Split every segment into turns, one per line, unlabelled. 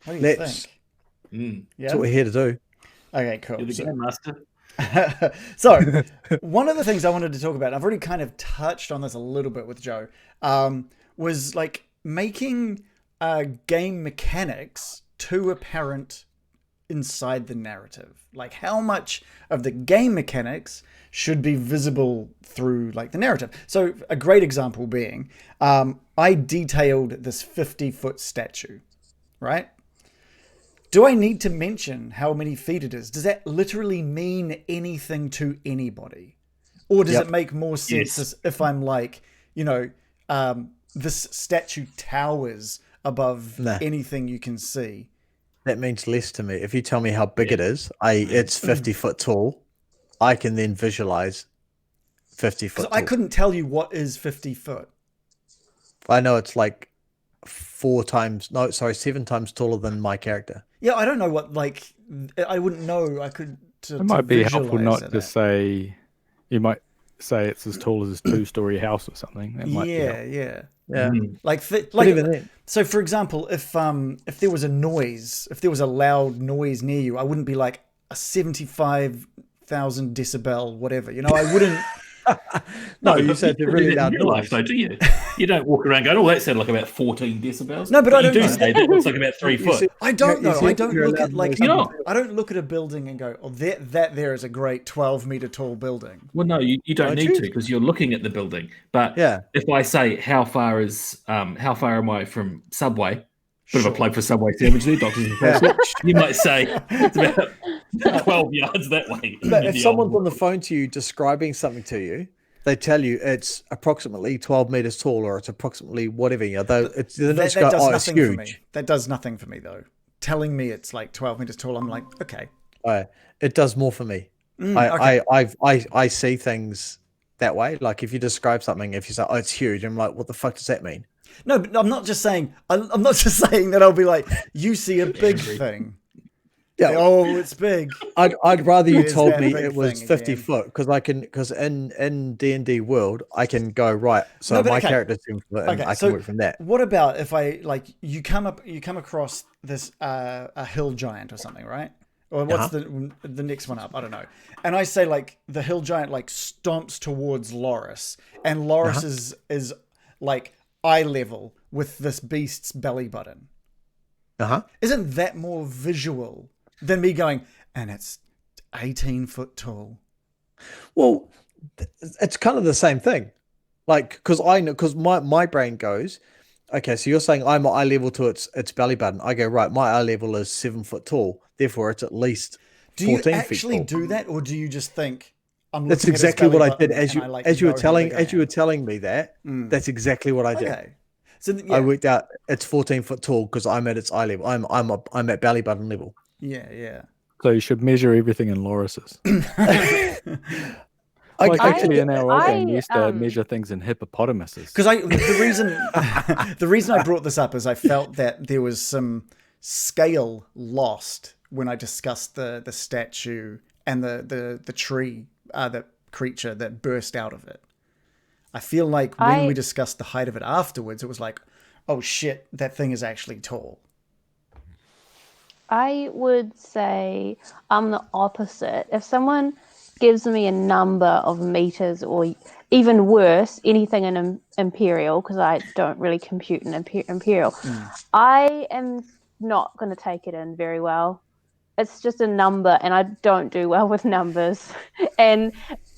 What do you
Let's.
think?
Mm.
That's what we're here to do.
Okay, cool.
You're the game master.
So, one of the things I wanted to talk about, and I've already kind of touched on this a little bit with Joe, was like making game mechanics too apparent inside the narrative. Like how much of the game mechanics should be visible through like the narrative. So a great example being, I detailed this 50-foot statue, right? Do I need to mention how many feet it is? Does that literally mean anything to anybody? Or does it make more sense if I'm like, this statue towers above anything you can see?
That means less to me. If you tell me how big it is, it's 50 foot tall, I can then visualize 50 foot tall.
I couldn't tell you what is 50 foot.
I know it's like 7 times taller than my character.
Yeah, I don't know what, like, I wouldn't know. I could.
It might be helpful not to say, you might say it's as tall as a 2-story house or something. That might be
yeah.
Mm.
Like
even then.
So for example, if there was a noise, if there was a loud noise near you, I wouldn't be like a 75,000 decibel, whatever. I wouldn't.
No, you said it's really loud
in real life, though, do you? You don't walk around going, "Oh, that sounded like about 14 decibels."
No, but I don't
do
know.
say that looks like about 3 foot.
I don't know. I don't look at like
I
don't look at a building and go, "Oh, that there is a great 12-meter tall building."
Well, no, you don't need to because you're looking at the building. But if I say how far am I from Subway? Bit of a plug for Subway sandwich there, Doctors and Professors. You might say it's about 12 yards that way.
But if someone's on the phone to you describing something to you, they tell you it's approximately 12 meters tall or it's approximately whatever. It's huge.
That does nothing for me, though. Telling me it's like 12 meters tall, I'm like, okay.
It does more for me.
Okay.
I see things that way. Like if you describe something, if you say, "Oh, it's huge," I'm like, "What the fuck does that mean?"
No, but I'm not just saying. I'm not just saying that I'll be like, "You see a big thing." Yeah. Oh, it's big.
I'd rather you told me it was 50 foot because in D&D world I can go right. So my character's 10 foot and I can work from that.
What about if I like you come across this a hill giant or something, right? Or what's the next one up? I don't know. And I say like the hill giant like stomps towards Loris, and Loris is like eye level with this beast's belly button. Isn't that more visual than me going, and it's 18 foot tall?
Well, it's kind of the same thing. Like, because my brain goes, okay, so you're saying I'm eye level to its belly button. I go, right, my eye level is 7 foot tall. Therefore, it's at least 14 feet tall.
Do you actually do that, or do you just think,
that's exactly what I did as you were telling me that. That's exactly what I did.
Okay. So
I worked out it's 14 foot tall because I'm at its eye level. I'm at belly button level.
Yeah.
So you should measure everything in Loris's. Actually, in our old game, we used to measure things in hippopotamuses.
Because the reason I brought this up is I felt that there was some scale lost when I discussed the statue and the tree, the creature that burst out of it. I feel like when we discussed the height of it afterwards, it was like, oh shit, that thing is actually tall.
I would say I'm the opposite. If someone gives me a number of meters, or even worse, anything in Imperial, because I don't really compute in Imperial, I am not going to take it in very well. It's just a number, and I don't do well with numbers. And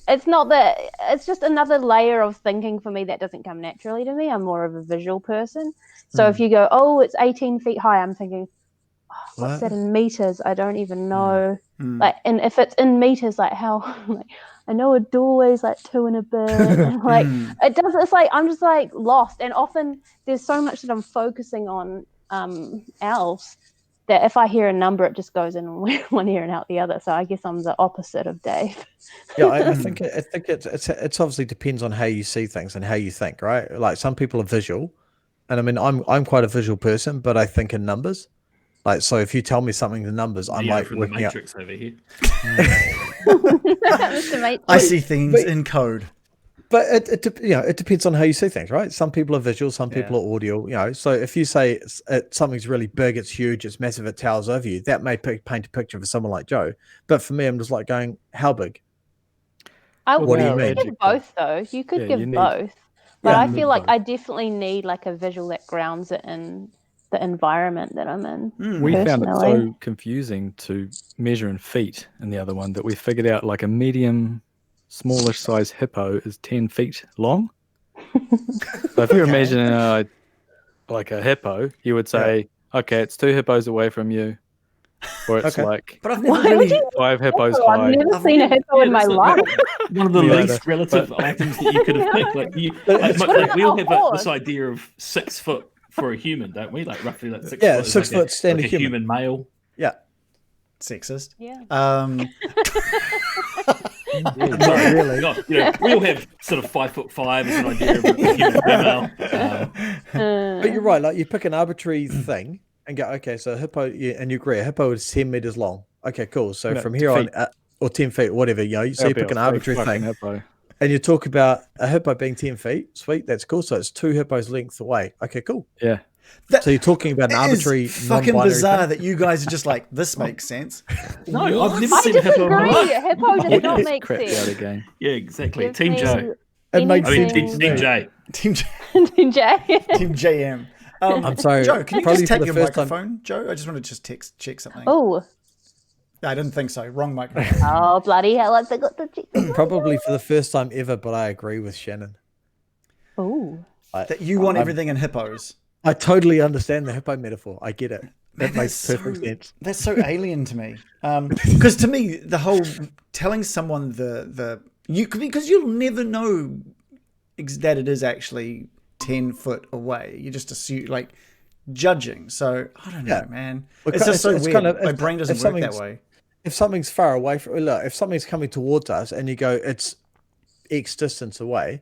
it's not that, it's just another layer of thinking for me that doesn't come naturally to me. I'm more of a visual person. So if you go, oh, it's 18 feet high, I'm thinking, what's that in meters? I don't even know. Like, and if it's in meters, like how, like, I know a doorway's like 2 and a bit. And like, it does. It's like I'm just like lost. And often there's so much that I'm focusing on elves that if I hear a number, it just goes in one ear and out the other. So I guess I'm the opposite of Dave.
Yeah, I think it's obviously depends on how you see things and how you think, right? Like some people are visual, and I mean I'm quite a visual person, but I think in numbers. Like, so if you tell me something in numbers, I'm like
from the Matrix over here.
I see things in code.
But it depends on how you see things, right? Some people are visual, some people are audio. So if you say something's really big, it's huge, it's massive, it towers over you, that may paint a picture for someone like Joe. But for me, I'm just like going, how big?
What
do you mean?
You could give both, though. You could give both. But I feel like I definitely need like a visual that grounds it in the environment that I'm in.
We found it so confusing to measure in feet in the other one that we figured out like a medium, smallish size hippo is 10 feet long. So if you're imagining like a hippo, you would say, okay, it's 2 hippos away from you. Or it's like
but I've never really
5 hippos high.
I've never seen a hippo in my life.
One of the least relative items that you could have picked. Like we all have this idea of 6 foot for a human, don't we? Like roughly like 6 foot.
Yeah, 6 foot standard
like a human male.
Yeah.
Sexist.
Yeah.
Not really.
We all have sort of 5'5" as an idea of a human female.
But you're right. Like you pick an arbitrary thing and go, okay, so a hippo, and you agree, a hippo is 10 meters long. Okay, cool. So from here on, or 10 feet, whatever, so you pick an arbitrary thing, and you talk about a hippo being 10 feet. Sweet, that's cool. So it's 2 hippos length away. Okay, cool.
Yeah.
So you're talking about an arbitrary,
fucking bizarre that you guys are just like, this makes sense.
No, I've never seen a hippo.
A hippo does not make sense.
Out again.
Yeah, exactly. Team Joe.
It makes sense.
Team J.
Team J.
Team J.
Team JM.
I'm sorry,
Joe. Can you
probably
just take
for
your
the first
microphone, Joe? I just want to just check something.
Oh.
I didn't think so. Wrong microphone.
Oh, bloody hell! I forgot to check.
Probably for the first time ever, but I agree with Shannon.
Oh.
That you want everything in hippos.
I totally understand the hippo metaphor. I get it. That makes perfect sense.
That's so alien to me. Because to me, the whole telling someone because you'll never know that it is actually 10 foot away. You just assume like judging. So I don't know, man. It's just so weird. My brain doesn't work that way.
If something's far away if something's coming towards us and you go, it's X distance away,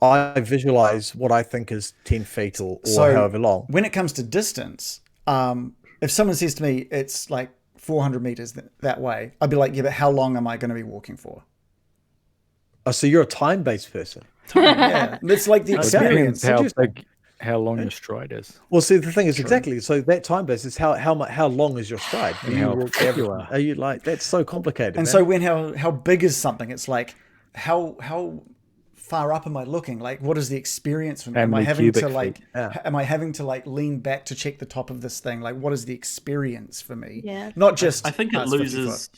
I visualize what I think is 10 feet or however long.
When it comes to distance, if someone says to me it's like 400 meters that way, I'd be like, yeah, but how long am I going to be walking for?
Oh, so you're a time-based person.
Yeah, it's like the experience.
How long your stride is.
Well, see, the thing is exactly. So that time-based is how long is your stride? Are you like that's so complicated?
And so how big is something? It's like how far up am I looking? Like, what is the experience for me? Am I having to lean back to check the top of this thing? Like, what is the experience for me?
Yeah.
Not just.
I think it loses.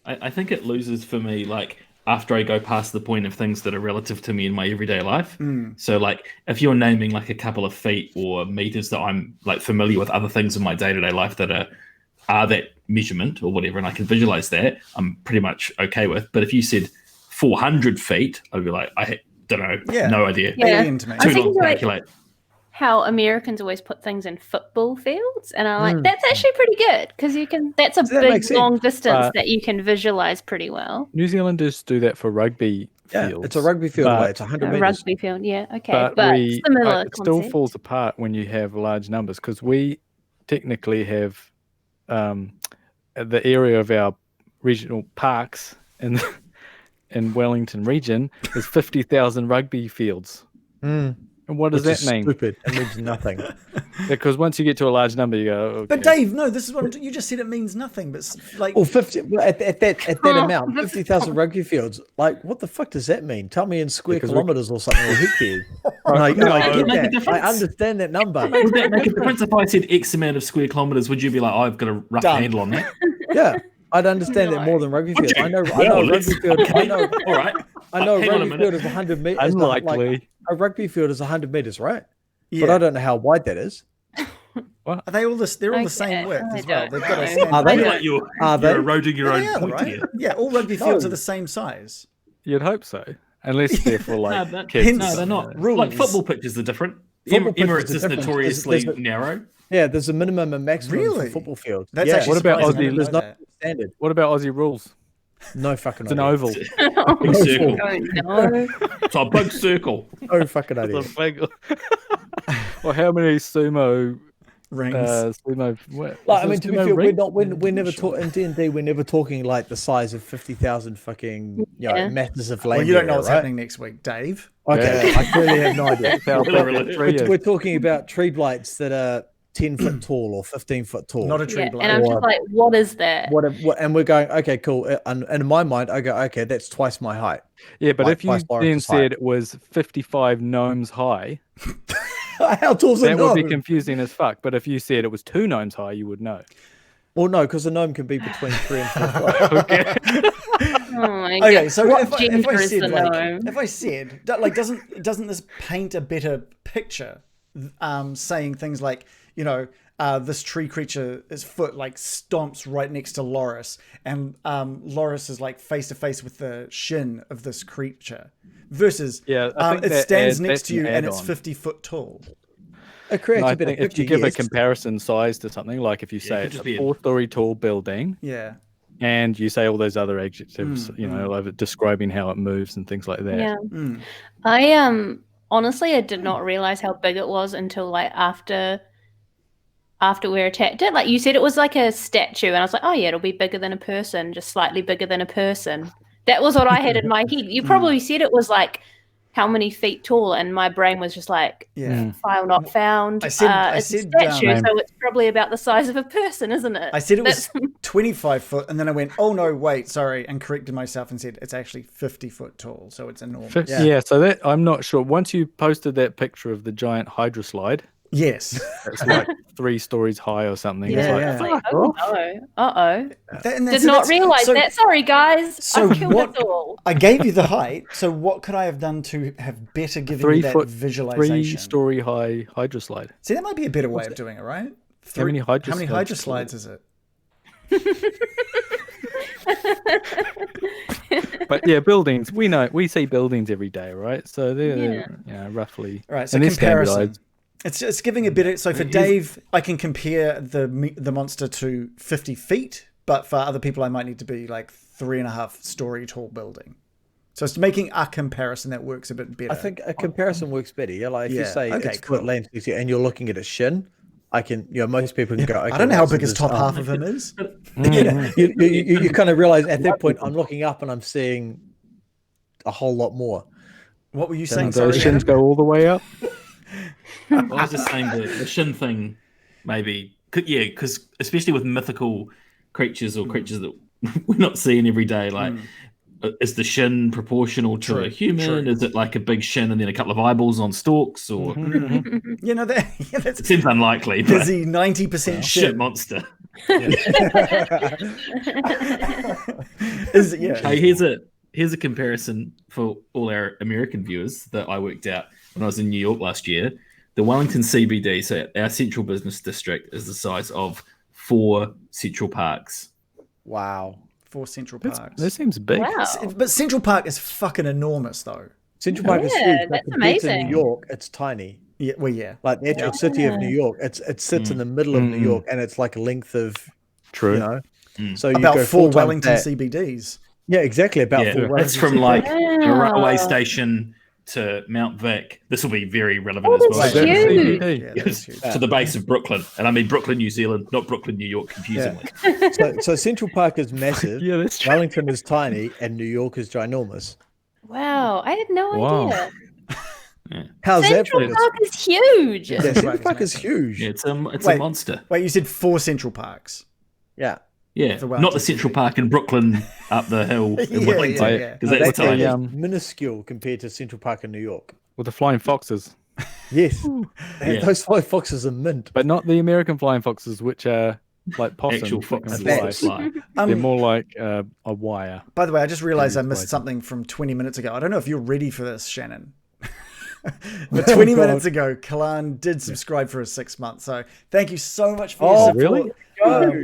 I think it loses for me. Like after I go past the point of things that are relative to me in my everyday life. So like if you're naming like a couple of feet or meters that I'm like familiar with other things in my day-to-day life that are that measurement or whatever, and I can visualize that, I'm pretty much okay with. But if you said 400 feet, I'd be like, I don't know, no idea.
Yeah.
Too long to calculate.
How Americans always put things in football fields, and I'm like, that's actually pretty good because that's a big long distance that you can visualize pretty well.
New Zealanders do that for rugby fields.
It's a rugby field. It's 100 meters.
Rugby field, yeah, okay, but similar
it still falls apart when you have large numbers because we technically have the area of our regional parks in Wellington region is 50,000 rugby fields. And what does that mean?
Stupid. It means nothing.
Because once you get to a large number, you go. Okay.
But Dave, no, this is what you just said. It means nothing. But like,
well, 50 at that amount, 50,000 rugby fields. Like, what the fuck does that mean? Tell me in square kilometers or something. Or hectares. I get that. I understand that number.
Would that make a difference if I said X amount of square kilometers? Would you be like, oh, I've got a rough handle on that?
Yeah. I'd understand that more than rugby field. I know rugby field.
Okay. All right.
I know rugby field is 100 meters.
Unlikely.
Like, a rugby field is 100 meters, right?
Yeah.
But I don't know how wide that is.
What? Are they all this? They're all the same width as well. They've got a
you're eroding your own point here.
Yeah, all rugby fields are the same size.
You'd hope so, unless they're for like kids.
No, they're not. Like football pitches are different. Emirates is notoriously narrow.
Yeah, there's a minimum and maximum for football field.
That's actually
what about Aussie?
There's no standard.
What about Aussie rules?
No fucking
idea.
It's
an oval.
Big circle. It's a big circle.
No fucking idea.
Or how many sumo
Rings.
I mean, to be fair, we're never talking in D&D. We're never talking like the size of 50,000 fucking meters of land.
Well, you don't know
area,
what's
right?
happening next week, Dave.
Okay, I clearly have no idea.
We're
We're talking about tree blights that are 10 foot tall or 15 foot tall.
Not a tree blight.
And I'm just like, what is that?
And we're going, okay, cool. And in my mind, I go, okay, that's twice my height.
Yeah, but
Like,
if you then said it was 55 gnomes high,
how tall's a
that
gnome?
would be confusing as fuck. But if you said it was 2 gnomes high, you would know.
Well, no, because a gnome can be between 3 and 4 foot.
Okay.
Oh my God.
Okay, so
What
if
gender
I
is
said
the
like,
gnome?
if I said like, doesn't this paint a better picture? Saying things like, this tree creature's foot like stomps right next to Loris, and Loris is like face to face with the shin of this creature, versus it stands next to you and it's 50 foot tall.
It creates a bit of
if you give a comparison size to something, like if you say it's a 4-story tall building, and you say all those other adjectives, like describing how it moves and things like that.
Yeah. I honestly, I did not realize how big it was until like after we attacked it. Like you said, it was like a statue, and I was like, oh yeah, it'll be bigger than a person, just slightly bigger than a person. That was what I had in my head. You probably said it was like how many feet tall, and my brain was just like, file not found. It's a statue, so it's probably about the size of a person, isn't it?
I said it was 25 foot, and then I went, oh no, wait, sorry, and corrected myself and said it's actually 50 foot tall, so it's enormous.
So that I'm not sure. Once you posted that picture of the giant Hydra slide,
yes,
it's like 3 stories high or something.
Yeah,
it's
like, oh no, did
so
not realize that. Sorry, guys.
So
I killed us all.
I gave you the height. So what could I have done to have better given you that visualization?
3-story high Hydra slide.
See, that might be a better way of doing it, right?
How many Hydra
slides is it?
But yeah, buildings. We see buildings every day, right? So they're roughly
right. So comparison. It's giving a bit. So for Dave, I can compare the monster to 50 feet, but for other people, I might need to be like 3.5 story tall building. So it's making a comparison that works a bit better.
I think a comparison works better. Yeah, like if you say it's foot length and you're looking at a shin, I can. Most people can go. Okay,
I don't know how big his top half of him is.
You kind of realize at that point, I'm looking up and I'm seeing a whole lot more.
What were you saying?
Those shins go all the way up.
I was just saying the shin thing, maybe. Because especially with mythical creatures or creatures that we're not seeing every day, like is the shin proportional to a human? Is it like a big shin and then a couple of eyeballs on stalks? Or
that
it seems unlikely.
There's the 90%
shit monster. Hey, here's a comparison for all our American viewers that I worked out when I was in New York last year. The Wellington CBD, so our central business district, is the size of 4 Central Parks.
Wow.
4 Central Parks.
That seems big.
Wow.
But Central Park is fucking enormous, though.
Central Park is huge.
That's amazing.
In New York, it's tiny.
Yeah, well, yeah.
Like the actual city of New York, it sits in the middle of New York, and it's like a length of, So you
about
go
4 Wellington CBDs.
Yeah, exactly. About 4 Wellington.
It's from like a railway station to Mount Vic. This will be very relevant as well. To the base of Brooklyn, and I mean Brooklyn, New Zealand, not Brooklyn, New York, confusingly.
So Central Park is massive.
Yeah, that's true.
Wellington is tiny, and New York is ginormous.
Wow, I had no idea.
How's
Central
that?
Park is huge.
Yeah, Central Park is huge.
Yeah, it's a monster.
Wait, you said 4 Central Parks?
Yeah.
Yeah, not the Central Park in Brooklyn up the hill in Wellington, because that's tiny.
Minuscule compared to Central Park in New York.
With the flying foxes.
Yes, those flying foxes are mint,
but not the American flying foxes, which are like possums.
Actual foxes
fly. They're more like a wire.
By the way, I just realized I missed something from 20 minutes ago. I don't know if you're ready for this, Shannon. But 20 minutes ago, Kalan did subscribe for a 6 months. So thank you so much for your support.
Really?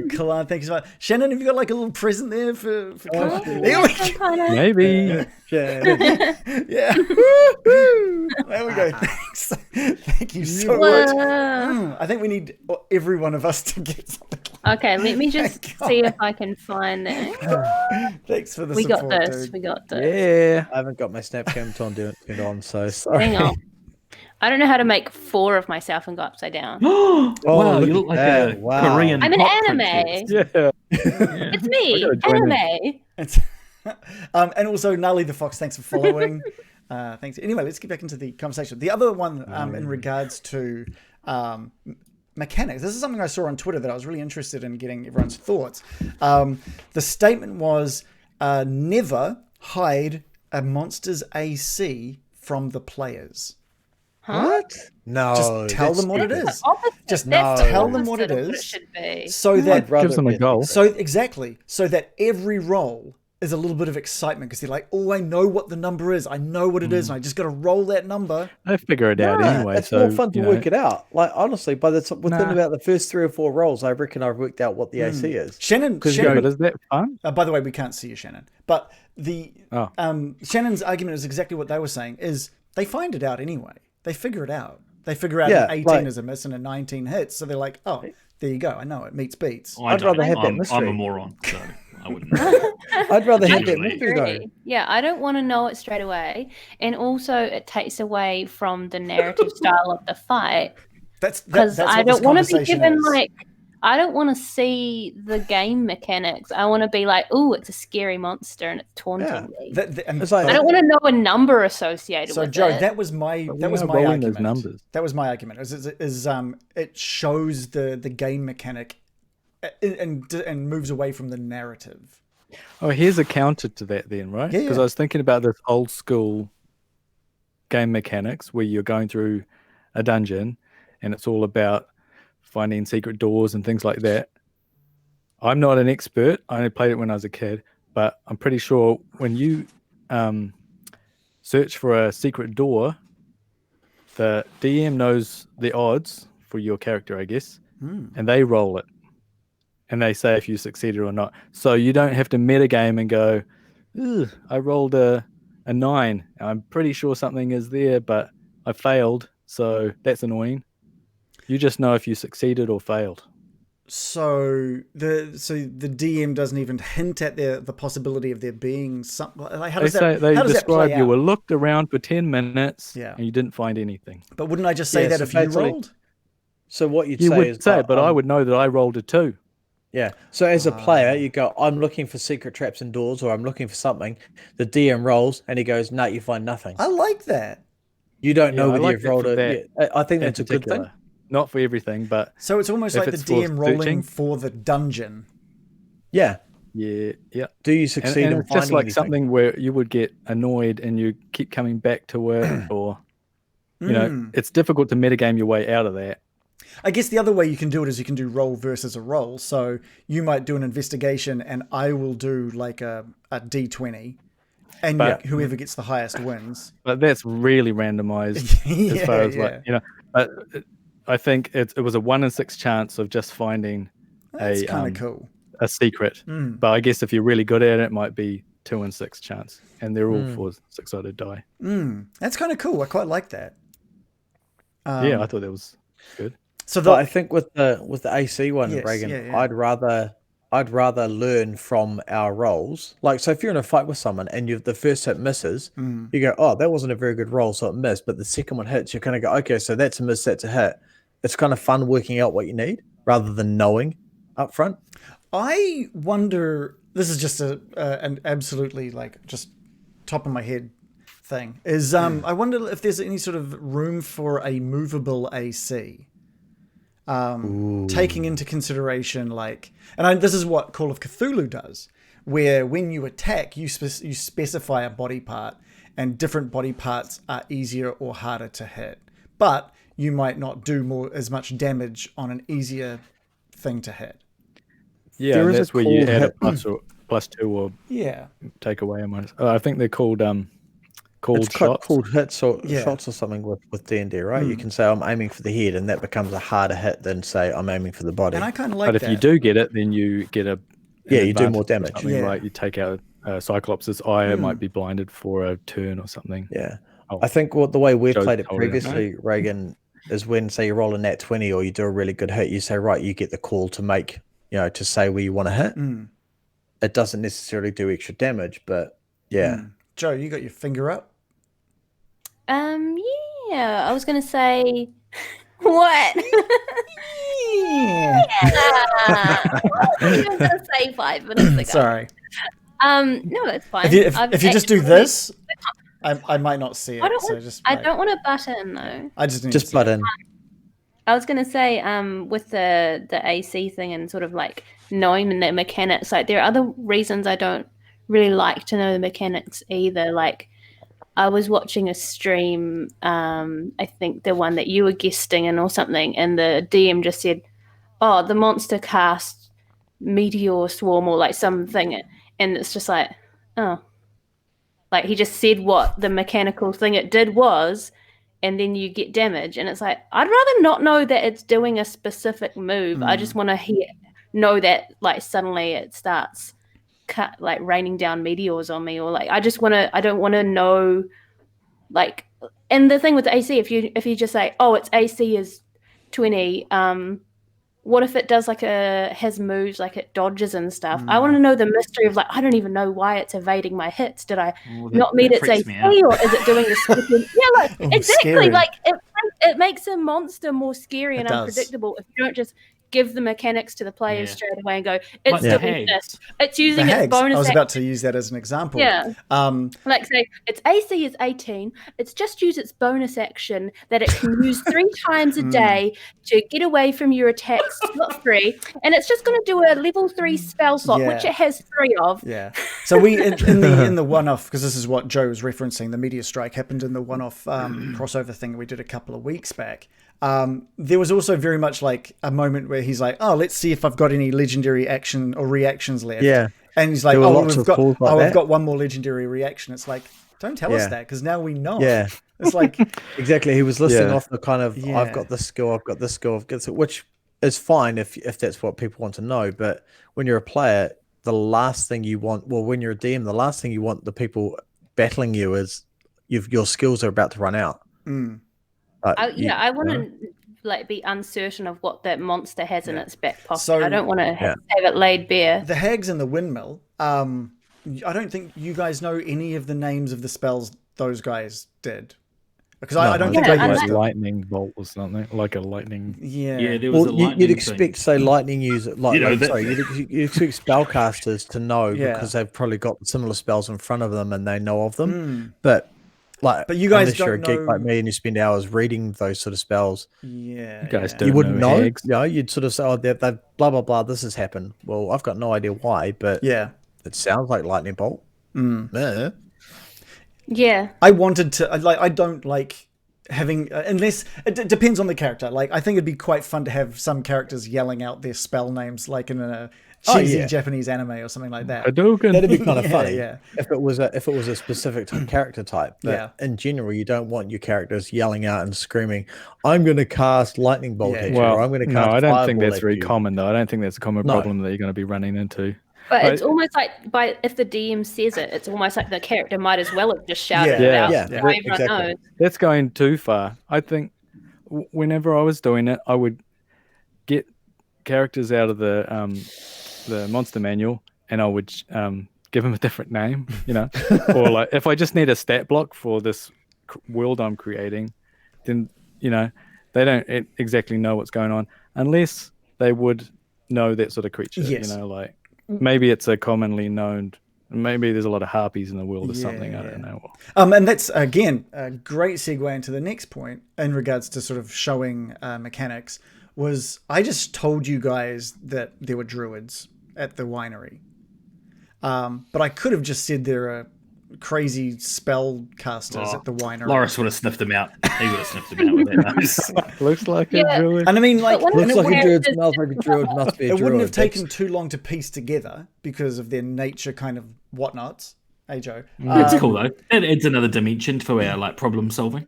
Kalan, thank you so much. Shannon, have you got like a little present there for Kalan?
Maybe.
Yeah. Woo-hoo. There we go. Thanks. Thank you so much. I think we need every one of us to get something.
Okay, let me just see if I can find it.
Thanks for the
support,
dude.
We got this.
Yeah. I haven't got my Snapcam turned on, so sorry.
Hang on. I don't know how to make 4 of myself and go upside down.
Wow,
look
you look
at
like
that.
a
Wow.
Korean
I'm an
pop
anime.
princess.
Yeah.
Yeah.
It's me,
I gotta join
anime.
It's, and also Nally the Fox, thanks for following. Thanks. Anyway, let's get back into the conversation. The other one in regards to mechanics. This is something I saw on Twitter that I was really interested in getting everyone's thoughts. The statement was never hide a monster's AC from the players.
Huh?
What? No.
Just tell them what it
That's
is.
the opposite.
Just
That's
tell
the
them what it
opposite of
is.
should be.
So
I'd
that
rather
Gives them
it
a
be
goal.
secret.
so that every roll is a little bit of excitement because they're like, oh, I know what the number is. I know what it is, and I just got to roll that number.
They figure it out
Nah,
anyway.
it's
So
more fun to
you know,
work it out. Like honestly, by the time within
Nah.
about the first 3 or 4 rolls, I reckon I've worked out what the AC is.
Shannon,
Because
Yeah, but is that fun?
by the way, we can't see you, Shannon. But the
Oh.
Shannon's argument is exactly what they were saying. Is they find it out anyway. They figure it out. They figure out
Yeah,
an 18
like-
is a miss and a 19 hits. So they're like, oh, there you go. I know it. Meets beats.
I
I'd rather
don't.
have that
I'm
mystery.
a moron, so I wouldn't know.
I'd rather have that
Genuinely.
mystery though.
Agree. Yeah, I don't want to know it straight away, and also it takes away from the narrative style of the fight
That's
because
that's
I
what this
don't want to be
conversation
given
is.
like I don't want to see the game mechanics. I want to be like, oh, it's a scary monster and it's taunting
Yeah.
me.
And
It's like-
I don't want to know a number associated
So
with
Joe,
it.
that was my
But
that
we
was
are
my
rolling those
argument.
numbers.
That was my argument. It shows the game mechanic and moves away from the narrative.
Oh, here's a counter to that then, right?
Yeah,
Because
yeah.
I was thinking about this old school game mechanics where you're going through a dungeon and it's all about finding secret doors and things like that. I'm not an expert. I only played it when I was a kid, but I'm pretty sure when you search for a secret door, the DM knows the odds for your character, I guess, and they roll it. And they say if you succeeded or not. So you don't have to metagame and go, "Ugh, I rolled a 9. I'm pretty sure something is there, but I failed. So that's annoying." You just know if you succeeded or failed.
So the DM doesn't even hint at the possibility of there being something. Like how
They
does
say
that
they
how does that
describe
play
you
out?
were looked around for 10 minutes
Yeah.
and you didn't find anything.
But wouldn't I just say
Yeah,
that
so
if you
basically-
rolled?
So what you'd
You
say
would
is,
say, but I would know that I rolled a 2.
Yeah. So as a player, you go, I'm looking for secret traps and doors, or I'm looking for something. The DM rolls and he goes, no, you find nothing.
I like that.
You don't know
Yeah, I
whether
like
you've
that
rolled
for
it.
that
Yeah, I think
in
that's a good thing.
particular. Not for everything, but
So it's almost
If
like the
it's for
DM rolling
searching.
for the dungeon.
Yeah.
yeah.
Do you
And,
succeed
and
in
it's
finding
just like
anything?
something where you would get annoyed and you keep coming back to it, or you know, it's difficult to metagame your way out of that.
I guess the other way you can do it is you can do roll versus a roll. So you might do an investigation and I will do like a D20 and
But-
whoever gets the highest wins.
But that's really randomized as far as
Yeah.
like, you know. But I think it was a 1 in 6 chance of just finding
That's kind of cool.
a secret. But I guess if you're really good at it, it might be 2 in 6 chance, and they're all for 6-sided die.
That's kind of cool. I quite like that.
Yeah, I thought that was good.
So
But I think with the AC one,
Yes,
Reagan,
yeah.
I'd rather learn from our rolls. Like, so if you're in a fight with someone and the first hit misses, you go, oh, that wasn't a very good roll, so it missed. But the second one hits, you kind of go, okay, so that's a miss, that's a hit. It's kind of fun working out what you need rather than knowing up front.
I wonder, this is just an absolutely like just top of my head thing, is I wonder if there's any sort of room for a movable AC. Taking into consideration this is what Call of Cthulhu does, where when you attack, you specify a body part, and different body parts are easier or harder to hit. But you might not do as much damage on an easier thing to hit.
Yeah,
There
and
is a
that's where you
cool
add a
hit-
+2 or
Yeah.
take away a minus. I think they're called
It's
shots.
called hits or
Yeah.
shots or something with D&D, right? You can say I'm aiming for the head, and that becomes a harder hit than say I'm aiming for the body.
And I kind of like
But if
that.
you do get it, then you get an
you do more
advantage or
damage.
something,
Yeah.
like you take out Cyclops' eye, it might be blinded for a turn or something.
Yeah.
Oh,
I think the way we've
Joe
played it
told you.
previously, Reagan, is when, say, you roll a nat 20 or you do a really good hit, you say, right, you get the call to make, to say where you want to hit. It doesn't necessarily do extra damage, but yeah.
Joe, you got your finger up?
Yeah, I was going to say... What?
Yeah.
What were you going to say 5 minutes ago?
Sorry.
No, that's fine.
If you just do this, I might not see it.
I don't want to butt in though.
I just need
just
to
butt in.
I was going to say, with the AC thing and sort of like knowing the mechanics, like there are other reasons I don't really like to know the mechanics either. Like I was watching a stream, I think the one that you were guesting in or something, and the DM just said, "Oh, the monster cast meteor swarm or like something," and it's just like, oh, like he just said what the mechanical thing it did was, and then you get damage, and it's like I'd rather not know that it's doing a specific move. I just want to know that like suddenly it starts like raining down meteors on me, or like I don't want to know, like. And the thing with the AC, if you just say, oh, its AC is 20, what if it does like has moves like it dodges and stuff? I want to know the mystery of like I don't even know why it's evading my hits. Did I not meet its AC, or is it doing the specific? Yeah, like exactly. Scary. Like it makes a monster more scary and unpredictable if you don't just give the mechanics to the players straight away and go, it's doing this. It's using its bonus.
I was about to use that as an example.
Yeah. Like say its AC is 18. It's just used its bonus action that it can use 3 times a day to get away from your attacks slot 3, and it's just going to do a level 3 spell slot, which it has 3 of.
Yeah. So we in the one-off, because this is what Joe was referencing. The meteor strike happened in the one-off crossover thing we did a couple of weeks back. There was also very much like a moment where he's like, oh, let's see if I've got any legendary action or reactions left.
Yeah.
And he's like, I've got one more legendary reaction. It's like, don't tell us that, because now we know.
Yeah.
It's like
exactly. He was listing off the kind of I've got this skill, I've got this skill, which is fine if that's what people want to know. But when you're a player, the last thing you want, when you're a DM, the last thing you want the people battling you is your skills are about to run out.
I want to like be uncertain of what that monster has in its back pocket. So, I don't want to have it laid bare.
The hags in the windmill. I don't think you guys know any of the names of the spells those guys did, because I don't think I used
like lightning bolt or something, like a lightning.
Yeah. There was a lightning
you'd expect say lightning user you'd expect spellcasters to know because they've probably got similar spells in front of them and they know of them, but you guys unless you're a geek like me and you spend hours reading those sort of spells,
you guys don't
you wouldn't know.
Hags.
You'd sort of say, oh, they've blah blah blah, this has happened. Well, I've got no idea why, but it sounds like lightning bolt.
Yeah,
I wanted to I don't like having unless it depends on the character. Like I think it'd be quite fun to have some characters yelling out their spell names, like in a cheesy Japanese anime or something like that.
That'd be kind of funny
if
it was a specific character type. But in general, you don't want your characters yelling out and screaming, "I'm going to cast lightning bolt at you," or "I'm going to cast."
No, I don't think that's very common though. I don't think that's a common problem that you're going to be running into.
But it's almost like if the DM says it, it's almost like the character might as well have just shouted it out. Yeah, everyone knows.
That's going too far. I think whenever I was doing it, I would get characters out of the monster manual and I would give them a different name, or like if I just need a stat block for this world I'm creating, then they don't exactly know what's going on unless they would know that sort of creature. Like maybe it's a commonly known, maybe there's a lot of harpies in the world or something. I don't know.
And that's again a great segue into the next point in regards to sort of showing mechanics. Was I just told you guys that there were druids at the winery, but I could have just said there are crazy spell casters at the winery.
Loris would have sniffed them out. He would have sniffed them out with that nose.
Looks like a druid.
And I mean, like,
looks like a druid, smells like a druid, must be a druid.
It wouldn't have taken too long to piece together because of their nature kind of whatnots. Hey, Joe.
It's cool, though. It's another dimension for our, like, problem solving.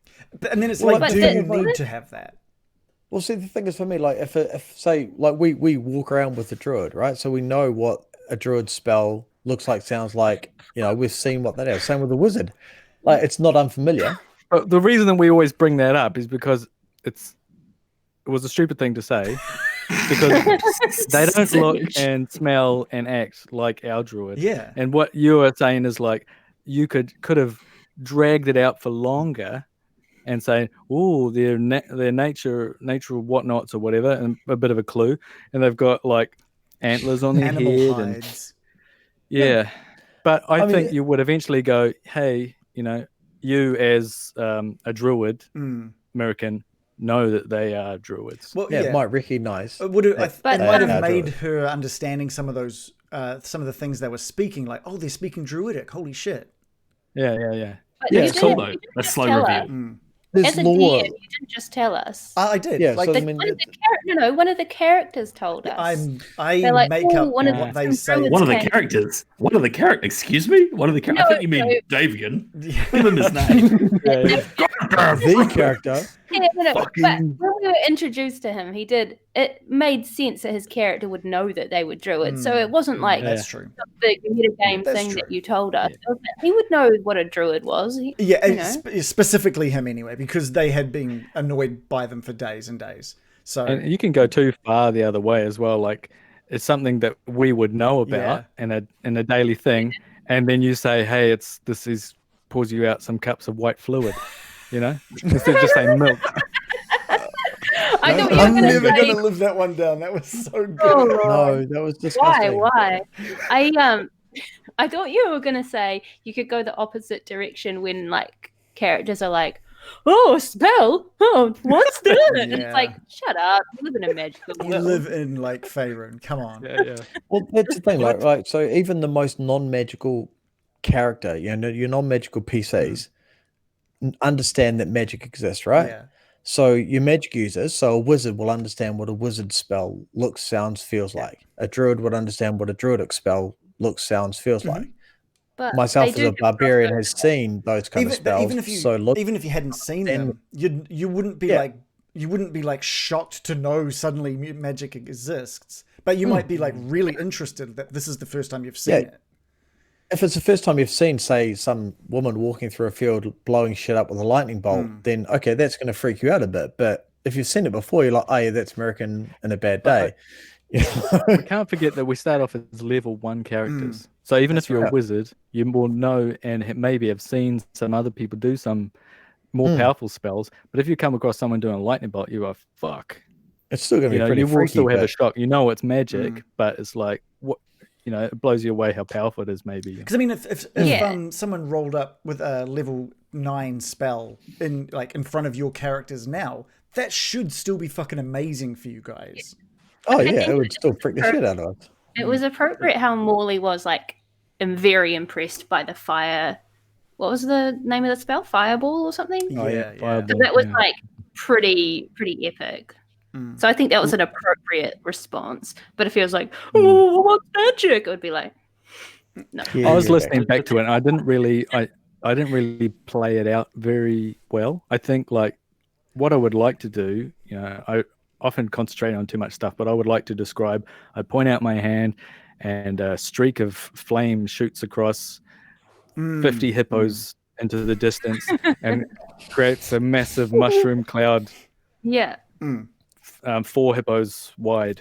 And then it's like, do you need to have that?
Well, see, the thing is for me, like, if say, like, we walk around with a druid, right? So we know what a druid spell looks like, sounds like, we've seen what that is. Same with the wizard. Like, it's not unfamiliar.
But the reason that we always bring that up is because it was a stupid thing to say. Because they don't look and smell and act like our druid.
Yeah.
And what you are saying is like, you could have dragged it out for longer and saying, "Oh, their nature whatnots or whatever," and a bit of a clue, and they've got like antlers on their
Animal
head
hides.
and But I
mean,
think you would eventually go, "Hey, you as a druid, American, know that they are druids."
Well,
might recognize.
It might have made
druid.
her understanding some of those, some of the things they were speaking, like, oh, they're speaking druidic. Holy shit.
Yeah.
But
Yeah,
you
It's cool
didn't-
though.
you didn't
A
just
slow
tell
review.
us.
There's
As a
lore.
DM, you didn't just tell us.
I did.
Yeah,
like,
so I
One
mean,
of the one of the characters told us.
I
They're like,
make
"Oh,
up
one of
what
the
they
some
say.
druids
One of the
came."
characters. One of the characters. Excuse me. One of the characters. I think you mean
No.
Davian. Give him his name.
the character.
Yeah, no, but
Fucking-
when we were introduced to him, it made sense that his character would know that they were druids. So it wasn't like
That's true.
the metagame
That's
thing
true.
that you told us. He would know what a druid was.
Specifically him anyway, because they had been annoyed by them for days and days. So
And you can go too far the other way as well. Like it's something that we would know about in a daily thing, and then you say, "Hey, this is pours you out some cups of white fluid," instead of just saying milk.
I thought you
I'm
were going
never
to say,
going to live that one down. That was so good.
"Oh,
No, that was disgusting.
why?" I thought you were going to say you could go the opposite direction when like characters are like, "Oh, a spell? Oh, what's that?" And it's like, shut up. You live in a magical
You
world.
live in like Faerun. Come on.
Yeah.
Well, that's the thing, like so even the most non-magical character, your non-magical PCs understand that magic exists, right?
Yeah.
So your magic users, so a wizard will understand what a wizard spell looks, sounds, feels like. A druid would understand what a druidic spell looks, sounds, feels like.
But
Myself
they
as
do
a
have
barbarian
crossover.
has seen those kind of spells.
Even if you hadn't seen them, you wouldn't be like shocked to know suddenly magic exists. But you might be like really interested that this is the first time you've seen it.
If it's the first time you've seen, say, some woman walking through a field blowing shit up with a lightning bolt, then okay, that's going to freak you out a bit. But if you've seen it before, you're like, oh yeah, that's American in a bad day.
We can't forget that we start off as level 1 characters. So even if you're a wizard, you will know and maybe have seen some other people do some more powerful spells. But if you come across someone doing a lightning bolt, you are fuck.
It's still going to be pretty
you
freaky.
will still have a shock. It's magic, but it's like what it blows you away how powerful it is. Maybe
because I mean, if someone rolled up with a level 9 spell in front of your characters now, that should still be fucking amazing for you guys.
Oh yeah, it would still freak the shit out of us.
It was appropriate how Morley was like very impressed by the fire. What was the name of the spell? Fireball or something?
Fireball,
So that was like pretty epic. So I think that was an appropriate response. But if he was like, "Oh, what's magic?" it would be like, no.
I was listening back to it, and I didn't really play it out very well. I think like what I would like to do, I often concentrate on too much stuff, but I would like to describe. I point out my hand, and a streak of flame shoots across 50 hippos into the distance and creates a massive mushroom cloud.
Yeah.
4 hippos wide.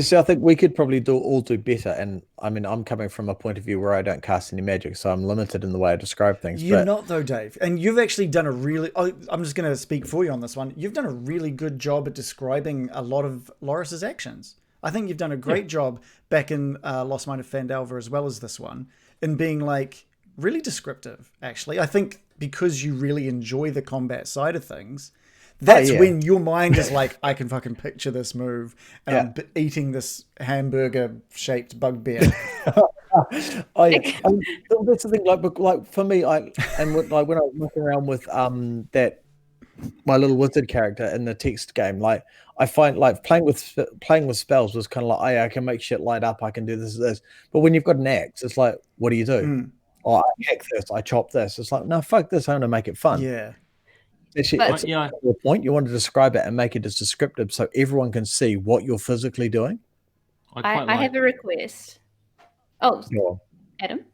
So I think we could probably all do better. And I mean, I'm coming from a point of view where I don't cast any magic, so I'm limited in the way I describe things.
You're not though, Dave. And you've actually done I'm just going to speak for you on this one. You've done a really good job at describing a lot of Loris's actions. I think you've done a great job back in Lost Mine of Phandelver as well as this one in being like really descriptive, actually. I think because you really enjoy the combat side of things, that's when your mind is like, I can fucking picture this move and I'm eating this hamburger-shaped bugbear.
That's the thing. Like for me, when I was looking around with that my little wizard character in the text game, like I find like playing with spells was kind of like, I can make shit light up. I can do this. But when you've got an axe, it's like, what do you do? Oh, I hack this. I chop this. It's like, no, fuck this. I want to make it fun.
Yeah.
Actually, it's the point. You want to describe it and make it as descriptive so everyone can see what you're physically doing.
I have a request. Oh,
Sure.
Adam,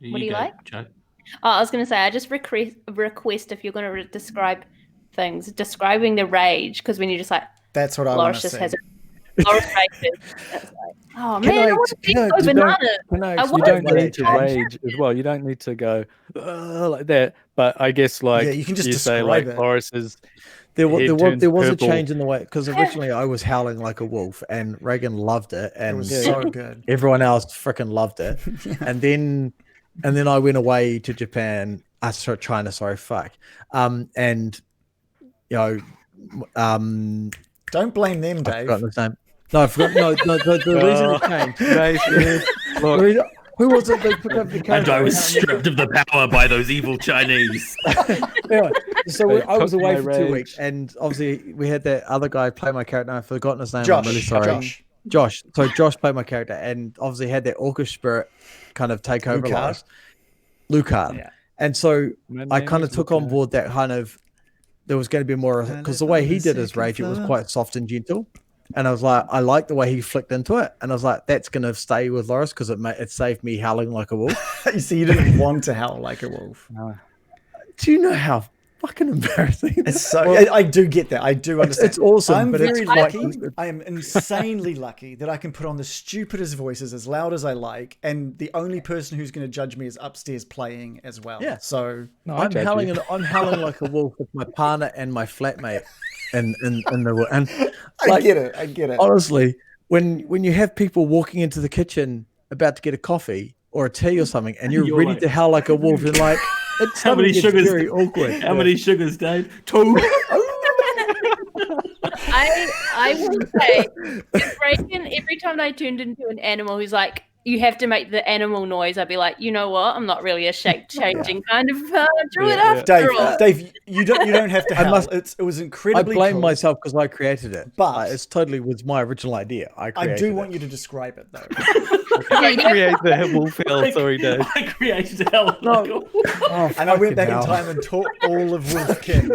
what do you like?
Joe.
Oh, I was going to say, I just request if you're going to describe things, describing the rage, because when you're just like,
that's what I want to
just
see.
has Loris rages. It's like, oh man, I want to go bananas.
You don't need to rage as well. You don't need to go like that. But I guess
you can just
say like Loris is.
There was a change in the way, because originally I was howling like a wolf and Reagan loved it, and
it was so good.
Everyone else freaking loved it. and then I went away to Japan, China, and
don't blame them, Dave.
I forgot his name. No, I forgot. No, the reason it changed. Who was it that put up the character?
And I was stripped of the power by those evil Chinese.
Anyway, so I was away for 2 weeks, and obviously we had that other guy play my character. I've forgotten his name.
Josh.
I'm really sorry. Josh. So Josh played my character, and obviously had that orcish spirit kind of take over Lucard.
Yeah.
And so I kind of took on board that kind of, there was going to be more, because the way he did his rage, it was quite soft and gentle. And I was like, I like the way he flicked into it. And I was like, that's going to stay with Loris because it saved me howling like a wolf.
You see, you didn't want to howl like a wolf.
No. Do you know how fucking embarrassing
it's so? I do get that. I do understand.
It's awesome.
I'm
but
very
it's
lucky. I am insanely lucky that I can put on the stupidest voices as loud as I like, and the only person who's going to judge me is upstairs playing as well.
Yeah.
So
I'm howling like a wolf with my partner and my flatmate. And
I get it.
Honestly, when you have people walking into the kitchen about to get a coffee or a tea or something, and you're ready to howl like a wolf, and like it's
how many sugars?
Very awkward.
How many sugars, Dave? 2.
I will say, if Reagan, every time I turned into an animal, he's like, you have to make the animal noise. I'd be like, you know what? I'm not really a shape-changing kind of druid after all.
Dave, you don't have to howl. It was incredibly
I blame
cool.
myself because I created it.
But
it's totally was my original idea. I
do want you to describe it, though.
I create the wolf howl. Sorry, Dave.
I created hell.
And I went back in time and taught all of Wolf King.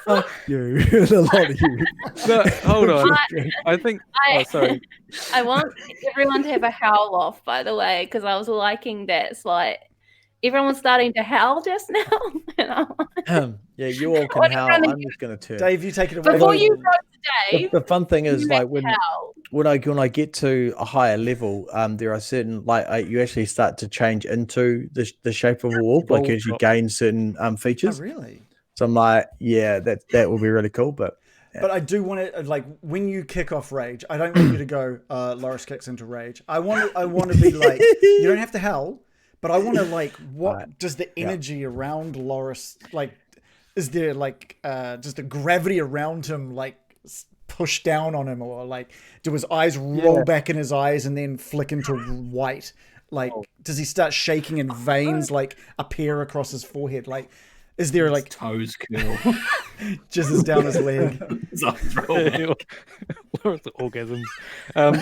Fuck you. A lot of you.
No, hold on. I think... sorry.
I want everyone to have a howl off, by the way, because I was liking that. It's like everyone's starting to howl just now.
Yeah, you all can howl. I'm just going to turn.
Dave, you take it away.
Before you go to Dave,
the fun thing is, like when I get to a higher level, there are certain you actually start to change into the shape of a wolf, like as you gain certain features.
Oh, really?
So I'm like, yeah, that will be really cool, but. Yeah.
But I do want to, like, when you kick off rage, I don't want you to go, Loris kicks into rage. I want to be like, you don't have to howl, but I want to, like, what does the energy around Loris, like, is there, like, just a gravity around him, like, push down on him, or, like, do his eyes roll back in his eyes and then flick into white? Like, does he start shaking and veins, like, appear across his forehead? Like, is there like
toes curl?
Just as down his leg.
Orgasms. Well,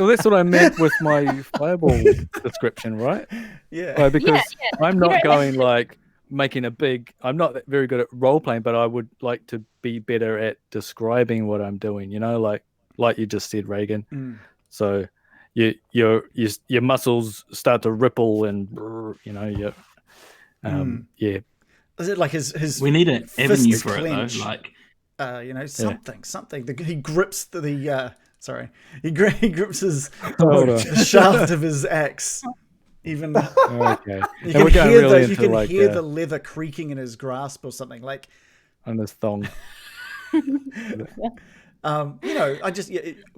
that's what I meant with my fireball description, right?
Yeah.
Because I'm not going like making a big. I'm not very good at role playing, but I would like to be better at describing what I'm doing. You know, like you just said, Reagan. So your muscles start to ripple, and you know, yeah.
Is it like his?
We need an avenue for it though, like
you know, something. He grips the he grips the shaft of his axe. Even
okay,
you can hear the leather creaking in his grasp or something like
on his thong.
You know,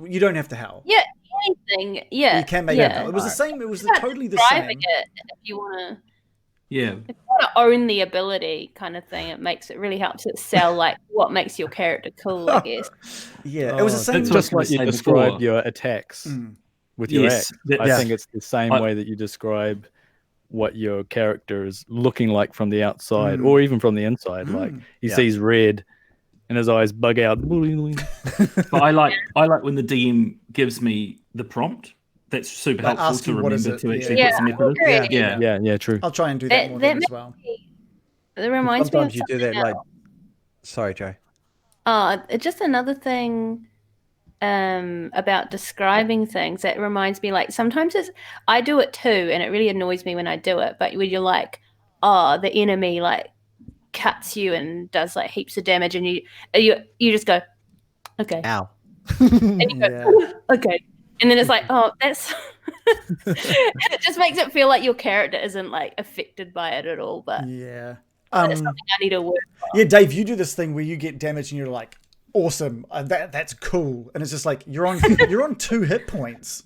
you don't have to howl.
Yeah, anything. Yeah,
you can make it howl. It was the same. It was totally the same.
It if you want to.
Yeah.
If you want to own the ability kind of thing, it really helps it sell like what makes your character cool, I guess.
Yeah. It was the same.
Just like you describe your attacks with your axe. I think it's the same way that you describe what your character is looking like from the outside or even from the inside. Like he sees red and his eyes bug out.
But I like when the DM gives me the prompt. That's super helpful to remember to actually put some effort.
Yeah, true.
I'll try and do that more then as well.
It reminds
Sometimes
me of
you do that like. Sorry, Joe.
Just another thing about describing things that reminds me, like sometimes I do it too, and it really annoys me when I do it. But when you're like, the enemy like cuts you and does like heaps of damage, and you just go, okay,
ow.
And you go, okay. And then it's like, oh, that's it just makes it feel like your character isn't like affected by it at all. But
yeah,
it's something I need to work on.
Yeah, Dave, you do this thing where you get damaged and you're like, awesome, that's cool, and it's just like you're on 2 hit points.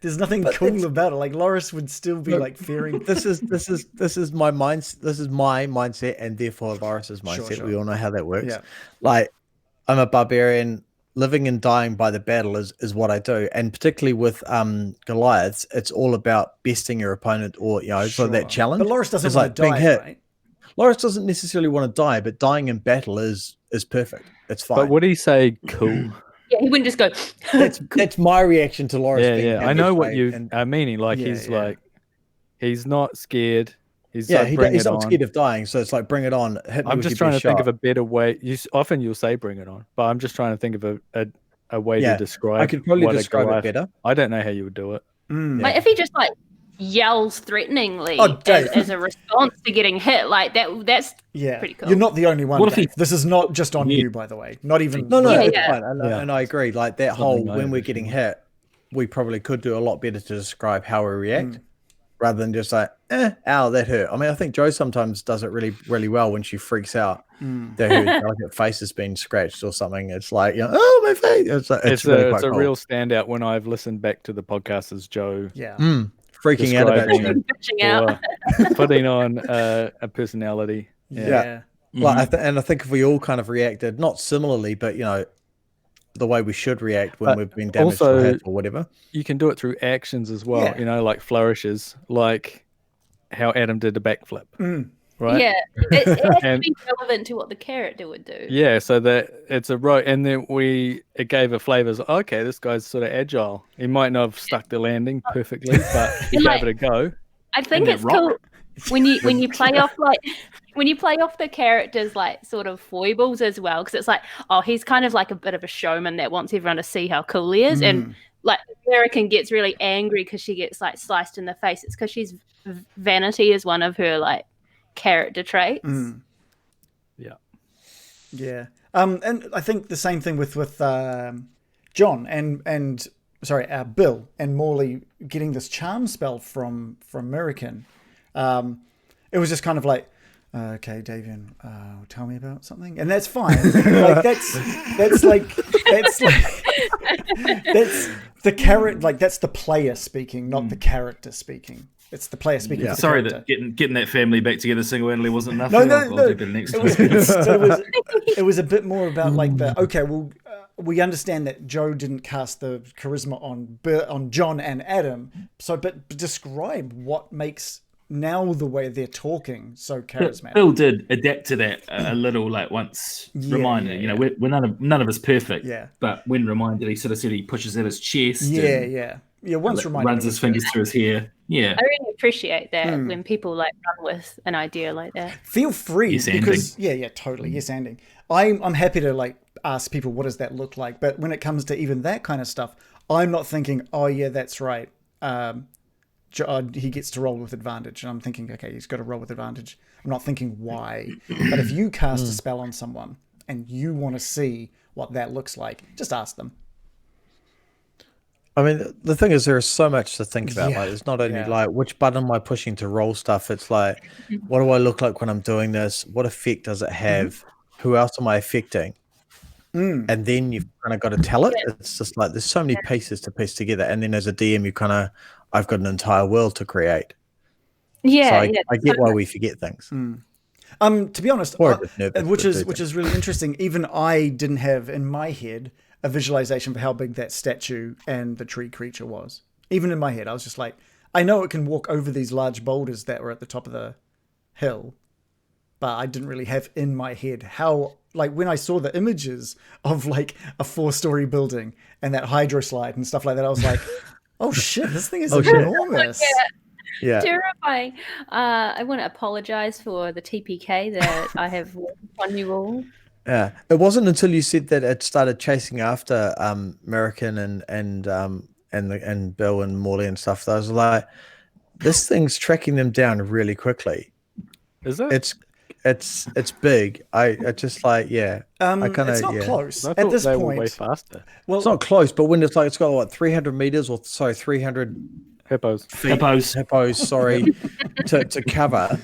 There's nothing cool about it. Like Loris would still be like fearing.
This is my mindset. This is my mindset, and therefore Loris's mindset.
Sure.
We all know how that works.
Yeah.
Like, I'm a barbarian. Living and dying by the battle is what I do, and particularly with Goliaths, it's all about besting your opponent, or so that challenge.
But Loris doesn't want to die, right?
Loris doesn't necessarily want to die, but dying in battle is perfect. It's fine.
But would he say cool?
Yeah, he wouldn't just go.
That's my reaction to Loris.
Yeah. I know what you are meaning. Like like, he's not scared. He's
he's not scared of dying, so it's like, bring it on. Hit me.
I'm just trying to think of a better way. You'll say bring it on, but I'm just trying to think of a way to describe.
I could probably describe it better.
I don't know how you would do it.
Like if he just like yells threateningly as a response to getting hit, like that's pretty cool.
You're not the only one. This is not just on you, by the way. Not even.
No, it's fine. And I agree. Like that whole when we're getting hit, we probably could do a lot better to describe how we react. Rather than just like, ow, that hurt. I mean, I think Jo sometimes does it really, really well when she freaks out. That her delicate face has been scratched or something. It's like, oh, my face. It's really quite cool.
Real standout when I've listened back to the podcast as Jo.
Yeah.
Freaking out about you.
Putting on a personality.
Yeah. Well, and I think if we all kind of reacted, not similarly, but, the way we should react when we've been damaged or whatever.
You can do it through actions as well, like flourishes, like how Adam did a backflip. Right?
Yeah. It has to be relevant to what the character would do.
Yeah, so that it's a right, and then it gave a flavor. Okay, this guy's sort of agile. He might not have stuck the landing perfectly, but he gave it a go.
I think it's cool when you play off the characters like sort of foibles as well, because it's like, oh, he's kind of like a bit of a showman that wants everyone to see how cool he is, and like American gets really angry because she gets like sliced in the face. It's because she's vanity is one of her like character traits.
Yeah. And I think the same thing with John and Bill and Morley getting this charm spell from American. It was just kind of like, okay, Davian, tell me about something, and that's fine. Like that's the character. Like that's the player speaking, not the character speaking. It's the player speaking.
Yeah. Sorry that getting that family back together single-handedly wasn't enough.
No. It was a bit more about like we understand that Jo didn't cast the charisma on John and Adam. So, but describe what makes now the way they're talking so charismatic.
Bill did adapt to that a little, like once reminded. We're none of us perfect.
Yeah.
But when reminded, he sort of said he pushes at his chest.
Yeah. Once reminded,
runs his fingers through his hair. Yeah.
I really appreciate that when people like run with an idea like that.
Feel free,
yes,
because totally. Yes, anding. I'm happy to like ask people what does that look like, but when it comes to even that kind of stuff, I'm not thinking, oh yeah, that's right. He gets to roll with advantage, and I'm thinking, okay, he's got to roll with advantage. I'm not thinking why. But if you cast a spell on someone and you want to see what that looks like, just ask them.
I mean, the thing is, there's so much to think about. Like, it's not only like which button am I pushing to roll stuff. It's like, what do I look like when I'm doing this? What effect does it have? Who else am I affecting? And then you've kind of got to tell it. It's just like there's so many pieces to piece together. And then as a DM, I've got an entire world to create.
Yeah,
so I get why we forget things.
To be honest, which is really interesting. Even I didn't have in my head a visualization for how big that statue and the tree creature was. Even in my head, I was just like, I know it can walk over these large boulders that were at the top of the hill, but I didn't really have in my head how, like when I saw the images of like a 4-story building and that hydro slide and stuff like that, I was like, oh shit, this thing is enormous.
Yeah. Terrifying. I want to apologize for the TPK that I have on you all.
Yeah, it wasn't until you said that it started chasing after American and Bill and Morley and stuff that I was like, this thing's tracking them down really quickly.
Is it?
It's big. I just like
it's not close
I
at
thought
this
they were way
point.
faster.
Well,
It's not close, but when it's like it's got what 300 meters or 300
Hippos.
hippos, sorry, to cover,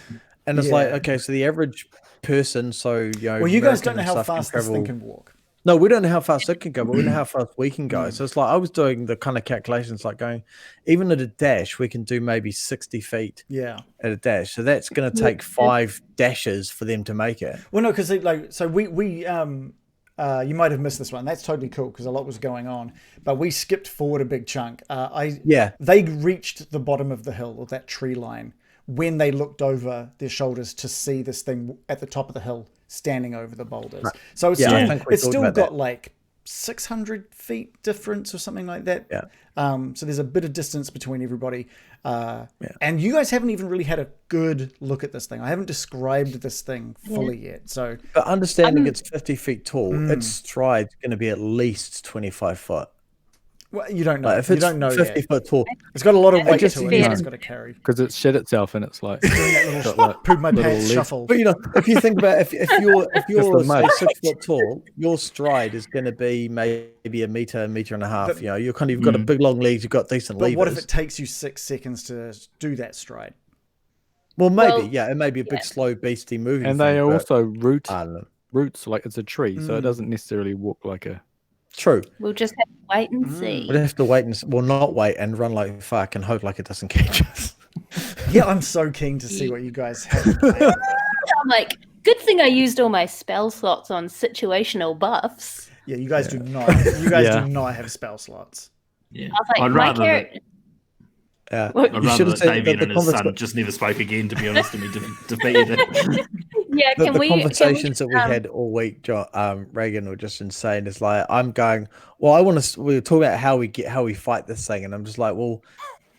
and it's like
Yeah.
okay, so the average person, so
well, you guys don't
American
know how
stuff can
fast this thing
travel.
can walk.
No, we don't know how fast it can go, but we know how fast we can go. So it's like I was doing the kind of calculations, like going, even at a dash, we can do maybe 60 feet
Yeah.
at a dash. So that's going to take 5 dashes for them to make it.
Well, no, because we you might have missed this one. That's totally cool because a lot was going on, but we skipped forward a big chunk. They reached the bottom of the hill or that tree line when they looked over their shoulders to see this thing at the top of the hill standing over the boulders. Right. So it's still got like 600 feet difference or something like that.
Yeah.
So there's a bit of distance between everybody. And you guys haven't even really had a good look at this thing. I haven't described this thing fully yet. So,
but understanding it's 50 feet tall, its stride's going to be at least 25 foot.
Well, you don't know.
Like if it's
you don't know
50
yet.
foot tall.
It's got a lot of weight
just
to it.
yeah.
It's got to carry.
Because it's shit itself and it's like
Doing that little poop my pants
leg.
shuffle.
But if you think about if you're
mud.
say 6 foot tall, your stride is going to be maybe a meter and a half.
But-
You've got a big long legs. You've got decent
But
levers.
what if it takes you 6 seconds to do that stride?
Well, maybe
Well,
it may be a big slow beastie moving.
and they
thing,
are
but
also roots
I don't know.
like it's a tree, so it doesn't necessarily walk like a
True.
We'll just have to wait and see.
We'd have to wait not wait and run like fuck and hope like it doesn't catch us.
Yeah, I'm so keen to see what you guys have. to play.
I'm like, good thing I used all my spell slots on situational buffs.
Yeah, you guys do not. You guys do not have spell slots.
Yeah.
I was like,
I'd
my
rather
character.
Yeah.
What-
I'd
You should
rather
have
that
said
Davian
that
and his son just never spoke again, to be honest, and we defeated it.
Yeah,
The,
can
the
we?
conversations
can we,
that we had all week, Reagan, were just insane. It's like I'm going. Well, I want to. We were talking about how we fight this thing, and I'm just like, well,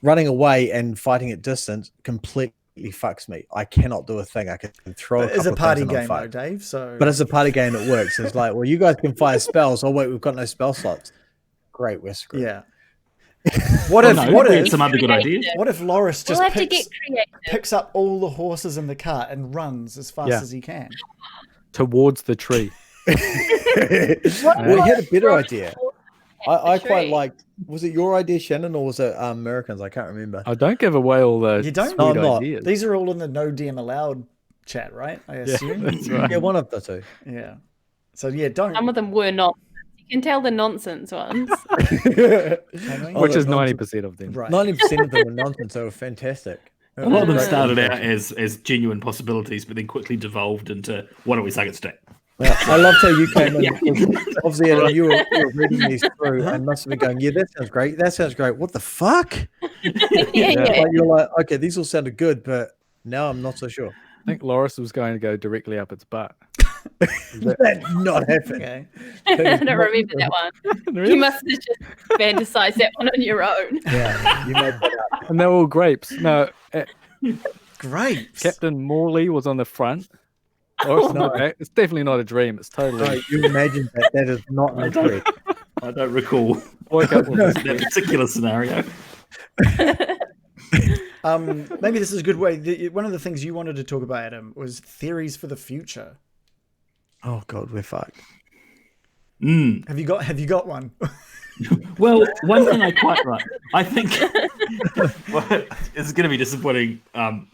running away and fighting at distance completely fucks me. I cannot do a thing. I can throw.
It's a party game, though,
fight.
Dave. So,
But it's a party game that works. It's like, well, you guys can fire spells. Oh wait, we've got no spell slots. Great, we're screwed.
yeah. What if?
No,
What
we had
if?
some other good ideas.
What if Loris
we'll
just
have to get creative.
picks up all the horses in the cart and runs as fast as he can?
towards the tree.
Well, you had a better idea. I quite
tree.
liked. Was it your idea, Shannon, or was it Americans? I can't remember.
I don't give away all the
You don't?
sweet
No, I'm not.
ideas.
These are all in the no DM allowed chat, right? I
Yeah,
assume.
that's right.
Yeah, one of the two.
Yeah. So yeah, don't.
Some of them were not. You can tell the nonsense ones.
Can we?
Which is
the
90% of them.
Right.
90% of them were nonsense. They were fantastic.
A lot of them
Yeah.
started out as genuine possibilities, but then quickly devolved into why don't we suck it today?
Yeah, I loved how you came in. Obviously, Adam, you were reading these through and must have been going, "Yeah, that sounds great. That sounds great. What the fuck?"
yeah.
Like, you're like, "Okay, these all sounded good, but now I'm not so sure."
I think Loris was going to go directly up its butt.
That not happen.
Okay.
I don't remember that one. You must have just fantasized that one on your own.
Yeah, you made that up.
And they're all grapes. No,
Grapes.
Captain Morley was on the front. Loris in the back. It's definitely not a dream. It's totally.
No, you imagine that. That is not an dream.
I don't recall
Woke up with this.
that particular scenario.
Maybe this is a good way. One of the things you wanted to talk about, Adam, was theories for the future.
Oh God, we're fucked.
Have you got one?
Well, one thing I quite like, I think well, it's going to be disappointing.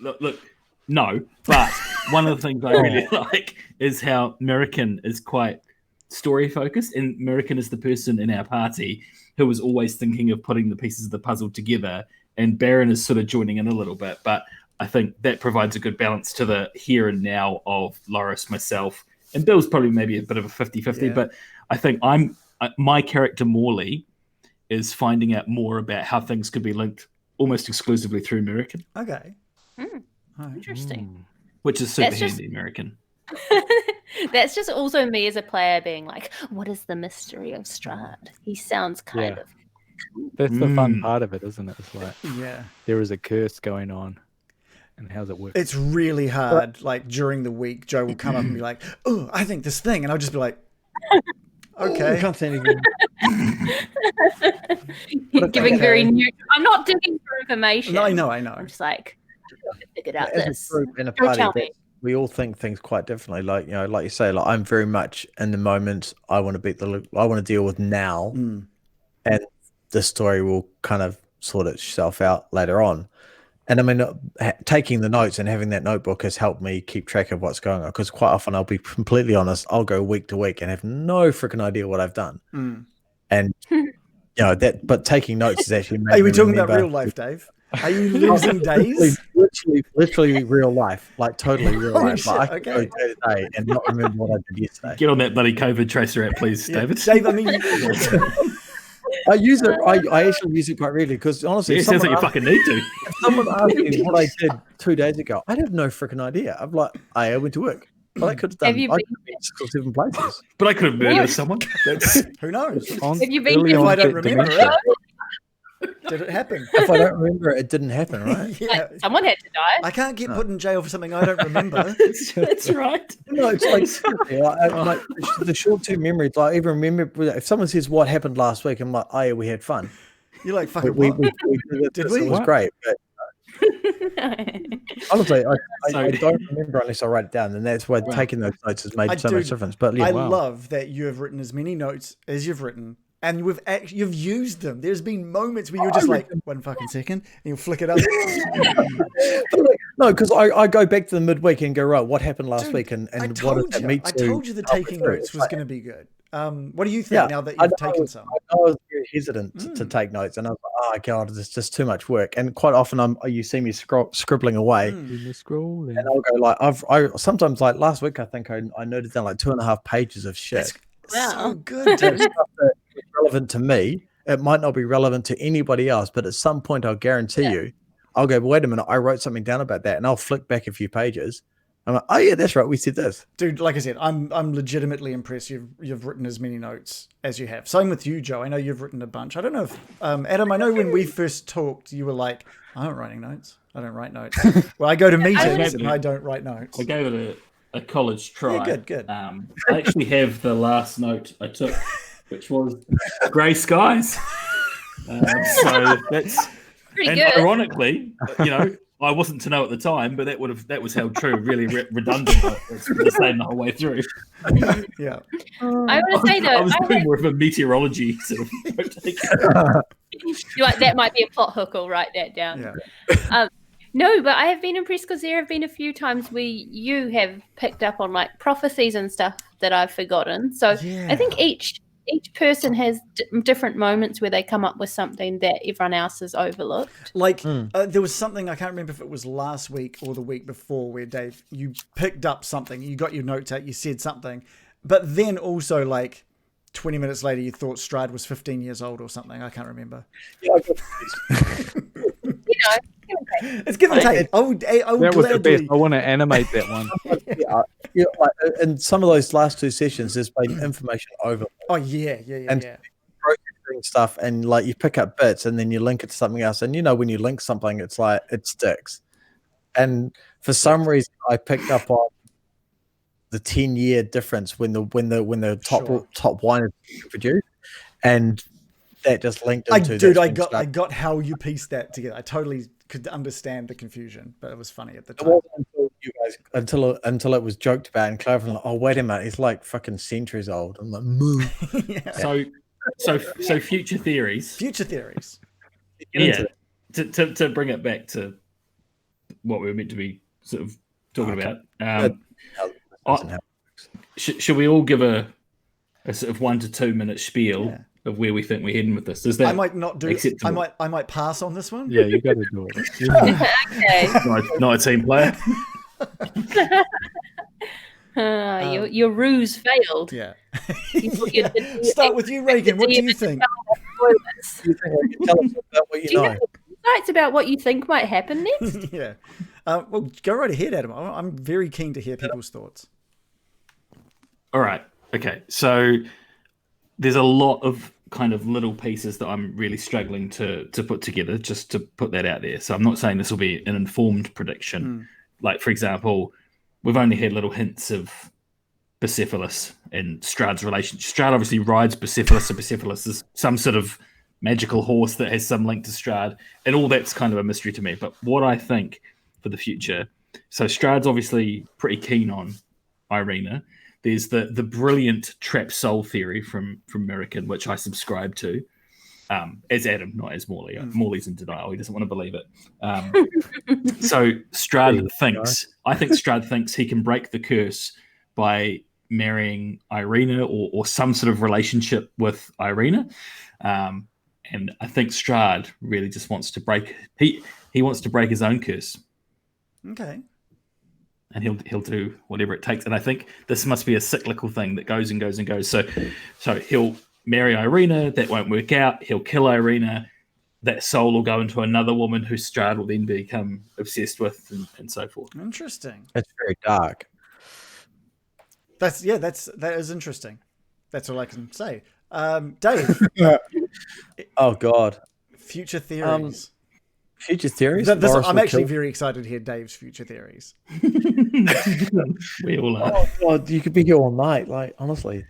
Look, no, but one of the things I really like is how American is quite story focused, and American is the person in our party who is always thinking of putting the pieces of the puzzle together, and Baron is sort of joining in a little bit, but I think that provides a good balance to the here and now of Loris, myself, and Bill's probably maybe a bit of a 50-50,
Yeah.
but I think my character Morley is finding out more about how things could be linked almost exclusively through American,
Okay.
Interesting.
which is super
That's just-
handy American.
That's just also me as a player being like, what is the mystery of Strahd? He sounds kind
Yeah.
of.
That's the fun part of it, isn't it? It's like
Yeah.
there is a curse going on, and how's it work?
It's really hard. Like during the week, Joe will come up and be like, "Oh, I think this thing," and I'll just be like,
I
"Okay."
can't say anything.
Giving very new. I'm not digging for information.
No, I know.
I'm just like, I figured out
As
this.
a group and a
Don't
party,
tell me.
we all think things quite differently. Like like you say, like I'm very much in the moment. I want to deal with now, and the story will kind of sort itself out later on. And I mean, taking the notes and having that notebook has helped me keep track of what's going on. Because quite often, I'll be completely honest, I'll go week to week and have no freaking idea what I've done. And that, but taking notes is actually.
Are we talking about real life, Dave? Are you losing days?
Literally real life, like totally real life.
Shit,
like I can go day to day and not remember what I did yesterday.
Get on that bloody COVID tracer app, please, David.
Dave, I mean,
I use it. I actually use it quite regularly because honestly,
it sounds like you fucking need to.
If someone asked me what I did 2 days ago, I'd have no freaking idea. I'm like, I went to work. Well, I could have done. I could have been 6 or 7 places.
But I could have murdered someone.
Who knows?
Have you been?
If I don't remember it, did it happen?
If I don't remember it, it didn't happen, right?
Like, someone had to die.
I can't get put in jail for something I don't remember.
That's right.
No, it's like, like the short-term memory. Like, I even remember if someone says what happened last week, I'm like, oh yeah, we had fun.
You're like, fucking
we
what?
did we? It was great. But honestly, I don't remember unless I write it down, and that's why taking those notes has made so much difference. But
I love that you have written as many notes as you've written. And you've used them. There's been moments where you're just like, 1 fucking second, and you'll flick it up.
No, because I go back to the midweek and go, right, what happened last week, and
I
what
told
does that mean?
I told you the taking notes was going to be good. What do you think now that you've taken some?
I was very hesitant to take notes, and I was like, oh god, it's just too much work. And quite often, you see me scribbling away, and I'll go like, I sometimes like last week, I think I noted down like 2.5 pages of shit.
That's so good, dude.
Stuff that is relevant to me. It might not be relevant to anybody else, but at some point, I'll guarantee you, I'll go, wait a minute, I wrote something down about that, and I'll flick back a few pages. I'm like, oh yeah, that's right, we said this.
Dude, like I said, I'm legitimately impressed you've written as many notes as you have. Same with you, Joe. I know you've written a bunch. I don't know if Adam, I know when we first talked, you were like, I don't writing notes. I don't write notes. Well, I go to meetings and I don't write notes.
I gave it a college try.
Yeah, good.
I actually have the last note I took, which was grey skies. So that's
pretty
and
good.
Ironically, I wasn't to know at the time, but that was held true. Really redundant, but it's the same the whole way through.
Yeah.
I want to say though,
I was doing more of a meteorology sort of.
that might be a plot hook. I'll write that down.
Yeah.
No, but I have been impressed because there have been a few times where you have picked up on like prophecies and stuff that I've forgotten. So I think each person has different moments where they come up with something that everyone else has overlooked.
Like there was something, I can't remember if it was last week or the week before, where Dave, you picked up something, you got your notes out, you said something, but then also like 20 minutes later you thought Stride was 15 years old or something. I can't remember.
Yeah,
it's give and take. I would
that was the best. I want to animate that one.
Like in some of those last 2 sessions, there's been information overload.
Oh yeah.
And processing stuff, and like you pick up bits, and then you link it to something else. And when you link something, it's like it sticks. And for some reason, I picked up on the 10-year difference when the top wine is produced, and that just linked into.
I got how you pieced that together. I totally could understand the confusion, but it was funny at the time.
It wasn't until it was joked about and Clover like, oh wait a minute, he's like fucking centuries old. I'm like, moo.
So future theories. Yeah. To bring it back to what we were meant to be sort of talking about. Should we all give a sort of 1 to 2 minute spiel of where we think we're heading with this? Is that
I might not do it. I might pass on this one.
Yeah, you got to do it.
Okay.
Not a team player.
Your
ruse failed.
Yeah.
Start
with you, Reagan. What do you think?
Tell us about what you know.
Insights about what you think might happen next?
Yeah. Well, go right ahead, Adam. I'm very keen to hear people's thoughts.
All right. Okay. So there's a lot of kind of little pieces that I'm really struggling to put together, just to put that out there. So I'm not saying this will be an informed prediction. Like, for example, we've only had little hints of Bucephalus and Strahd's relationship. Strahd obviously rides Bucephalus, and Bucephalus is some sort of magical horse that has some link to Strahd, and all that's kind of a mystery to me. But what I think for the future So Strahd's obviously pretty keen on Irina. There's the brilliant trap soul theory from American, which I subscribe to. As Adam, not as Morley. Morley's in denial; he doesn't want to believe it. So Strahd thinks, I think Strahd thinks he can break the curse by marrying Irina or some sort of relationship with Irina. And I think Strahd really just wants to break. He wants to break his own curse.
Okay.
And he'll do whatever it takes. And I think this must be a cyclical thing that goes and goes and goes. So he'll marry Irina. That won't work out. He'll kill Irina. That soul will go into another woman who Strahd will then become obsessed with, and so forth.
Interesting.
It's very dark.
That is interesting. That's all I can say. Dave.
Oh God.
Future theories.
Future theories.
I'm actually very excited to hear Dave's future theories.
We all are.
Oh God, you could be here all night. Like honestly,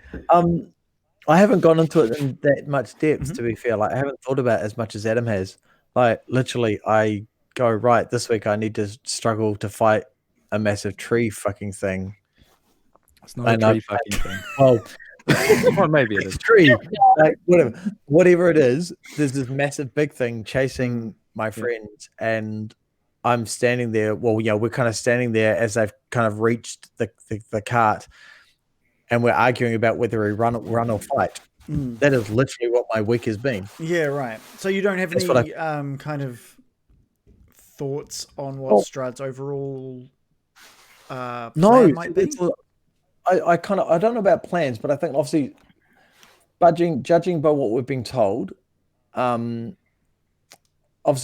I haven't gone into it in that much depth. To be fair, like I haven't thought about it as much as Adam has. Like literally, I go right this week. I need to struggle to fight a massive tree fucking thing.
It's not a tree fucking thing.
Well.
Well, maybe it is.
Tree, like whatever it is. There's this massive big thing chasing my friends, and I'm standing there. Well, yeah, we're kind of standing there as they've kind of reached the cart, and we're arguing about whether we run or fight. That is literally what my week has been.
Yeah, right. So you don't have any kind of thoughts on what Strahd's overall plan might be?
I don't know about plans, but I think obviously, judging by what we've been told, obviously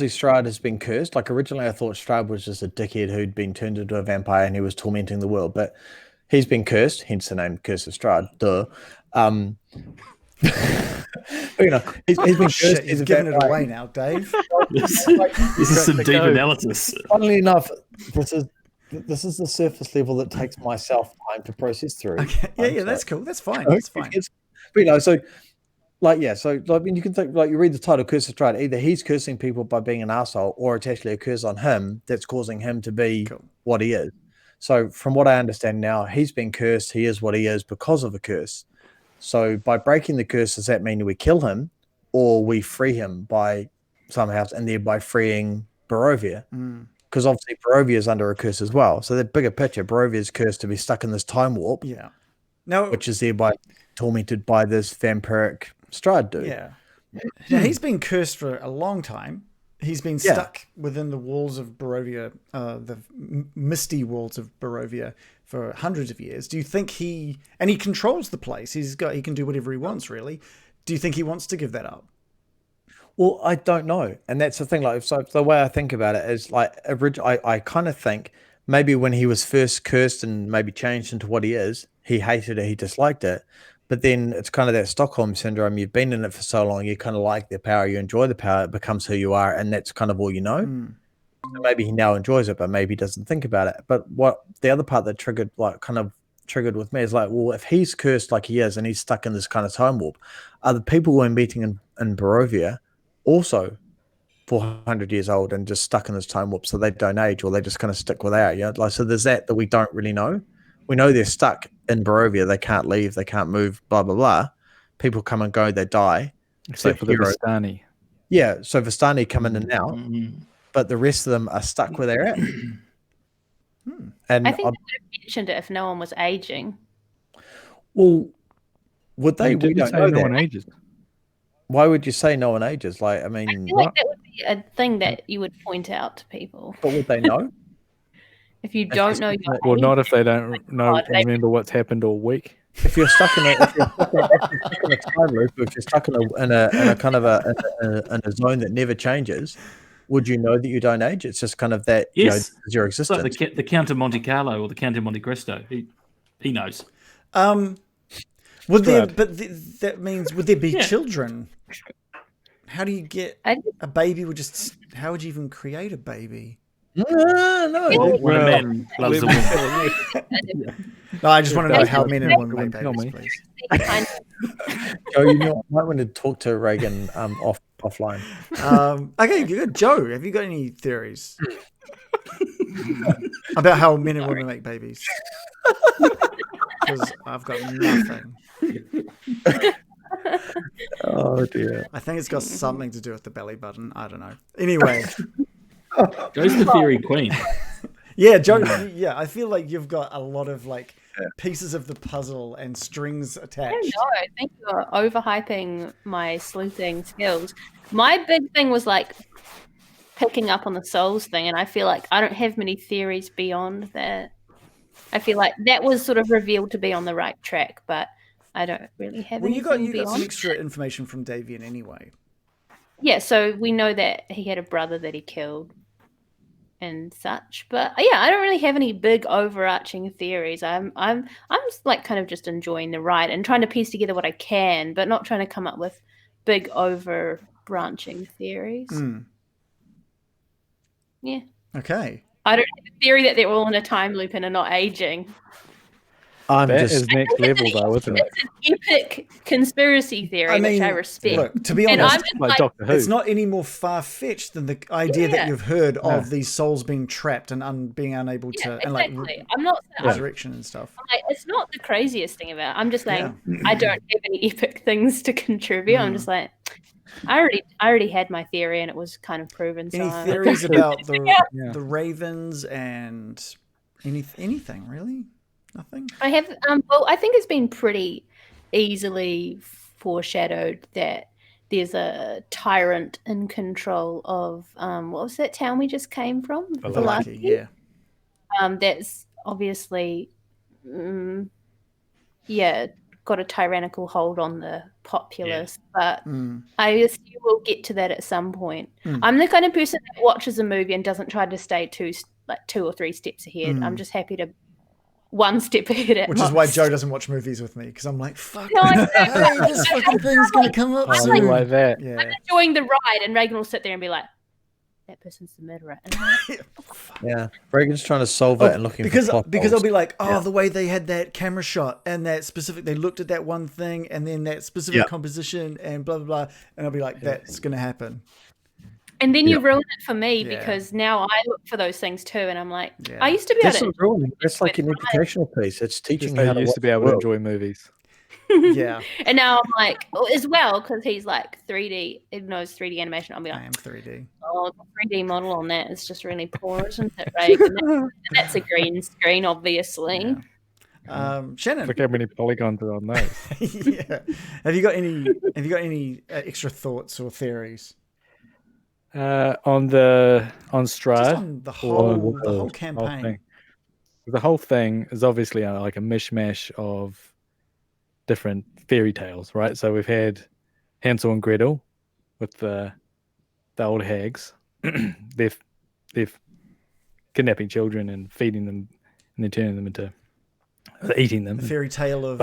Strahd has been cursed. Like originally, I thought Strahd was just a dickhead who'd been turned into a vampire and he was tormenting the world, but he's been cursed, hence the name Curse of Strahd. Duh. But, he's been cursed.
Shit, he's giving it away now, Dave.
This is some deep analysis.
Funnily enough, this is the surface level that takes myself time to process through.
Okay. Yeah, that's cool. That's fine. That's fine.
But so I mean, you can think you read the title Curse of Strahd. Either he's cursing people by being an asshole, or it's actually a curse on him that's causing him to be what he is. So from what I understand now, he's been cursed. He is what he is because of a curse. So by breaking the curse, does that mean we kill him, or we free him by somehow, and thereby freeing Barovia? Because obviously Barovia is under a curse as well. So the bigger picture, Barovia is cursed to be stuck in this time warp.
Yeah. Now,
which is thereby tormented by this vampiric Strahd dude.
Yeah. Now, he's been cursed for a long time. He's been stuck within the walls of Barovia, the misty walls of Barovia for hundreds of years. Do you think he controls the place? He can do whatever he wants, really. Do you think he wants to give that up?
Well, I don't know. And that's the thing. Like, so the way I think about it is like, I kind of think maybe when he was first cursed and maybe changed into what he is, he hated it, he disliked it. But then it's kind of that Stockholm syndrome. You've been in it for so long, you kind of like the power, you enjoy the power, it becomes who you are, and that's kind of all you know. So maybe he now enjoys it, but maybe he doesn't think about it. But what the other part that triggered with me is like, well, if he's cursed like he is and he's stuck in this kind of time warp, are the people we're meeting in Barovia also 400 years old and just stuck in this time warp, so they don't age, or they just kind of stick with our, like, so there's that we don't really know. We know they're stuck in Barovia, they can't leave, they can't move, blah blah blah. People come and go, they die,
except for the Vistani.
Yeah, so Vistani come in and out, but the rest of them are stuck where they're at. And
I think they would have mentioned it if no one was aging.
Well, would they? We don't know
no
that.
one ages.
Why would you say no one ages? Like, I mean,
I feel like that would be a thing that you would point out to people.
But would they know?
If you don't know your
Well,
age,
not if they don't know. Remember what's happened all week.
If you're stuck in a time loop, if you're stuck in a kind of a zone that never changes, would you know that you don't age? It's just kind of that,
yes,
your existence.
It's like the Count of Monte Carlo or the Count of Monte Cristo. He knows.
Would there? But that means would there be children? How do you get a baby? How would you even create a baby?
No.
When a man loves a woman.
No, I just want to know how men and women make babies, please.
Joe, you might want to talk to Reagan offline.
Okay, good. Joe, have you got any theories? About how men and women make babies. Because I've got nothing.
Oh dear.
I think it's got something to do with the belly button. I don't know. Anyway.
Joe's the theory queen.
Yeah, Joe. Yeah, I feel like you've got a lot of like pieces of the puzzle and strings attached.
I don't know. I think you're overhyping my sleuthing skills. My big thing was like picking up on the souls thing, and I feel like I don't have many theories beyond that. I feel like that was sort of revealed to be on the right track, but I don't really have anything beyond.
You got some extra information from Davian anyway.
Yeah, so we know that he had a brother that he killed and such, but yeah, I don't really have any big overarching theories. I'm like kind of just enjoying the ride and trying to piece together what I can, but not trying to come up with big overbranching theories. Yeah.
Okay.
I don't have a theory that they're all in a time loop and are not aging.
That is next level, though, isn't it?
It's an epic conspiracy theory, which I respect.
Look, to be honest,
like
it's not any more far-fetched than the idea that you've heard of these souls being trapped and being unable to, and like
I'm not
resurrection and stuff.
Like, it's not the craziest thing about it. I'm just saying I don't have any epic things to contribute. I'm just like, I already had my theory and it was kind of proven.
Any theories about the ravens and anything really? Nothing.
I have. Well, I think it's been pretty easily foreshadowed that there's a tyrant in control of what was that town we just came from?
Valaki, yeah.
That's obviously, got a tyrannical hold on the populace, but I assume we'll get to that at some point. I'm the kind of person that watches a movie and doesn't try to stay 2 or 3 steps ahead. I'm just happy to one step ahead at
Which
most.
is why Joe doesn't watch movies with me, because I'm like, fuck, hey, this fucking thing's going to come up soon.
Like that.
Yeah.
I'm enjoying the ride, and Reagan will sit there and be like, that person's the murderer. And I'm like,
yeah, Reagan's trying to solve it and looking
because
for
I'll be like, the way they had that camera shot and that specific, they looked at that one thing and then that specific composition and blah, blah, blah. And I'll be like, that's going to happen.
And then you ruin it for me because now I look for those things too, and I'm like, I used to be
That's
able
not
to.
ruining. That's like an educational piece. It's teaching you how to
used to be able to enjoy movies.
Yeah.
And now I'm like, as well, because he's like 3D, it knows 3D animation. I'll be like,
I am 3D.
Oh, the 3D model on that is just really poor, isn't it, Reagan? That's a green screen, obviously.
Yeah. Shannon,
look how many polygons are on those.
Yeah. Have you got any extra thoughts or theories?
On Strahd,
Just on the whole campaign.
The whole thing is obviously like a mishmash of different fairy tales, right? So we've had Hansel and Gretel with the old hags. they're kidnapping children and feeding them, and then turning them into eating them.
The fairy tale of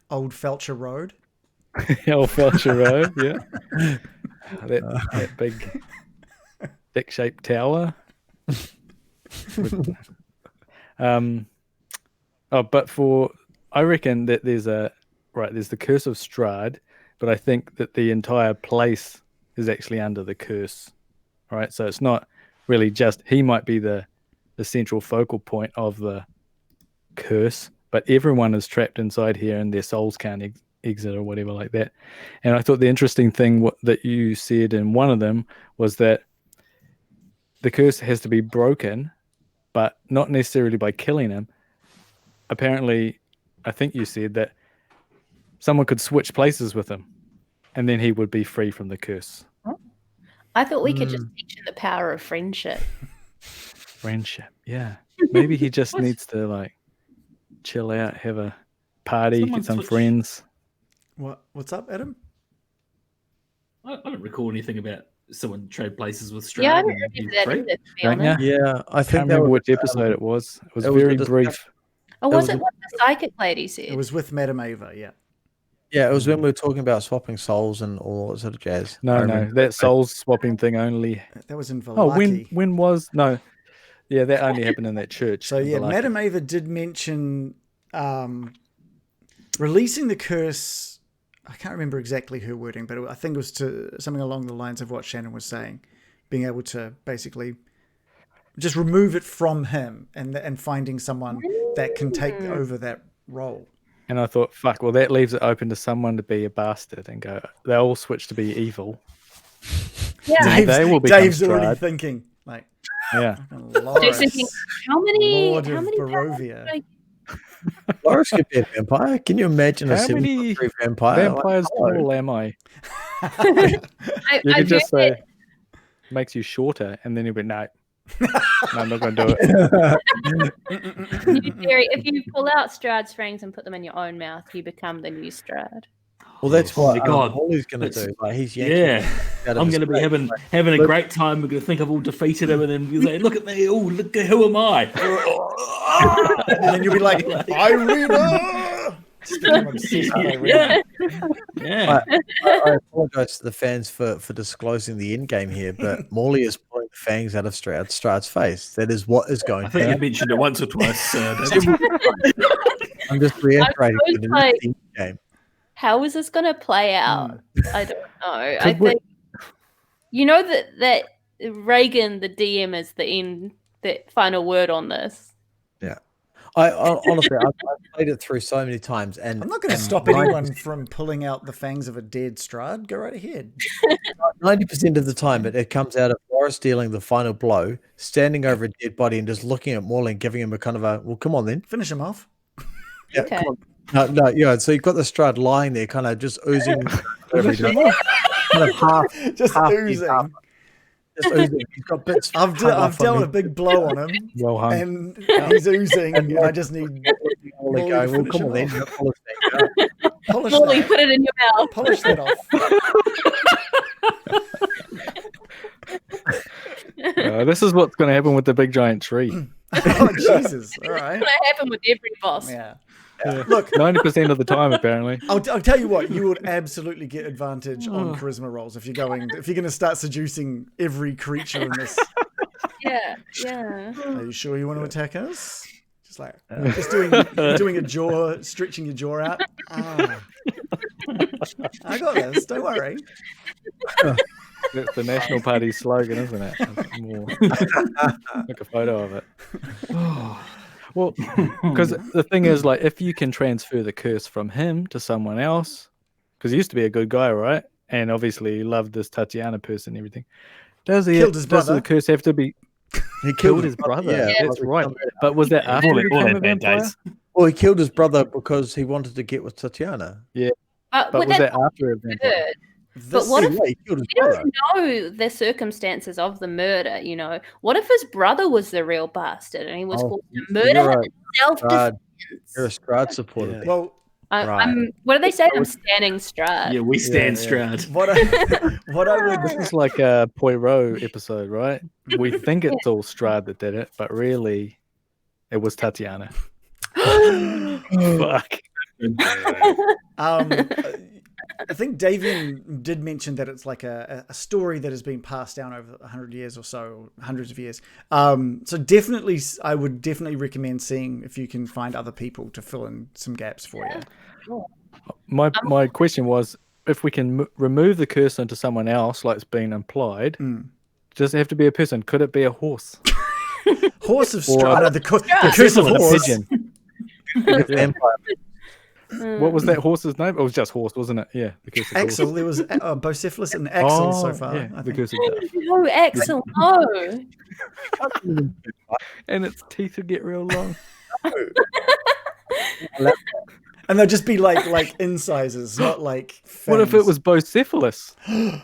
Old Felcher Road.
Old Felcher Road, yeah. That big dick-shaped tower. I reckon that there's the curse of Strahd, but I think that the entire place is actually under the curse, right? So it's not really just he might be the central focal point of the curse, but everyone is trapped inside here and their souls can't exit or whatever like that. And I thought the interesting thing that you said in one of them was that the curse has to be broken, but not necessarily by killing him. Apparently, I think you said that someone could switch places with him and then he would be free from the curse.
I thought we could just teach him the power of friendship.
Friendship, yeah. Maybe he just needs to like chill out, have a party, get some friends.
What's up, Adam?
I don't recall anything about someone trade places with Strahd.
Yeah, I don't remember that either, to be honest.
Yeah, I think
can't remember which episode it was. It was very brief.
Oh, was it what the psychic lady said?
It was with Madame Ava, yeah.
Yeah, it was when we were talking about swapping souls and all that sort of jazz.
No, that soul swapping thing only.
That was in Valaki.
Oh, when was no? Yeah, that only happened in that church.
So yeah, Madame Ava did mention releasing the curse. I can't remember exactly her wording, but I think it was to something along the lines of what Shannon was saying, being able to basically just remove it from him and finding someone that can take over that role.
And I thought, fuck, well, that leaves it open to someone to be a bastard and go, they all switch to be evil.
Yeah.
They will become
Dave's already
Strahd.
thinking, like,
Yeah.
Dave's thinking, how many
Lord of
powers
Barovia.
did I
Loris could be a vampire. Can you imagine a
How many
7'3" vampire?
vampires
Like,
tall am I?
I
You could just
heard
say, makes you shorter, and then you'll be, no, I'm not going to do it.
if you pull out Strahd's fangs and put them in your own mouth, you become the new Strahd.
well, that's
Oh
what
my God.
Paulie's going to do. Like, he's yanking
Yeah.
out of
I'm
his
going to be
throat.
having a great time. We're going to think I've all defeated him, and then you say, "Look at me! Oh, look at who am I?"
And then you'll be like, Irina! Just become obsessed with Irina.
Yeah.
I apologize to the fans for disclosing the end game here, but Morley is pulling the fangs out of Strahd's face. That is what is going
I
to
think you
happen.
mentioned it once or twice.
I'm just reiterating
I
that it is
like-
the end game.
How is this going to play out? I don't know. I
Could we-
think you know that Reagan, the DM, is the final word on this.
I honestly, I've played it through so many times, and
I'm not going to stop anyone from pulling out the fangs of a dead Strahd. Go right ahead.
90% of the time, it comes out of Boris dealing the final blow, standing over a dead body, and just looking at Morley and giving him a kind of a, well, come on then.
Finish him off.
Yeah,
Okay.
come on. No, yeah. So you've got the Strahd lying there, kind of just oozing, over kind of half,
Just
half
oozing.
half- just oozing. He's got bits.
I've
cut off on
dealt
him.
a big blow on him,
Well hung.
and he's oozing, and I just need
Morley
Morley
going,
to
well,
finish
come on
him
then.
off.
Pull his thing out.
polish
Morley,
that.
put it in your mouth.
Polish that off.
This is what's going to happen with the big giant tree.
Oh, Jesus. All right.
It's going to happen with every boss.
Yeah.
Look, 90% of the time, apparently.
I'll tell you what, you would absolutely get advantage on charisma rolls if you're going to start seducing every creature in this.
Yeah, yeah.
Are you sure you want to attack us? Just like just doing a jaw, stretching your jaw out. Ah. I got this. Don't worry.
That's the National Party slogan, isn't it? It's more like a photo of it. Well, because the thing is, like, if you can transfer the curse from him to someone else, because he used to be a good guy, right? And obviously he loved this Tatiana person and everything. Does
Killed his
does
brother.
the curse have to be...
He
Killed his brother.
Yeah,
That's right. But was that after he
all
became
that
a
bad
vampire?
days.
Well, he killed his brother because he wanted to get with Tatiana.
But
would
was
that
that after a vampire?
hurt?
This,
what if-
Yeah, he killed his
We
brother.
don't know the circumstances of the murder, you know. What if his brother was the real bastard and he was
Oh,
forced to
you're
murder him
right.
in self-defense?
You're a Strahd supporter.
Yeah.
then.
well,
I'm, what do they say? I'm standing Strahd.
Yeah, we stand
yeah.
Strahd.
what I would
This is like a Poirot episode, right? We think it's all Strahd that did it, but really it was Tatiana. Fuck.
I think Davian did mention that it's like a story that has been passed down over 100 years or so, hundreds of years. So definitely, I would definitely recommend seeing if you can find other people to fill in some gaps for you.
My question was, if we can remove the curse onto someone else, like it's been implied, does it have to be a person? Could it be a horse?
Horse of
Or-
Strahd, the curse of
Or a
horse.
Pigeon.
A vampire.
What was that horse's name? It was just horse, wasn't it? Yeah, the curse of horse.
Axel, there was Bocephalus and Axel so far.
Yeah,
I
the
think.
curse of death.
No, Axel, no.
And its teeth would get real long.
And they'll just be like incisors, not like fangs.
What if it was Bocephalus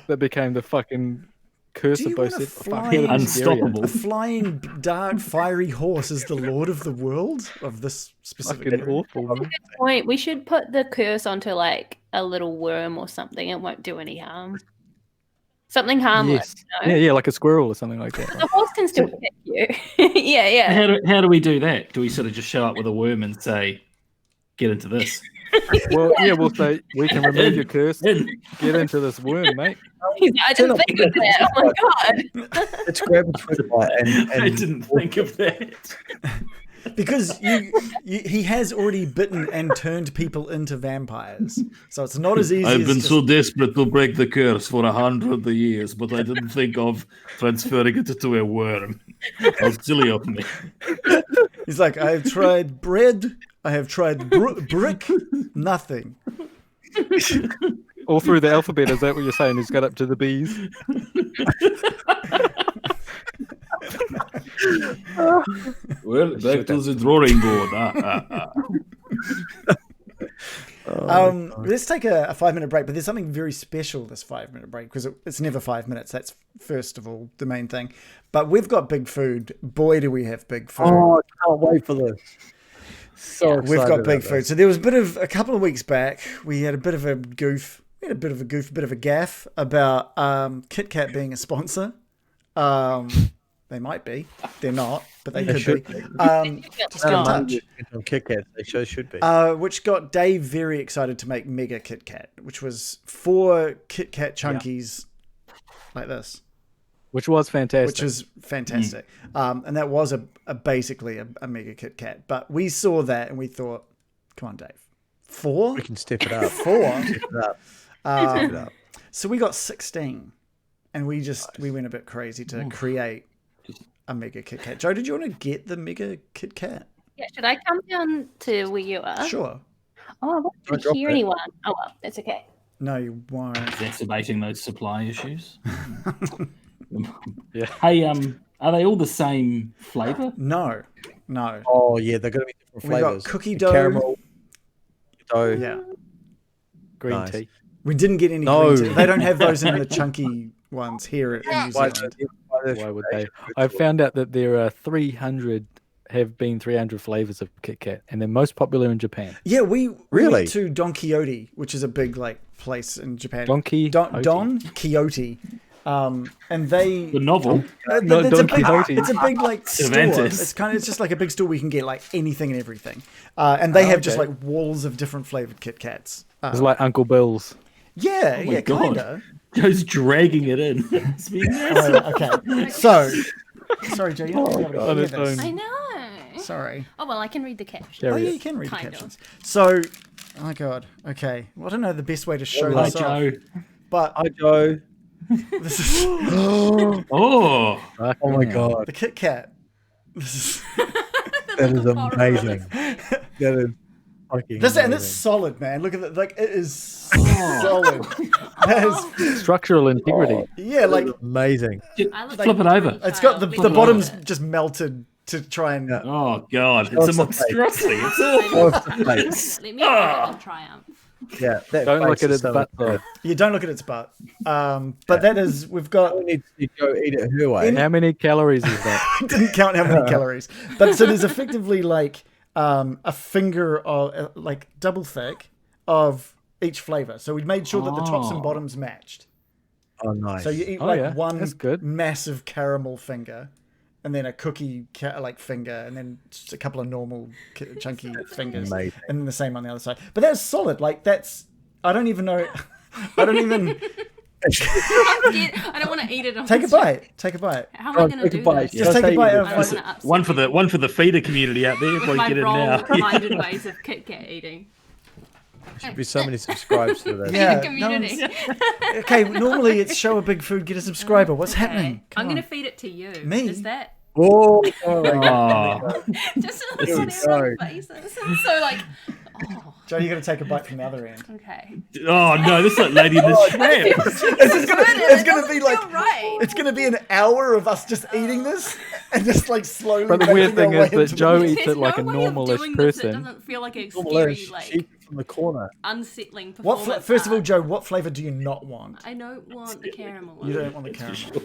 that became the fucking curse
Do
of
you want a
Bocephalus?
flying-
Unstoppable.
a flying, dark, fiery horse is the lord of the world of this specific
Fucking
area?
awful. Man.
Point. We should put the curse onto like a little worm or something. It won't do any harm. Something harmless.
Yes. Yeah, like a squirrel or something like that.
The horse can still pick you. yeah, yeah.
How do we do that? Do we sort of just show up with a worm and say, "Get into this"?
Well, yeah, we'll say we can remove your curse.
In.
Get into this worm, mate.
I didn't think of that. Oh my god.
Let's grab a twig bite and
I didn't think of that.
because he has already bitten and turned people into vampires, so it's not as easy.
I've been so desperate to break the curse for 100 years, but I didn't think of transferring it to a worm. How silly of me.
He's like, I've tried bread, I have tried brick, nothing.
All through the alphabet, is that what you're saying? He's got up to the B's.
Well, back to the drawing board.
Let's take a 5-minute break, but there's something very special this 5-minute break because it's never 5 minutes. That's first of all the main thing. But we've got big food. Boy, do we have big food.
Oh, I can't wait for this. So
we've got big food. So there was a couple of weeks back, we had a bit of a goof. We had a bit of a gaff about Kit Kat being a sponsor. They might be. They're not, but they could be. Just get in touch.
On Kit Kat, they should be.
Which got Dave very excited to make Mega Kit Kat, which was 4 Kit Kat chunkies like this.
Which was fantastic.
Which was fantastic. And that was basically a Mega Kit Kat. But we saw that and we thought, come on, Dave. 4?
We can step it up.
4?
Step it up.
So we got 16. And we went a bit crazy to create a Mega Kit Kat. Joe, did you want to get the Mega Kit Kat?
Yeah, should I come down to where you are?
Sure.
Oh, I won't hear anyone. Oh, well, that's okay.
No, you won't.
Exacerbating those supply issues.
Yeah.
Hey, are they all the same flavour?
No.
Oh, yeah, they're going to be different
We
flavors.
got cookie dough.
Caramel dough.
Yeah.
Green tea.
We didn't get any green tea. They don't have those in the chunky ones here in New Zealand.
Why would they? I found out that there are 300 flavors of Kit Kat, and they're most popular in Japan.
Yeah, we
Really?
went to Don Quixote, which is a big place in Japan.
Don
Quixote. And they
The novel.
Don Quixote.
It's a big store.
Cervantes.
It's just like a big store where you can get like anything and everything. And they have just like walls of different flavored Kit Kats.
It's like Uncle Bill's.
Yeah,
my God.
kinda.
Joe's dragging it in. It's been
Okay. So, sorry, Joe, you're not going to be able to hear this.
I know.
Sorry.
Oh, well, I can read the caption.
Oh, yeah, you can read the captions. So, oh my God. Okay. Well, I don't know the best way to show
Hi,
this off.
Joe.
But
Hi, Joe.
this is
Oh,
Oh, my God.
the Kit Kat. This is
That is amazing. That is fucking
and it's
amazing.
solid, man. Look at that. Like, it is solid. That is,
Structural integrity.
yeah, like,
amazing.
flip it over.
it's got the bottom's just melted to try and.
Oh, God. It's
What's
a
the
monstrosity. It's
Oh, it's the face.
Let me have a triumph.
Yeah, that
Don't look
face
at
is
its
so
butt,
good.
though.
You don't look at its butt. But that is, we've got.
We need to go eat it her way.
How many calories is that?
Didn't count how many calories. But so there's effectively like a finger of like double thick of each flavor. So we made sure that the tops and bottoms matched.
Oh, nice.
So you eat
Oh,
like
yeah.
one
That's good.
massive caramel finger, and then a cookie like finger, and then just a couple of normal chunky fingers,
amazing.
and then the same on the other side. But that's solid. Like that's I don't even know. I don't even
I'm scared. I don't want to eat it.
take a bite. Take a bite.
How am I going to
take a
do
bite.
this?
Just take a bite
I
of.
don't want to upset
One for the feeder community out there.
with
Probably
my
get it now.
role-minded ways of Kit Kat eating.
There should be so many subscribers to this.
Yeah,
The community.
Okay, normally it's show a big food, get a subscriber. What's
Okay.
happening?
I'm
Come
going
on.
to feed it to you.
Me?
Is that
Oh,
Oh,
just so
Here we
that everyone
go.
faces? So like, oh,
Joe, you got to take a bite from the other end.
okay.
oh no, this is like Lady in the Tramp.
It's gonna be like
right.
it's gonna be an hour of us just eating this and just like slowly.
But the weird
making
thing
our
is
way
that
into
Joe
it.
eats it like a
no way of
normalish
doing this that
person.
doesn't feel like a
normal
scary,
is
like
sheep from the corner.
unsettling
What
performance.
first of all,
art.
Joe? What flavor do you not want?
I don't want the caramel one.
You don't want the caramel.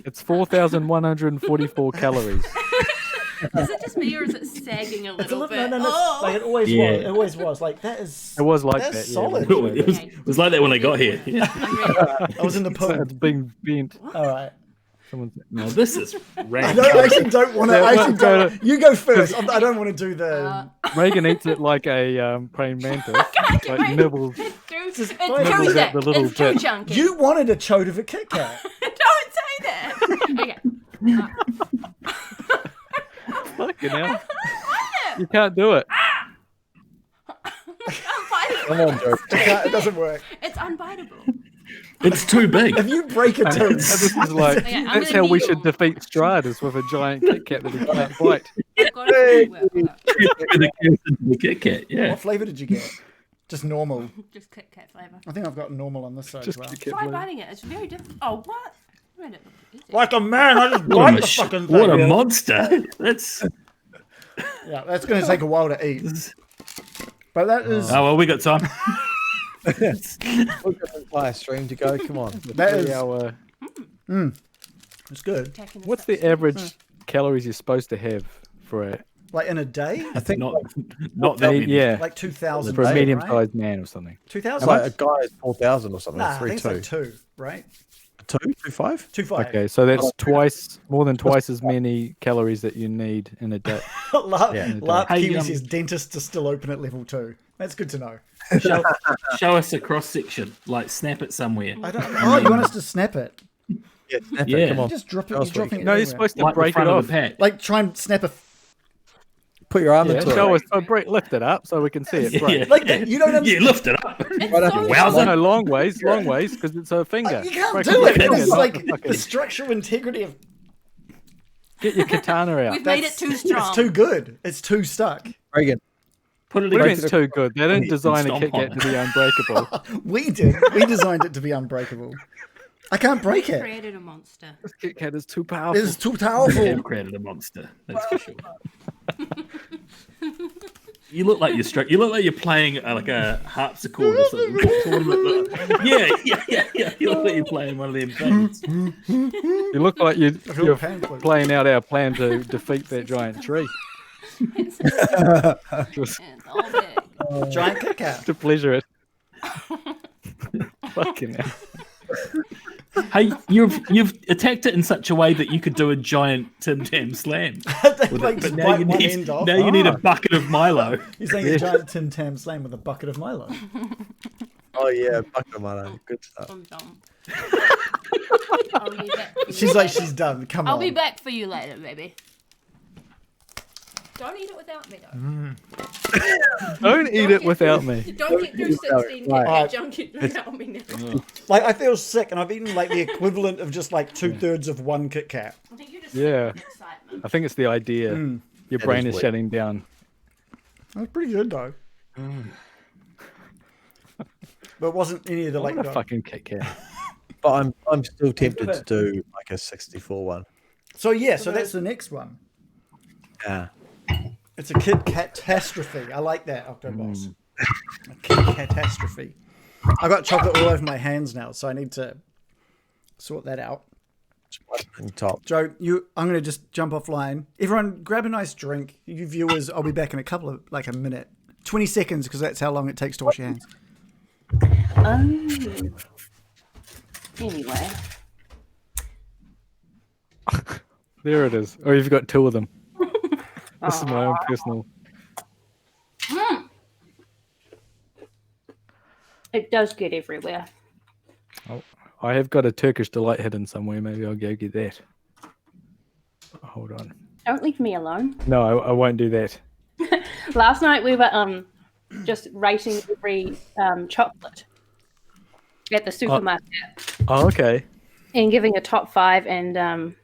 It's 4,144 calories.
Is it just me or is it sagging a
It's a
little
little,
bit?
no,
Oh.
like it always
Yeah.
was. It always was. Like that is.
It was like
That's
that.
solid.
Yeah,
It was like that when I got here. Yeah.
I'm ready.
I was in the
So
pool.
it's being bent.
All right.
Someone's...
No, this is
I
rank.
actually don't want to.
Yeah,
I actually
well,
don't. You go first. I don't want to do the.
Reagan eats it like a praying mantis. Like nibbles.
It's too
nibbles
thick.
out the little
It's too
bit.
chunky.
You wanted a chode of a Kit Kat.
Don't say that. Okay.
Fucking hell. You can't do it.
Come on, Joe.
It doesn't work.
It's unbiteable.
It's too big.
If you break a tooth,
This is like
Okay, I'm
that's
gonna
how we
need-
should defeat Strad is with a giant Kit Kat that he can't bite.
I've got it everywhere. Hold up.
The Kit Kat, yeah.
what flavour did you get? Just normal.
Just Kit Kat flavour.
I think I've got normal on this side
Just
as well.
Kit Kat
Try
flavor.
biting it. It's very difficult. Oh, what? You made it look easy.
Like a man, I just
What
bite
a,
the fucking
what
thing.
a monster. That's
Yeah, that's going to take a while to eat. But that is
oh well, we got time.
We've got an entire stream to go. Come on.
that is
3 hour.
it's good.
Taking this
What's
up
the
soon.
average calories you're supposed to have for a
Like in a day,
I think
Not that many.
yeah
like 2,000
for a
right?
medium-sized man or something?
2,000.
like a guy is 4,000 or something.
Nah, I
3
think
2.
it's like 2, right?
2 2 5.
2.5.
Okay, so that's more than twice as many calories that you need in a day.
Larp
Hey,
Kiwi says dentists are still open at level 2. That's good to know.
Show us a cross section. Like snap it somewhere.
I don't. Oh, you want us to snap it?
Yeah, snap
Yeah.
it. Come
You
on.
just drop it.
Show
You're
us what
dropping
you
it.
No, you're
everywhere.
supposed to
Like the
break it
front of
off.
the pack.
Like try and snap a
Put your arm
Yeah,
into
show
it.
us. Oh, lift it up so we can see it.
Yeah.
Break.
like that. You don't
Yeah,
understand.
lift it up.
It's
Right up
so
your
Wowza.
No, long ways, because it's a finger.
You can't
Break
do
a
it.
finger,
It's
not
like
the fucking-
the structural integrity of.
Get your katana out.
We've made it too strong.
It's too good. It's too stuck.
Reagan.
Put it
What do you mean
against
it's too good? They didn't design a
Stomp
Kit Kat
on
to be unbreakable.
We did. We designed it to be unbreakable. I can't break it.
Created a monster.
This Kit Kat is too powerful.
It's too
We
powerful.
have created a monster. That's for sure. You look like you look like you're playing like a harpsichord or something. Yeah. You look like you're playing one of them things.
You look like you're
painful.
playing out our plan to defeat that giant tree.
It's all big.
Giant Kit Kat.
To pleasure it. Fucking hell.
Hey, you've attacked it in such a way that you could do a giant Tim Tam slam. With
Like,
it.
just
But now
bite
you
one
need
end off.
you need a bucket of Milo.
You're saying a giant Tim Tam slam with a bucket of Milo.
Oh, yeah. Bucket of Milo. Good stuff.
I'm dumb. I'll be back for you
She's like,
later.
she's done. Come
I'll
on.
be back for you later, baby. Don't eat it without me, though.
Don't eat it without me.
Don't get through 16
Right.
Kit Kat junkie without me now.
Like, I feel sick, and I've eaten like the equivalent of just like 2/3 of one Kit Kat.
I think you're just
Yeah.
excitement.
I think it's the idea. Your brain is
weird.
shutting down.
That's pretty good though. But it wasn't any of the like.
What a fucking Kit Kat.
But I'm still tempted to do like a 64 one.
So yeah, so that's the next one.
Yeah.
It's a Kit Catastrophe. I like that, Octoboss. A Kit Catastrophe. I've got chocolate all over my hands now, so I need to sort that out.
On top.
Joe, I'm going to just jump offline. Everyone, grab a nice drink. You viewers, I'll be back in a minute. 20 seconds, because that's how long it takes to wash your hands.
Anyway.
There it is. Oh, you've got two of them. This is my own personal.
It does get everywhere.
Oh, I have got a Turkish delight hidden somewhere. Maybe I'll go get that. Hold on.
Don't leave me alone.
No, I won't do that.
Last night we were just rating every chocolate at the supermarket
Oh, okay.
and giving a top 5, and it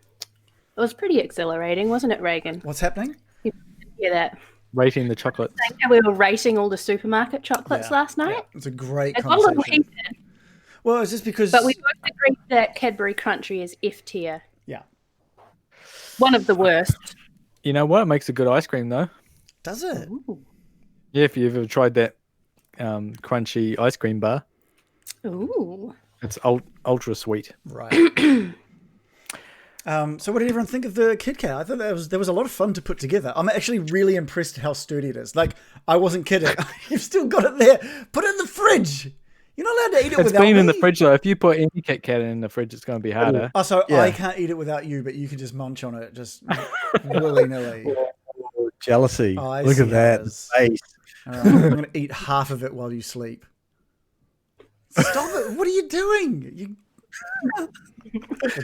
was pretty exhilarating, wasn't it, Reagan?
What's happening?
Yeah, that.
Rating the chocolate.
We were rating all the supermarket chocolates last night.
It's a great
It's got a little
conversation.
heated,
Well, it's just because...
but we both agreed that Cadbury Crunchy is F tier.
Yeah.
One of the worst.
You know what? It makes a good ice cream, though.
Does it?
Yeah, if you've ever tried that crunchy ice cream bar,
Ooh.
it's ultra sweet.
Right. So what did everyone think of the Kit Kat? I thought there was a lot of fun to put together. I'm actually really impressed at how sturdy it is. Like, I wasn't kidding. You've still got it there. Put it in the fridge. You're not allowed to eat it
It's
without
been in the
me.
fridge, though. If you put any Kit Kat in the fridge, it's going to be harder.
Oh, so
Yeah.
I can't eat it without you, but you can just munch on it, just willy-nilly.
Oh, jealousy.
Oh, I
Look
see
at that
how it is.
face.
All right, I'm going to eat half of it while you sleep. Stop it. What are you doing? You...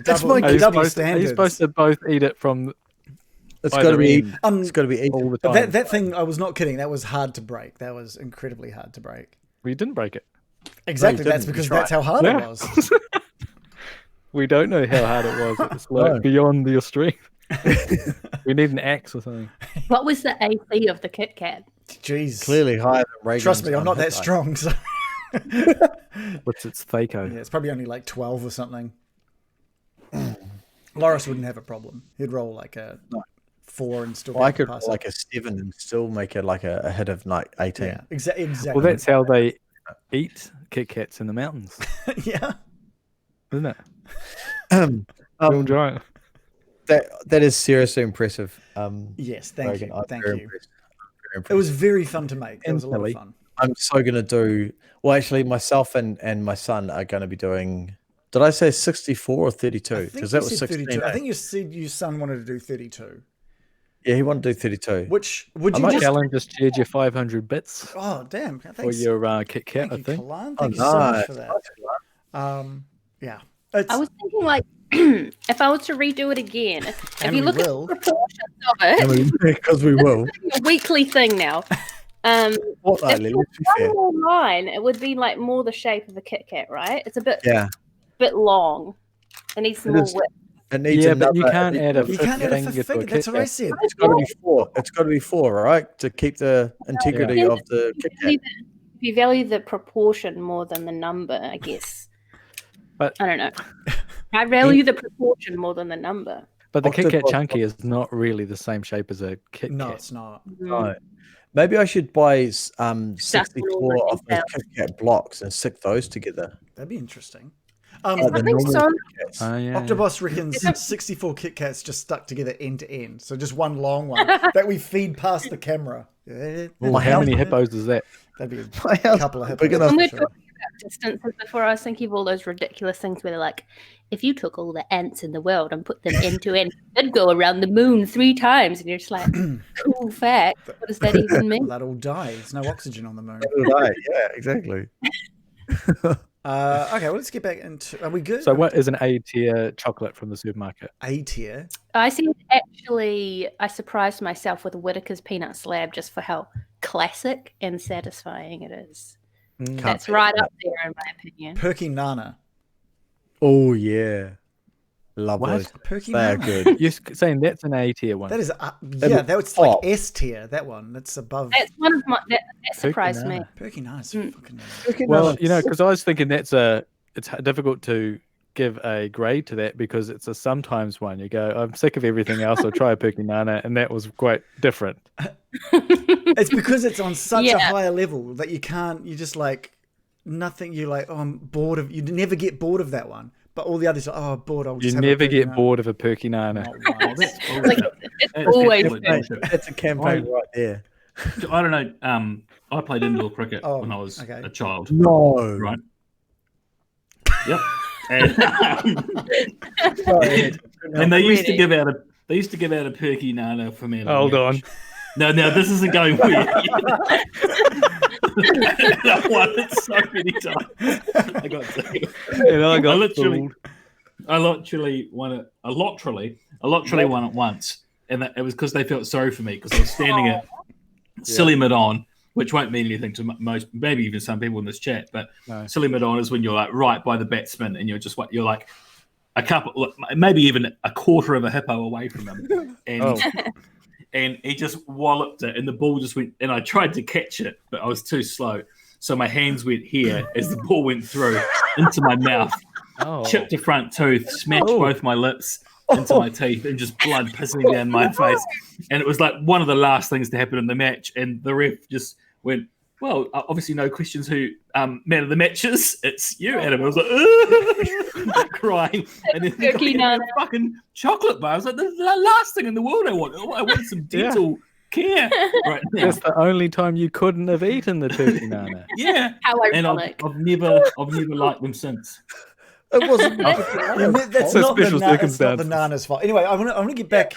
That's my
double
Are you
standards.
supposed to both eat it from
It's got to be. It's got to be
all the
But
time.
that thing, I was not kidding. That was hard to break. That was incredibly hard to break.
We didn't break it.
Exactly.
No, you
That's
didn't.
because
You tried.
that's how hard it was.
We don't know how hard it was. It's like
No.
beyond your strength. We need an axe or something.
What was the AC of the Kit Kat?
Jeez.
Clearly higher than Reagan's.
Trust me, I'm not that
hit die.
strong. So
What's its Thaco?
yeah, it's probably only like 12 or something. Loris wouldn't have a problem. He'd roll like a 4 and still
Well, I
be able to
could
pass
roll
it.
like a 7 and still make it like a hit of like 18.
Yeah, exactly.
Well, that's how they eat Kit Kats in the mountains,
yeah.
isn't it?
Um,
Real giant.
that is seriously impressive.
Yes, thank
Reagan.
you.
I'm
Thank
very
you.
impressed. Very
It
impressed.
was very fun to make. It was a lot of
Instantly.
fun.
I'm so gonna do. Well, actually, myself and my son are going to be doing. Did I say 64 or 32?
I think
Because
you
that was
said
16.
32. I
eh?
think you said your son wanted to do 32.
Yeah, he wanted to do 32.
Which would
I
you
might
just?
Alan just shared your 500 bits
Oh damn!
for
Thanks.
your Kit Kat,
Thank
I
you,
think.
Kalan.
Oh,
Thank you so much for
nice.
that. Yeah. It's,
I was thinking, like, if I was to redo it again, if
And
you
we
look at
will.
the proportions of it,
Because we will.
it's a weekly thing now.
Fortnightly,
If
let's be
one
fair.
more line, it would be like more the shape of a Kit Kat, right? It's a bit
Yeah.
long. It needs some
It
more
is.
width.
It needs
Yeah,
another.
but you can't add a
you
fifth
can't add a
finger
fifth
to a
finger. That's
Kit
what I
Kat.
said.
It's got to be 4. It's got to be 4, right? To keep the integrity
Yeah.
of the Kit Kat.
If you value the proportion more than the number, I guess.
But-
I don't know. I value the proportion more than the number.
But the Kit Kat
Octopus-
Chunky is not really the same shape as a Kit
No,
Kat.
it's not.
No. Maybe I should buy
all
64 of those
details.
Kit Kat blocks and stick those together.
That'd be interesting.
Like the
Something
normal
so
Kit Kats.
Yeah.
Octobus reckons 64 Kit Kats just stuck together end to end. So just one long one that we feed past the camera. Yeah,
Well, how many hippos is that?
That'd be
My
a
house
couple of
is
hippos.
big enough.
When
for
we're
sure.
talking about distances before, I was thinking of all those ridiculous things where they're like, if you took all the ants in the world and put them end to end, they'd go around the moon 3 times. And you're just like, cool fact. What does that even mean?
That'll die. There's no oxygen on the moon.
Right, yeah, exactly.
Okay, well, let's get back into. Are we good?
So what is an A tier chocolate from the supermarket?
A tier?
I see. Actually, I surprised myself with Whittaker's peanut slab just for how classic and satisfying it is. That's right up there, in my opinion.
Perky Nana.
Oh yeah, love
What?
those.
Perky
They are
Nana.
good.
You're saying that's an A tier one.
That is, yeah, that's like
top.
S tier. That one. That's above.
That's one of my. That surprised me.
Nana.
Perky Nana's
Mm.
fucking.
Well, you know, because I was thinking it's difficult to give a grade to that because it's a sometimes one. You go, I'm sick of everything else. I'll try a Perky Nana, and that was quite different.
It's because it's on such a
Yeah.
higher level that you can't. You just like nothing. You like, oh, I'm bored of. You never get bored of that one. But all the others, are, oh, bored. I'll
You
just have a
never
Perky
get
Nana.
bored of a Perky Nana.
Not
Oh,
once.
that's
Like,
bullshit.
it's
That's
always
absolute
there.
bullshit.
That's a campaign right there.
I don't know. I played indoor cricket
Oh,
when I was
okay.
a child.
No,
Right. Yep. And they used to give out a Perky Nana for me.
Hold on.
No, this isn't going weird. I won it so many times. I got to.
And I got
literally-
fooled.
I literally won it. I literally won it once, and it was because they felt sorry for me because I was standing at silly mid-on, which won't mean anything to most, maybe even some people in this chat. But
No.
silly mid-on is when you're like right by the batsman, and you're like a couple, maybe even a quarter of a hippo away from him, and
Oh.
and he just walloped it, and the ball just went. And I tried to catch it, but I was too slow, so my hands went here as the ball went through into my mouth.
Oh.
Chipped a front tooth, smashed both my lips into my teeth, and just blood pissing down my face. And it was like one of the last things to happen in the match. And the ref just went, "Well, obviously no questions who man of the match is. It's you, Adam." I was like, crying. And then they got me a fucking chocolate bar. I was like, "The last thing in the world I want. I want some dental care right now."
That's the only time you couldn't have eaten the Perky Nana.
Yeah.
How
And
ironic.
I've never liked them since.
it wasn't.
That's
So
not the
special
it's not the
circumstances.
Nana's fault. Anyway, I want to get back.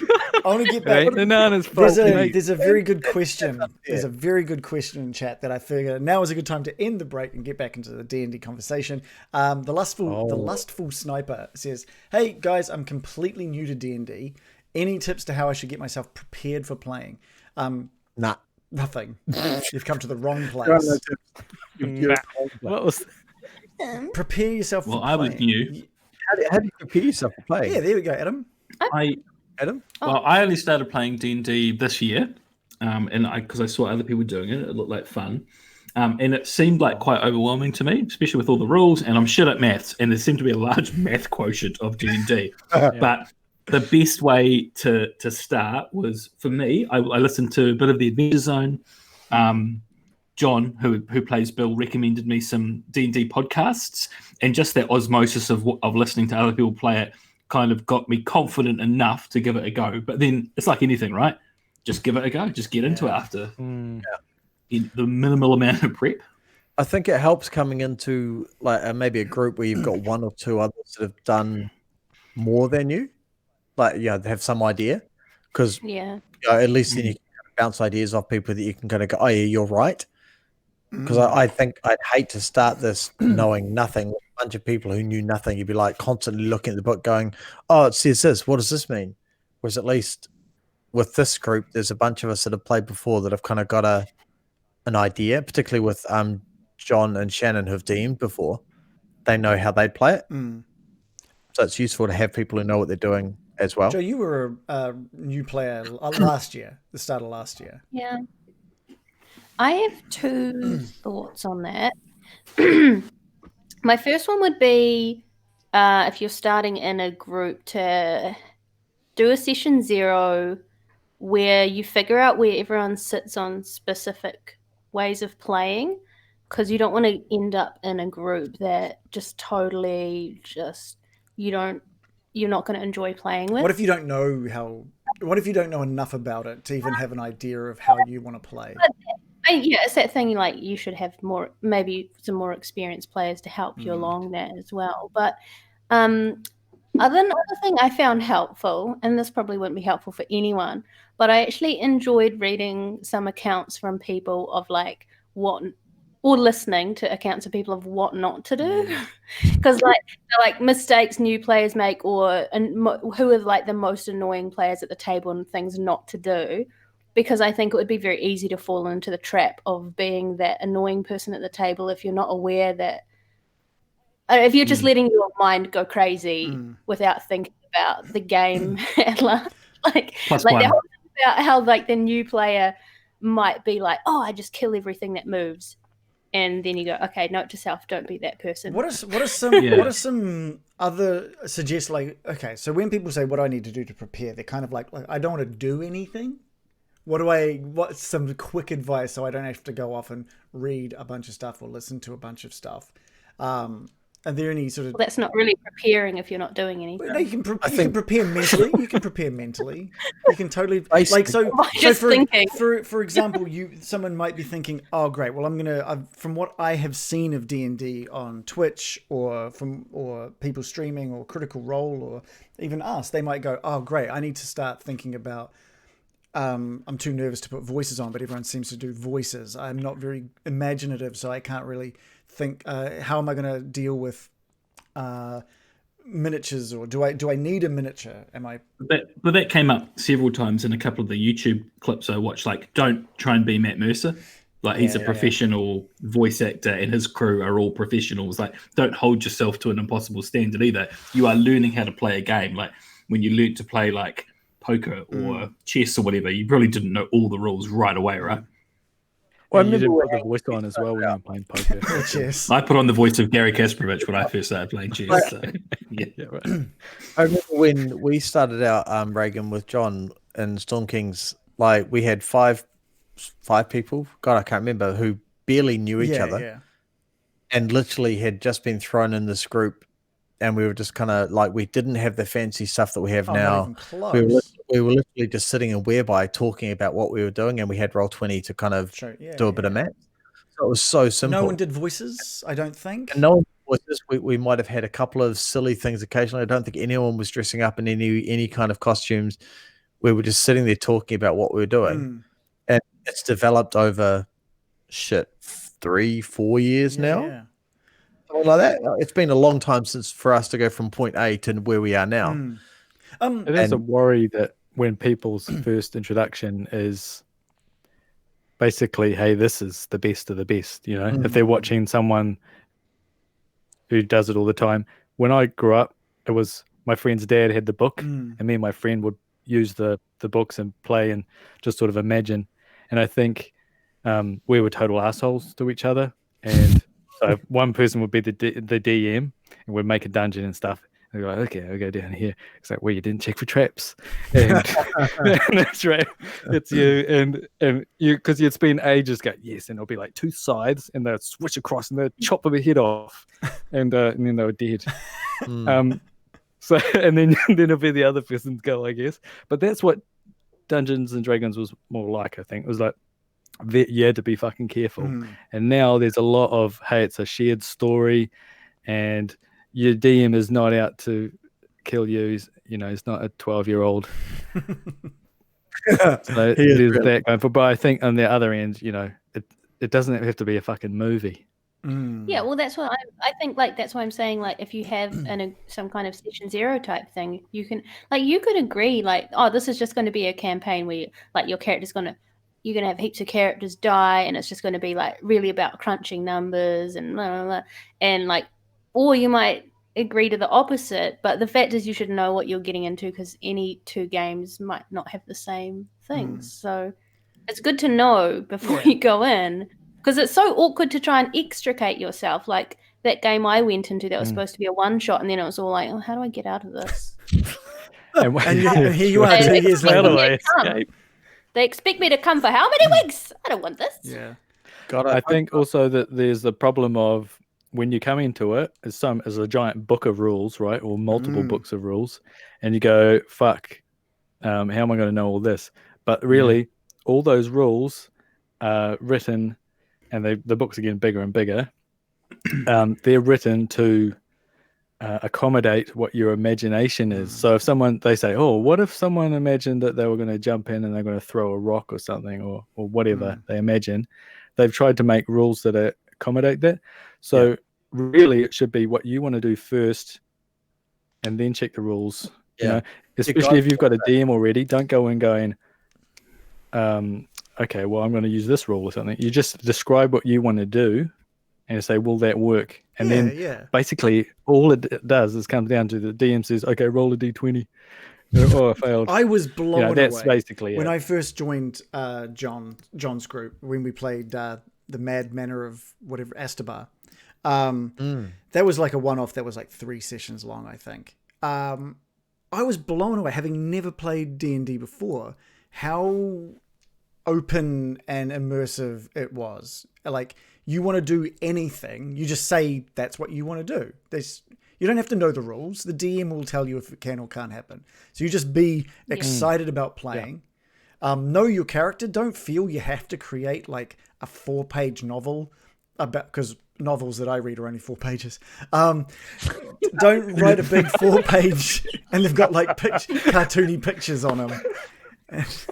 I want to get
It
back.
ain't the Nana's fault, mate.
There's a very good question. There's a very good question in chat that I figure now is a good time to end the break and get back into the D&D conversation. The lustful sniper says, "Hey guys, I'm completely new to D&D. Any tips to how I should get myself prepared for playing?
Nah.
Nothing. You've come to the wrong place.
What was?
Prepare yourself for
Well,
playing.
I was new.
How do you prepare yourself for playing?
Yeah, there we go, Adam.
Adam?
Well, I only started playing D&D this year, because I saw other people doing it. It looked like fun. And it seemed like quite overwhelming to me, especially with all the rules. And I'm shit at maths, and there seemed to be a large math quotient of D&D. But the best way to start was, for me, I listened to a bit of the Adventure Zone. John, who plays Bill, recommended me some D&D podcasts, and just that osmosis of listening to other people play it kind of got me confident enough to give it a go. But then it's like anything, right? Just give it a go. Just get into it after the minimal amount of prep.
I think it helps coming into like maybe a group where you've got one or two others that have done more than you, like they have some idea, because at least then you can bounce ideas off people that you can kind of go, oh yeah, you're right. Because I think I'd hate to start this knowing nothing. A bunch of people who knew nothing, you'd be like constantly looking at the book going, oh, it says this. What does this mean? Whereas at least with this group, there's a bunch of us that have played before that have kind of got an idea, particularly with John and Shannon who've DM'd before. They know how they'd play it. So it's useful to have people who know what they're doing as well.
Joe, you were a new player last year, the start of last year.
Yeah. I have two thoughts on that. My first one would be if you're starting in a group, to do a session 0 where you figure out where everyone sits on specific ways of playing, because you don't want to end up in a group that just totally you're not going to enjoy playing with.
What if you don't know what if you don't know enough about it to even have an idea of how you want to play?
It's that thing, like, you should have maybe some more experienced players to help you along that as well. But another thing I found helpful, and this probably wouldn't be helpful for anyone, but I actually enjoyed reading some accounts from people of like or listening to accounts of people of what not to do, because like mistakes new players make, who are like the most annoying players at the table and things not to do. Because I think it would be very easy to fall into the trap of being that annoying person at the table if you're not aware that, if you're just letting your mind go crazy without thinking about the game at large. Like the whole thing about how like the new player might be like, oh, I just kill everything that moves. And then you go, okay, note to self, don't be that person.
What are some other suggests, like, okay, so when people say what do I need to do to prepare, they're kind of like I don't want to do anything. What's some quick advice so I don't have to go off and read a bunch of stuff or listen to a bunch of stuff? Are there any sort of...
Well, that's not really preparing if you're not doing anything.
No, you can prepare mentally. You can prepare mentally. You can totally... For example, someone might be thinking, oh, great, well, from what I have seen of D&D on Twitch or people streaming or Critical Role or even us, they might go, oh, great, I need to start thinking about... I'm too nervous to put voices on, but everyone seems to do voices. I'm not very imaginative, so I can't really think, how am I going to deal with miniatures, or do I need a miniature?
But that came up several times in a couple of the YouTube clips I watched. Like, don't try and be Matt Mercer. Like, he's a professional voice actor, and his crew are all professionals. Like, don't hold yourself to an impossible standard either. You are learning how to play a game. Like, when you learn to play like poker or chess or whatever, you probably didn't know all the rules right away, right?
Well, you didn't put the voice on as well when you were playing poker.
Chess.
I put on the voice of Gary Kasparovich when I first started playing chess. So, yeah,
right.
I remember when we started out, Reagan, with John and Storm Kings, like we had five people, God, I can't remember, who barely knew each other and literally had just been thrown in this group. And we were just kind of like, we didn't have the fancy stuff that we have now. We were literally just sitting in Whereby talking about what we were doing, and we had Roll20 to kind of do a bit of math. So it was so simple.
No one did voices, I don't think.
And no one did voices. We might have had a couple of silly things occasionally. I don't think anyone was dressing up in any kind of costumes. We were just sitting there talking about what we were doing. And it's developed over 3-4 years now.
Yeah.
Something like that. It's been a long time for us to go from point A to where we are now.
It is a worry that when people's first introduction is basically, hey, this is the best of the best, you know, if they're watching someone who does it all the time. When I grew up, it was my friend's dad had the book, and me and my friend would use the books and play and just sort of imagine. And I think we were total assholes to each other. And so one person would be the DM, and we'd make a dungeon and stuff. And we're like, okay, I'll go down here. It's like, well, you didn't check for traps. And, and that's right. It's you. And you, because you'd spend ages going, yes. And it'll be like two sides, and they'd switch across and they'd chop their head off. And then they were dead. So, and then it'll be the other person's go, I guess. But that's what Dungeons and Dragons was more like, I think. It was like, you had to be fucking careful. And now there's a lot of, hey, it's a shared story, and your DM is not out to kill you. You know, he's not a 12-year-old. So there's that going for. But I think on the other end, you know, it doesn't have to be a fucking movie.
Yeah, well, that's what I think. Like, that's why I'm saying, like, if you have some kind of session 0 type thing, you can, like, you could agree, like, oh, this is just going to be a campaign where, like, your character's you're gonna have heaps of characters die, and it's just going to be like really about crunching numbers and blah, blah, blah. And like, or you might agree to the opposite. But the fact is, you should know what you're getting into, because any two games might not have the same things. So it's good to know before you go in. Because it's so awkward to try and extricate yourself. Like that game I went into that was supposed to be a one-shot, and then it was all like, oh, how do I get out of this?
and here you are 2 years later.
They expect me to come for how many weeks? I don't want this.
Yeah.
I think also that there's the problem of when you come into it, as a giant book of rules, right? Or multiple books of rules. And you go, fuck, how am I going to know all this? But really, all those rules are written, and the books are getting bigger and bigger. They're written to accommodate what your imagination is. So if they say, oh, what if someone imagined that they were going to jump in and they're going to throw a rock or something, or whatever they imagine, they've tried to make rules that accommodate that. So really it should be what you want to do first, and then check the rules. You know, especially if you've got a DM already. Don't go in going, okay, well, I'm going to use this rule or something. You just describe what you want to do and say, will that work? And then basically all it does is come down to the DM says, okay, roll a d20. Oh, I failed.
I was blown away.
That's basically
when I first joined John's group, when we played the Mad Manor of whatever, Astabar. That was like a one-off that was like 3 sessions long, I think. I was blown away, having never played D&D before, how open and immersive it was. Like, you want to do anything, you just say that's what you want to do. You don't have to know the rules. The DM will tell you if it can or can't happen. So you just be excited about playing. Know your character. Don't feel you have to create like a 4-page novel about, because novels that I read are only 4 pages. Don't write a big 4-page and they've got like cartoony pictures on them.
There's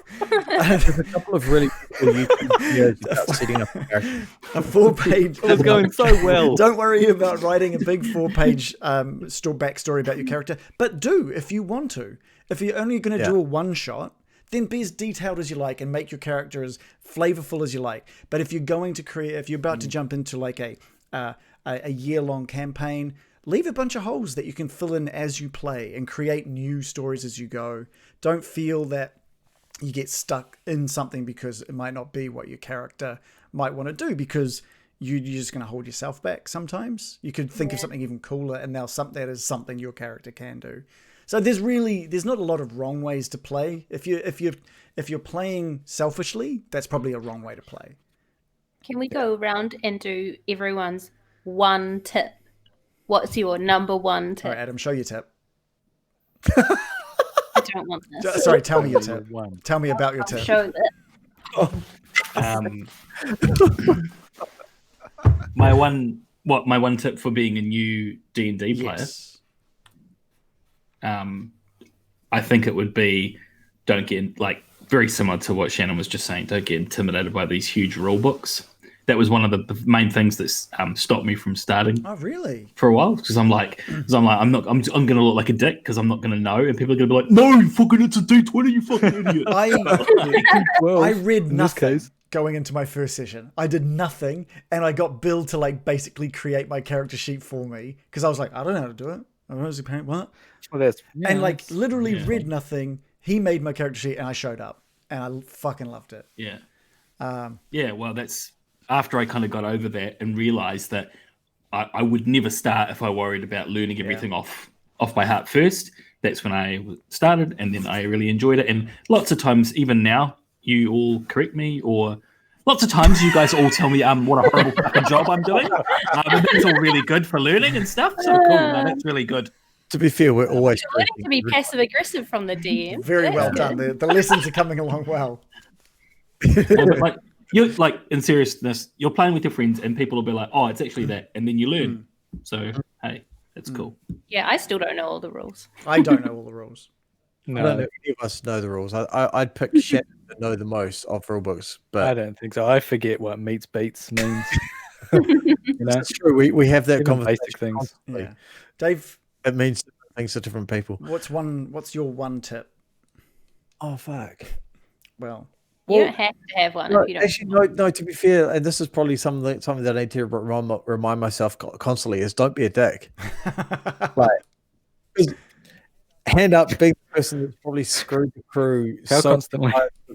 a couple of really cool YouTube videos about setting up
a 4-page.
It's going so well.
Don't worry about writing a big 4-page backstory about your character, but do if you want to. If you're only going to do a one-shot, then be as detailed as you like and make your character as flavorful as you like. But if you're going to if you're about to jump into like a year-long campaign, leave a bunch of holes that you can fill in as you play and create new stories as you go. Don't feel that you get stuck in something because it might not be what your character might want to do, because you're just going to hold yourself back sometimes. You could think of something even cooler, and now that is something your character can do. So there's not a lot of wrong ways to play. If you're playing selfishly, that's probably a wrong way to play.
Can we go around and do everyone's one tip? What's your number one tip?
All right, Adam, show your tip.
I don't want this.
Sorry, tell me your tip. Tell me about your tip.
Show it.
My one tip for being a new D&D player.
Yes.
I think it would be, don't get very similar to what Shannon was just saying. Don't get intimidated by these huge rule books, that was one of the main things that stopped me from starting.
Oh, really?
For a while, because I'm like, I'm going to look like a dick because I'm not going to know, and people are going to be like, no, fucking, it's a D20, you fucking idiot.
I read nothing going into my first session. I did nothing, and I got Bill to like basically create my character sheet for me because I was like, I don't know how to do it. I don't know how to paint what.
Well,
and like literally read nothing. He made my character sheet, and I showed up, and I fucking loved it.
Yeah. Well, that's after I kind of got over that and realized that I would never start if I worried about learning everything off by heart first. That's when I started, and then I really enjoyed it. And lots of times, even now, you all correct me, or lots of times you guys all tell me what a horrible fucking job I'm doing. And that's all really good for learning and stuff. So cool, man. That's really good.
To be fair, we're always
learning to be passive aggressive from the DM.
Very well done. The lessons are coming along well.
But you're like, in seriousness, you're playing with your friends, and people will be like, "Oh, it's actually that," and then you learn. So hey, that's cool.
Yeah, I still don't know all the rules.
I don't know all the rules.
No, I don't know if any of us know the rules. I'd pick Shannon to know the most of rule books, but
I don't think so. I forget what meets beats means.
That's true. We have that
Even
conversation.
basic things.
Yeah. Dave,
it means different things to different people.
What's your one tip?
Oh fuck.
Well,
you don't have to have one if you don't.
Actually, no. To be fair, and this is probably something that I need to remind myself constantly is don't be a dick. Like, hand up, being the person that's probably screwed the crew
constantly,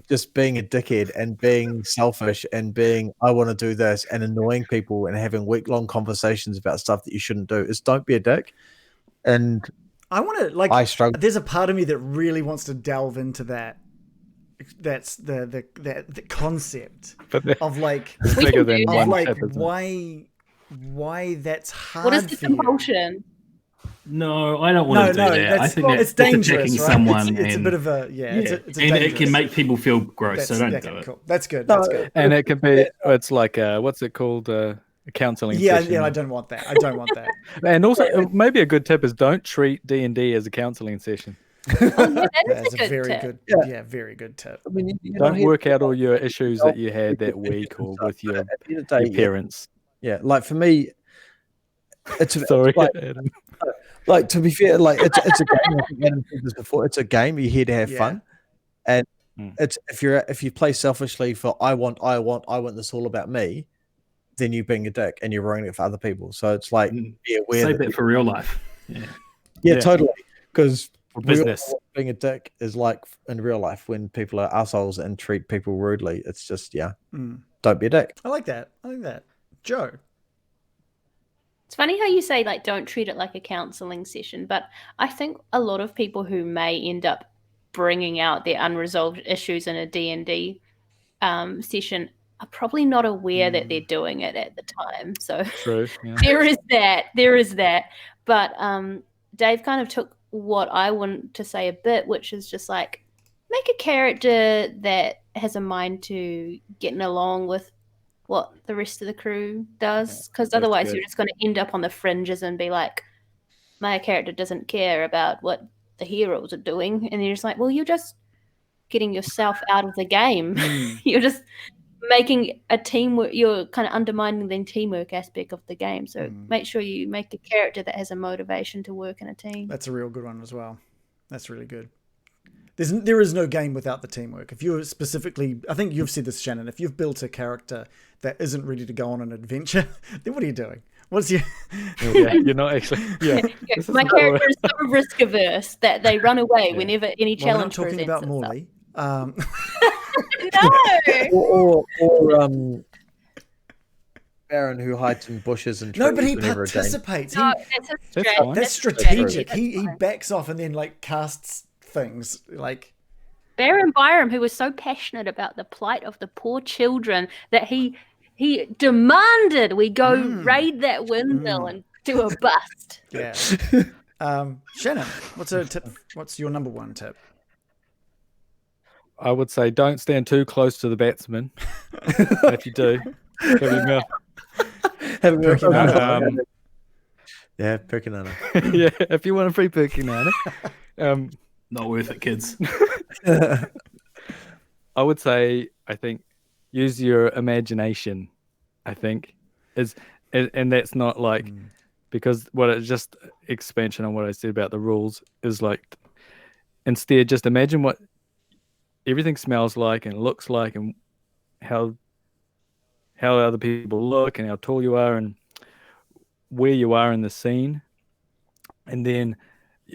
just being a dickhead and being selfish and being I want to do this and annoying people and having week-long conversations about stuff that you shouldn't do. Is don't be a dick. And
I want to like.
I struggle.
There's a part of me that really wants to delve into that. That's the concept of like
bigger than
of
one
like
tip, isn't it?
why that's hard.
What is the
for you.
compulsion?
No, I don't want to do that. I think
it's dangerous.
Attacking
right?
Someone
it's a bit of a It's
and it can make people feel gross. So don't do it.
Cool. That's good. That's good.
And it can be. It's like what's it called? A counseling. Session.
Yeah. I don't want that. I don't want that.
And also, maybe a good tip is don't treat D&D as a counseling session.
That's a very good. Yeah, very good tip.
I mean,
don't work out all your issues that you had that week or with your parents.
Yeah, like for me, it's
sorry.
Like to be fair, like it's a game. I think Adam said this before. It's a game. You're here to have fun, and it's if you play selfishly for I want this all about me, then you're being a dick and you're ruining it for other people. So it's like
save that for real life.
Yeah, totally. Because
business
being a dick is like in real life when people are assholes and treat people rudely. It's just don't be a dick.
I like that. Joe.
It's funny how you say like don't treat it like a counseling session, but I think a lot of people who may end up bringing out their unresolved issues in a D&D session are probably not aware that they're doing it at the time. So
true. Yeah.
There is that. But Dave kind of took what I want to say a bit, which is just like make a character that has a mind to getting along with what the rest of the crew does, because otherwise you're just going to end up on the fringes and be like, my character doesn't care about what the heroes are doing, and you're just like, well, you're just getting yourself out of the game. You're just making a teamwork, you're kind of undermining the teamwork aspect of the game. So make sure you make a character that has a motivation to work in a team.
That's a real good one as well. That's really good. There is no game without the teamwork. If you're specifically, I think you've said this, Shannon, if you've built a character that isn't ready to go on an adventure, then what are you doing? What's your...
you're not actually...
My character is so risk averse that they run away whenever any challenge presents itself.
We're not talking about Morley.
No!
or Baron who hides in bushes and trees.
No, but he participates.
No,
that's strategic. He backs off and then like casts things like
Baron Byram, who was so passionate about the plight of the poor children that he demanded we go raid that windmill and do a bust.
Yeah. Shannon, what's your number one tip?
I would say don't stand too close to the batsman. If you do, have your mouth.
Have a Perkinana. Yeah, Perkinana.
Yeah, if you want a free Perkinana.
Not worth it, kids.
I would say, I think, use your imagination I think, and that's not like because what it just expansion on what I said about the rules is like instead just imagine what everything smells like and looks like and how other people look and how tall you are and where you are in the scene, and then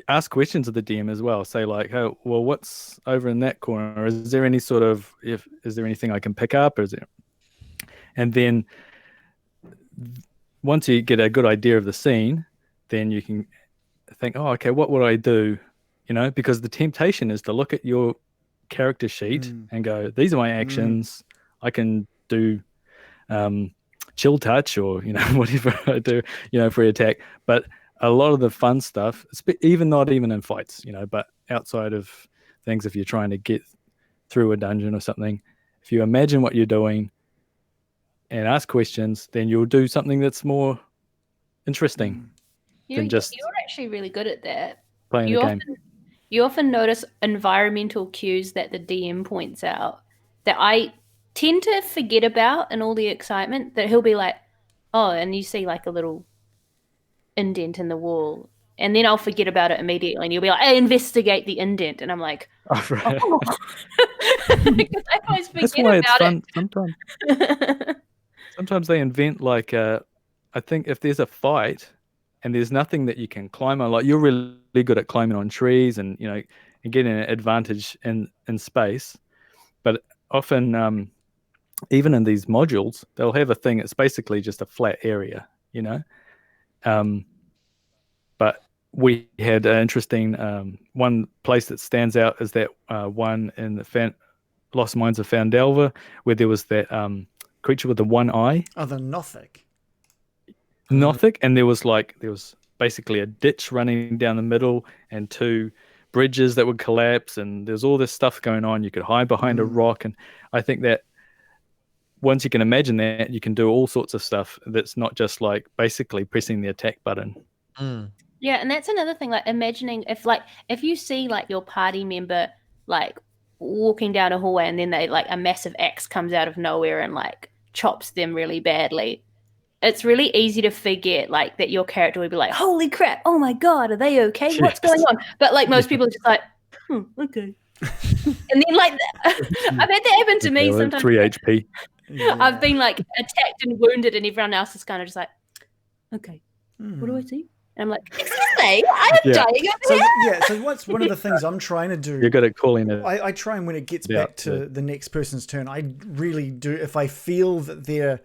ask questions of the DM as well. Say like, "Oh, well, what's over in that corner? Is there any sort of is there anything I can pick up? Or is there?" And then once you get a good idea of the scene, then you can think, "Oh, okay, what would I do?" You know, because the temptation is to look at your character sheet and go, "These are my actions. I can do." Chill touch or whatever I do free attack, but a lot of the fun stuff, not even in fights, but outside of things, if you're trying to get through a dungeon or something, if you imagine what you're doing and ask questions, then you'll do something that's more interesting than just
you're actually really good at that.
Playing the game.
You often notice environmental cues that the DM points out that I tend to forget about in all the excitement, that he'll be like, oh, and you see like a little indent in the wall, and then I'll forget about it immediately, and you'll be like, hey, investigate the indent, and I'm like, because I always forget
That's why it's fun
it.
sometimes they invent like I think if there's a fight and there's nothing that you can climb on, like you're really good at climbing on trees and and getting an advantage in space, but often even in these modules, they'll have a thing that's basically just a flat area, but we had an interesting one place that stands out is that one in the Lost Mines of Foundelver, where there was that creature with the one eye.
Oh, the Nothic.
And there was basically a ditch running down the middle and two bridges that would collapse, and there's all this stuff going on. You could hide behind a rock, and I think that once you can imagine that, you can do all sorts of stuff that's not just like basically pressing the attack button.
Yeah, and that's another thing, like imagining if you see like your party member like walking down a hallway and then they like a massive axe comes out of nowhere and like chops them really badly, it's really easy to forget like that your character would be like, holy crap, oh my god, are they okay? Yes. What's going on? But like most people are just like, okay. And then like I've had that happen to me sometimes.
3 HP.
Yeah. I've been like attacked and wounded, and everyone else is kind of just like, okay, what do I see? And I'm like, excuse me, I am dying over here.
So what's one of the things I'm trying to do?
You're good at calling it.
I try, and when it gets back to the next person's turn, I really do. If I feel that they're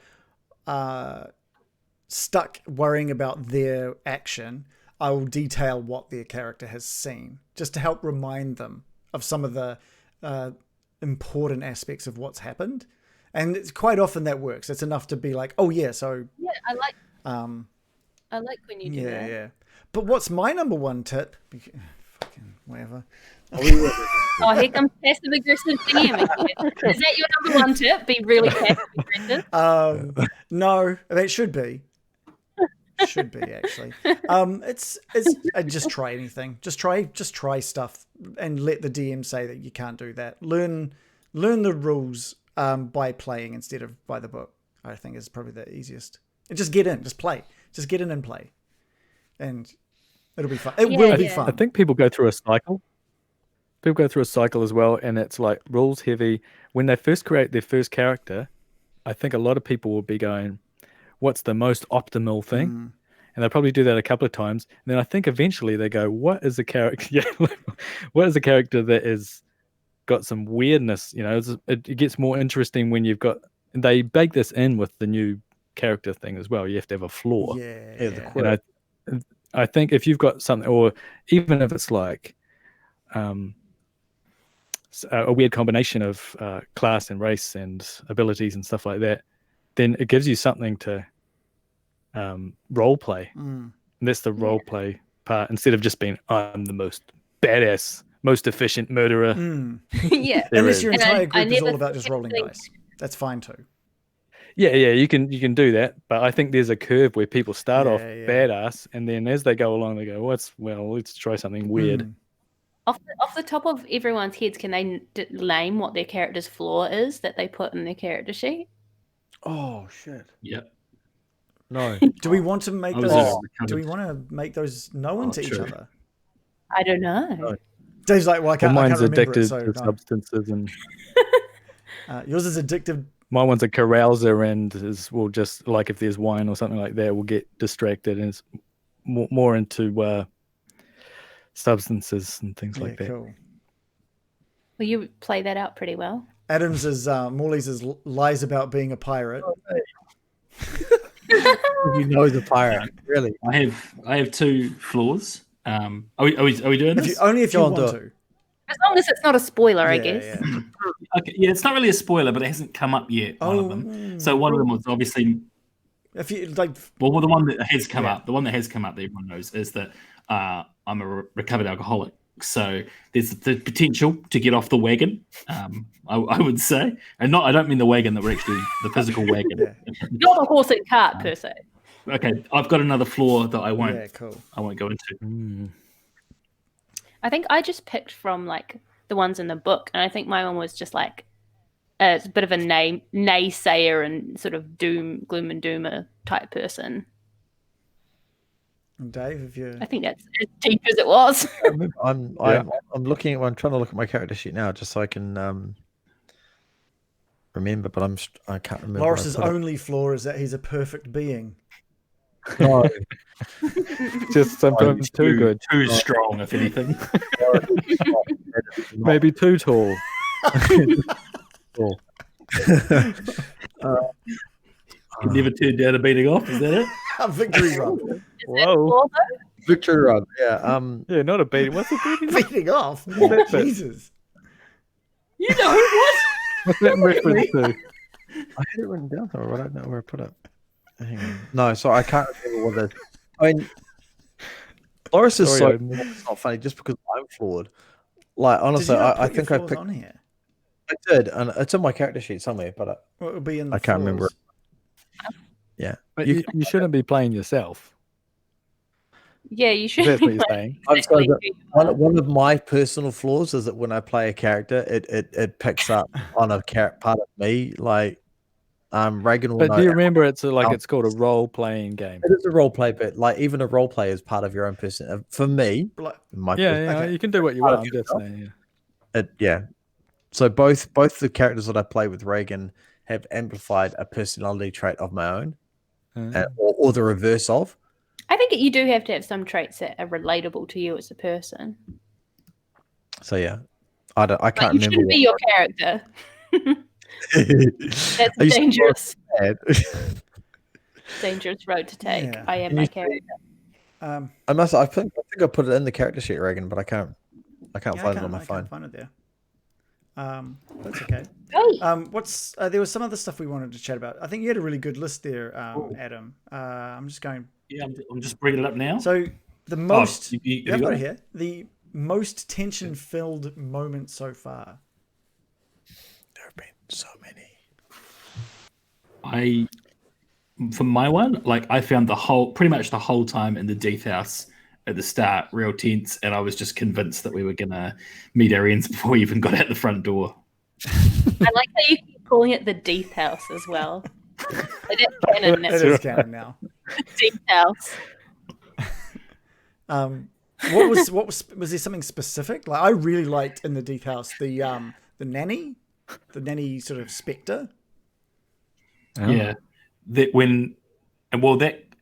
stuck worrying about their action, I will detail what their character has seen, just to help remind them of some of the important aspects of what's happened. And it's quite often that works. It's enough to be like, oh yeah, so
yeah, I like when you do that.
Yeah. But what's my number one tip? Fucking whatever.
Oh, here comes passive aggressive DM again. Is that your number one tip? Be really passive aggressive?
No, it should be. Should be actually. It's just try anything. Just try stuff and let the DM say that you can't do that. Learn the rules by playing instead of by the book. I think is probably the easiest. And just get in, just play. Just get in and play. And it'll be fun. It will be fun.
I think people go through a cycle. People go through a cycle as well, and it's like rules heavy. When they first create their first character, I think a lot of people will be going, what's the most optimal thing? And they'll probably do that a couple of times. And then I think eventually they go, what is a character? What is a character that is got some weirdness? It gets more interesting when you've got, and they bake this in with the new character thing as well. You have to have a flaw.
Yeah.
And I think if you've got something, or even if it's like a weird combination of class and race and abilities and stuff like that, then it gives you something to role play. And that's the role play part, instead of just being, I'm the most badass, most efficient murderer.
Yeah.
Unless your entire group is all about just rolling dice. That's fine too.
Yeah, you can do that, but I think there's a curve where people start off badass, and then as they go along, they go, let's try something weird.
Off the top of everyone's heads, can they name what their character's flaw is that they put in their character sheet?
Oh shit.
Yep.
No.
Do we want to make
I was
those?
recovered.
Do we want to make those known to each
true.
other?
I don't know.
No.
Dave's like, well, I can't
mine's
remember
addicted
it, so
to
no.
substances, and
Yours is addictive.
my one's a carouser, and will just like if there's wine or something like that, we'll get distracted, and it's more into substances and things like that.
Cool.
Well, you play that out pretty well.
Adam's is Morley's is lies about being a pirate.
He knows a pirate. Really?
I have 2 flaws. Are we doing this?
Only if you
Go on,
want
do it.
to.
As long as it's not a spoiler, I guess.
Yeah.
Okay, yeah, it's not really a spoiler, but it hasn't come up yet. One of them. So one of them was obviously.
If you like,
Well, the one that has come up, that everyone knows, is that I'm a recovered alcoholic. So there's the potential to get off the wagon. I would say, and I don't mean the wagon that we're actually the physical wagon.
Not the horse and cart per se.
Okay, I've got another flaw that I won't.
Yeah, cool.
I won't go into.
I think I just picked from like the ones in the book, and I think my one was just like a bit of a naysayer and sort of gloom and doomer type person.
And Dave, if you,
I think that's as deep as it was.
I'm looking at. I'm trying to look at my character sheet now, just so I can remember. But I can't remember.
Loris's only flaw is that he's a perfect being.
No.
Just sometimes too good.
Too strong, if anything.
Maybe too tall.
Never turned down a beating off. Is that it?
A victory run.
Whoa.
Victory run. Yeah.
Yeah, not a beating. What's a beating?
Beating off.
What's that bit?
Jesus.
You know what?
What's that in reference to?
I had it written down somewhere, but I don't know where I put it. Hang on. No, so I can't remember what it is. I mean, Loris is it's not funny just because I'm flawed. Like, honestly, I think I picked.
On here.
I did, and it's in my character sheet somewhere, but
Well, it would be in the
I can't remember. Yeah,
But you shouldn't be playing yourself.
Yeah, you should.
That's what you're saying.
Exactly
one of my personal flaws is that when I play a character, it picks up on a part of me. Like, Reagan.
But do you remember it's called a role playing game?
It is a role play, but like even a role play is part of your own person. For me,
You can do what you want. I'm just saying,
yeah. So both the characters that I play with Reagan have amplified a personality trait of my own, or the reverse of.
I think you do have to have some traits that are relatable to you as a person.
So yeah, I can't remember.
You shouldn't be your character. That's dangerous. Dangerous road to take. Yeah. I am my character.
I think I put it in the character sheet, Reagan, but I can't find it on my phone. I
can't find it there. That's okay.
Great.
There was some other stuff we wanted to chat about. I think you had a really good list there, Adam. I'm just going.
Yeah, I'm just bringing it up now.
So the most
you
got it here. The most tension-filled moment so far.
There have been so many.
For my one, like I found pretty much the whole time in the Death House at the start real tense, and I was just convinced that we were gonna meet our ends before we even got out the front door.
I like how you keep calling it the Death House as well. It is canon.
It is canon now.
Death House.
What was there something specific? Like I really liked in the Death House the nanny sort of spectre.
Oh. Yeah, that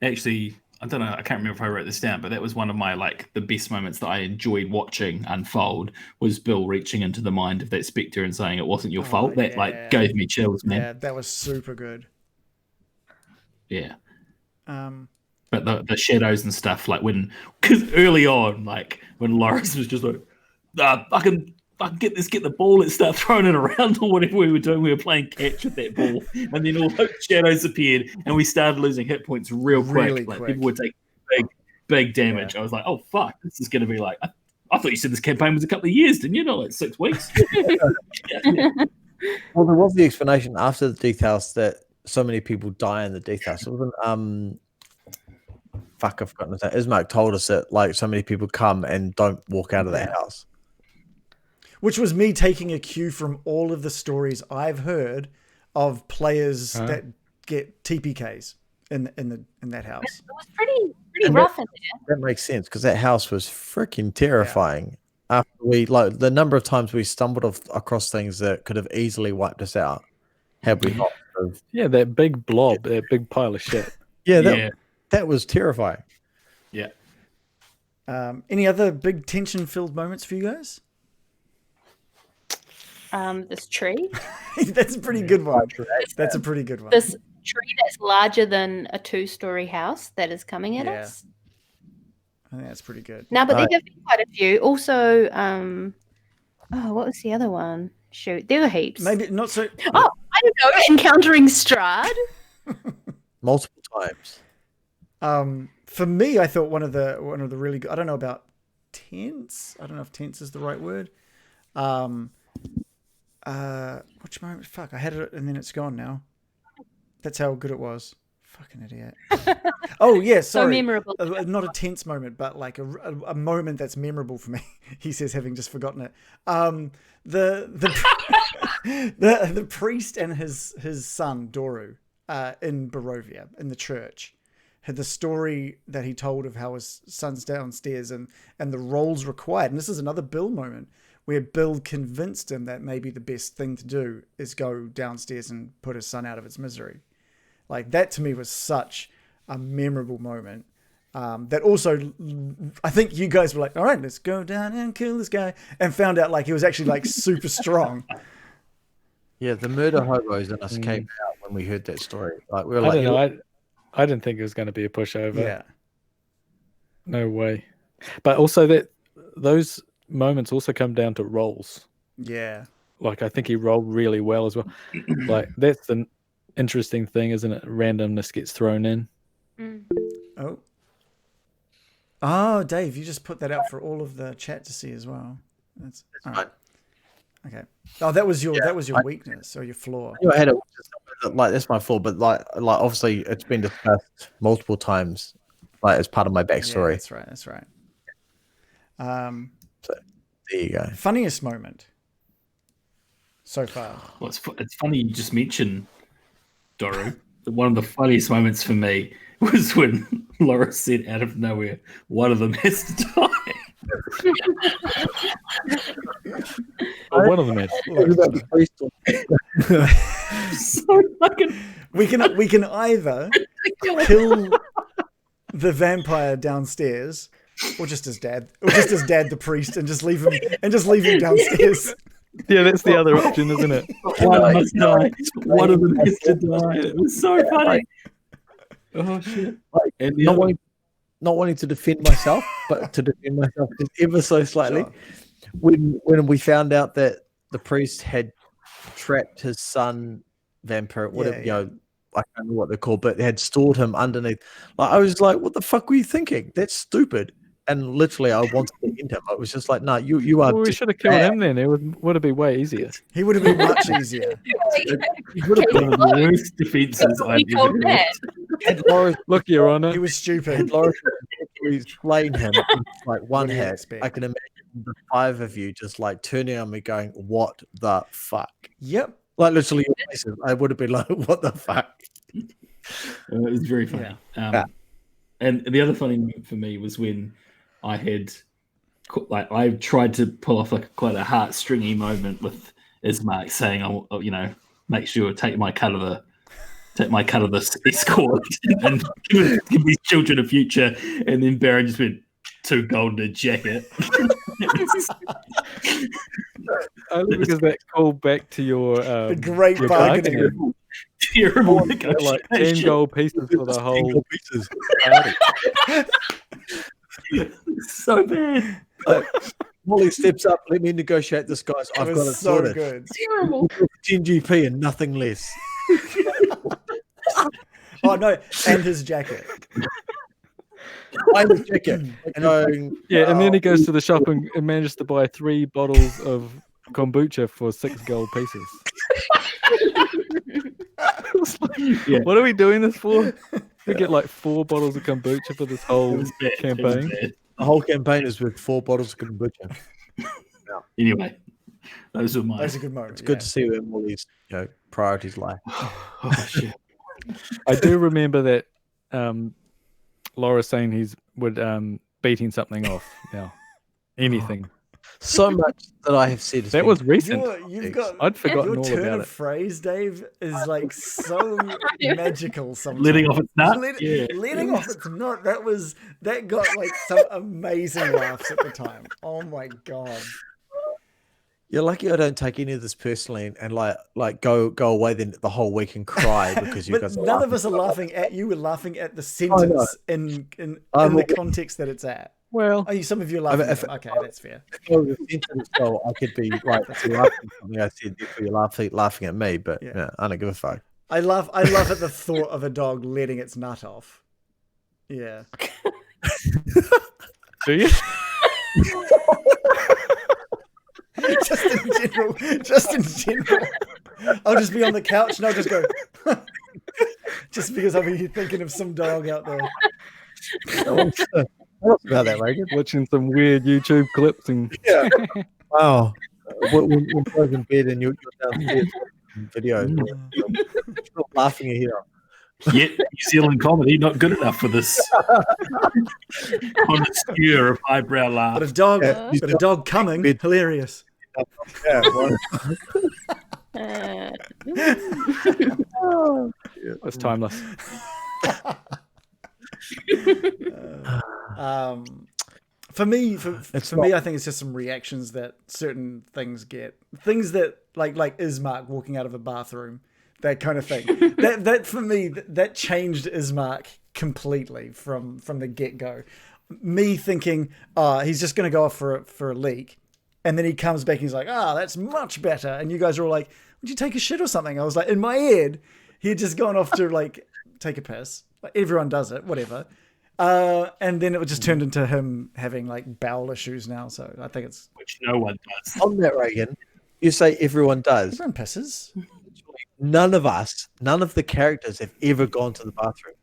actually, I don't know, I can't remember if I wrote this down, but that was one of my the best moments that I enjoyed watching unfold was Bill reaching into the mind of that spectre and saying it wasn't your fault. That gave me chills, man.
Yeah, that was super good.
Yeah. But the shadows and stuff, because early on, when Loris was just I can get the ball and start throwing it around or whatever we were doing. We were playing catch with that ball, and then all those shadows appeared, and we started losing hit points real quick.
Really quick.
People would take big damage. Yeah. I was like, oh fuck, this is going to be I thought you said this campaign was a couple of years, didn't you? Not 6 weeks.
Yeah. Well, there was the explanation after the Death House that so many people die in the Death House. It wasn't, I've forgotten that. Ismark told us that so many people come and don't walk out of that house.
Which was me taking a cue from all of the stories I've heard of players that get TPKs in that house.
It was pretty rough in there.
That makes sense because that house was freaking terrifying. After we the number of times we stumbled across things that could have easily wiped us out had we not.
Yeah, that big blob, that big pile of shit.
That was terrifying.
Yeah.
Any other big tension-filled moments for you guys?
This tree.
That's a pretty good one. That's a pretty good one.
This tree that's larger than a 2-story house that is coming at us.
I think that's pretty good.
No, but there have been quite a few. Also, what was the other one? Shoot, there were heaps.
Maybe not so.
Oh, I don't know. Encountering Strahd
multiple times.
For me, I thought one of the really good. I don't know about tense. I don't know if tense is the right word. Which moment? Fuck, I had it and then it's gone now. That's how good it was. Fucking idiot. Oh yeah, sorry.
So memorable.
Not a tense moment, but like a moment that's memorable for me. He says, having just forgotten it. The priest and his son Doru in Barovia in the church had the story that he told of how his son's downstairs and the roles required. And this is another Bill moment where Bill convinced him that maybe the best thing to do is go downstairs and put his son out of its misery. Like that to me was such a memorable moment. That also, I think you guys were like, all right, let's go down and kill this guy, and found out like he was actually like super strong.
Yeah, the murder hobos in us came out when we heard that story. Like we were
I didn't think it was going to be a pushover.
Yeah,
no way. But also those moments also come down to roles.
Yeah,
like I think he rolled really well as well. Like that's the interesting thing, isn't it? Randomness gets thrown in.
Oh, Dave, you just put that out for all of the chat to see as well. That's all right. Okay. Oh, that was your weakness or your flaw.
I had it like that's my flaw, but like obviously it's been discussed multiple times, like as part of my backstory.
Yeah, that's right.
So there you go.
Funniest moment so far.
Well, it's funny you just mentioned Doru. One of the funniest moments for me was when Laura said out of nowhere, one of them has to die.
One of them is.
So fucking.
We can either kill the vampire downstairs, or just his dad the priest, and just leave him downstairs.
Yeah, that's the other option, isn't it?
One must die. One of them has to die. It was so funny. Oh shit!
And not wanting to defend myself, but to defend myself just ever so slightly. Sure. When we found out that the priest had trapped his son, vampire, whatever, I don't know what they're called, but had stored him underneath. Like, I was like, "What the fuck were you thinking? That's stupid." And literally, I wanted to end him. I was just like, "No, you are."
Well, we should have killed him then. It would have been way easier.
He would have been much easier.
He would have been one of the worst defenses I've ever heard.
Look, Your Honor.
He was stupid.
Had Laura slain him with like one hit, I can imagine the five of you just like turning on me, going, "What the fuck?"
Yep.
Like literally, I would have been like, "What the fuck?"
It was very funny. And the other funny moment for me was when I tried to pull off quite a heartstringy moment with Ismark saying, "I'll, make sure take my cut of the escort and give these children a future," and then Baron just went, "2 gold and a jacket."
Because that called back to your
the great bargaining.
Terrible
like 10 gold pieces for the whole
party. So bad.
Molly steps up. Let me negotiate this, guys. I've got it
so
sorted.
Good.
Terrible.
10 GP and nothing less.
Oh no, and his jacket.
And his jacket.
And then he goes to the shop and manages to buy 3 bottles of kombucha for 6 gold pieces. What are we doing this for? We get like 4 bottles of kombucha for this whole campaign.
The whole campaign is with 4 bottles of kombucha.
Anyway, those are
good moments.
It's good to see where Molly's priorities lie.
Oh shit!
I do remember that Laura saying he's beating something off now. Anything.
So much that I have said.
That was recent. I'd forgotten
your
all
turn
about
of
it.
phrase, Dave, is like so magical sometimes.
Letting off its nut.
Letting off its nut. That got like some amazing laughs at the time. Oh my god.
You're lucky I don't take any of this personally and like go away then the whole week and cry because you guys.
None of us are laughing at you. We're laughing at the sentence in the context that it's at.
Well,
some of you are laughing. Okay, that's fair.
The sentence, so I could be right. Laughing at something I said, therefore you're laughing at me. But yeah, I don't give a fuck.
I love at the thought of a dog letting its nut off. Yeah.
Do you?
Just in general. I'll just be on the couch and I'll just go just because I'll be thinking of some dog out there.
What's about that, Reagan?
Watching some weird YouTube clips and
wow. When you're in bed and you're downstairs videos, still laughing at here.
Yet New Zealand comedy not good enough for this connoisseur of highbrow laugh.
But a dog coming, hilarious.
Yeah,
it's timeless.
For me, I think it's just some reactions that certain things get. Things that like Ismark walking out of a bathroom, that kind of thing. that for me, that changed Ismark completely from the get go. Me thinking, he's just going to go off for a leak, and then he comes back and he's like, that's much better. And you guys are all like, would you take a shit or something? I was like, in my head, he had just gone off to like take a piss. Like, everyone does it, whatever. And then it just turned into him having like bowel issues now. So I think it's
which no one does.
On that, Reagan, you say everyone does.
Everyone pisses.
None of the characters have ever gone to the bathroom.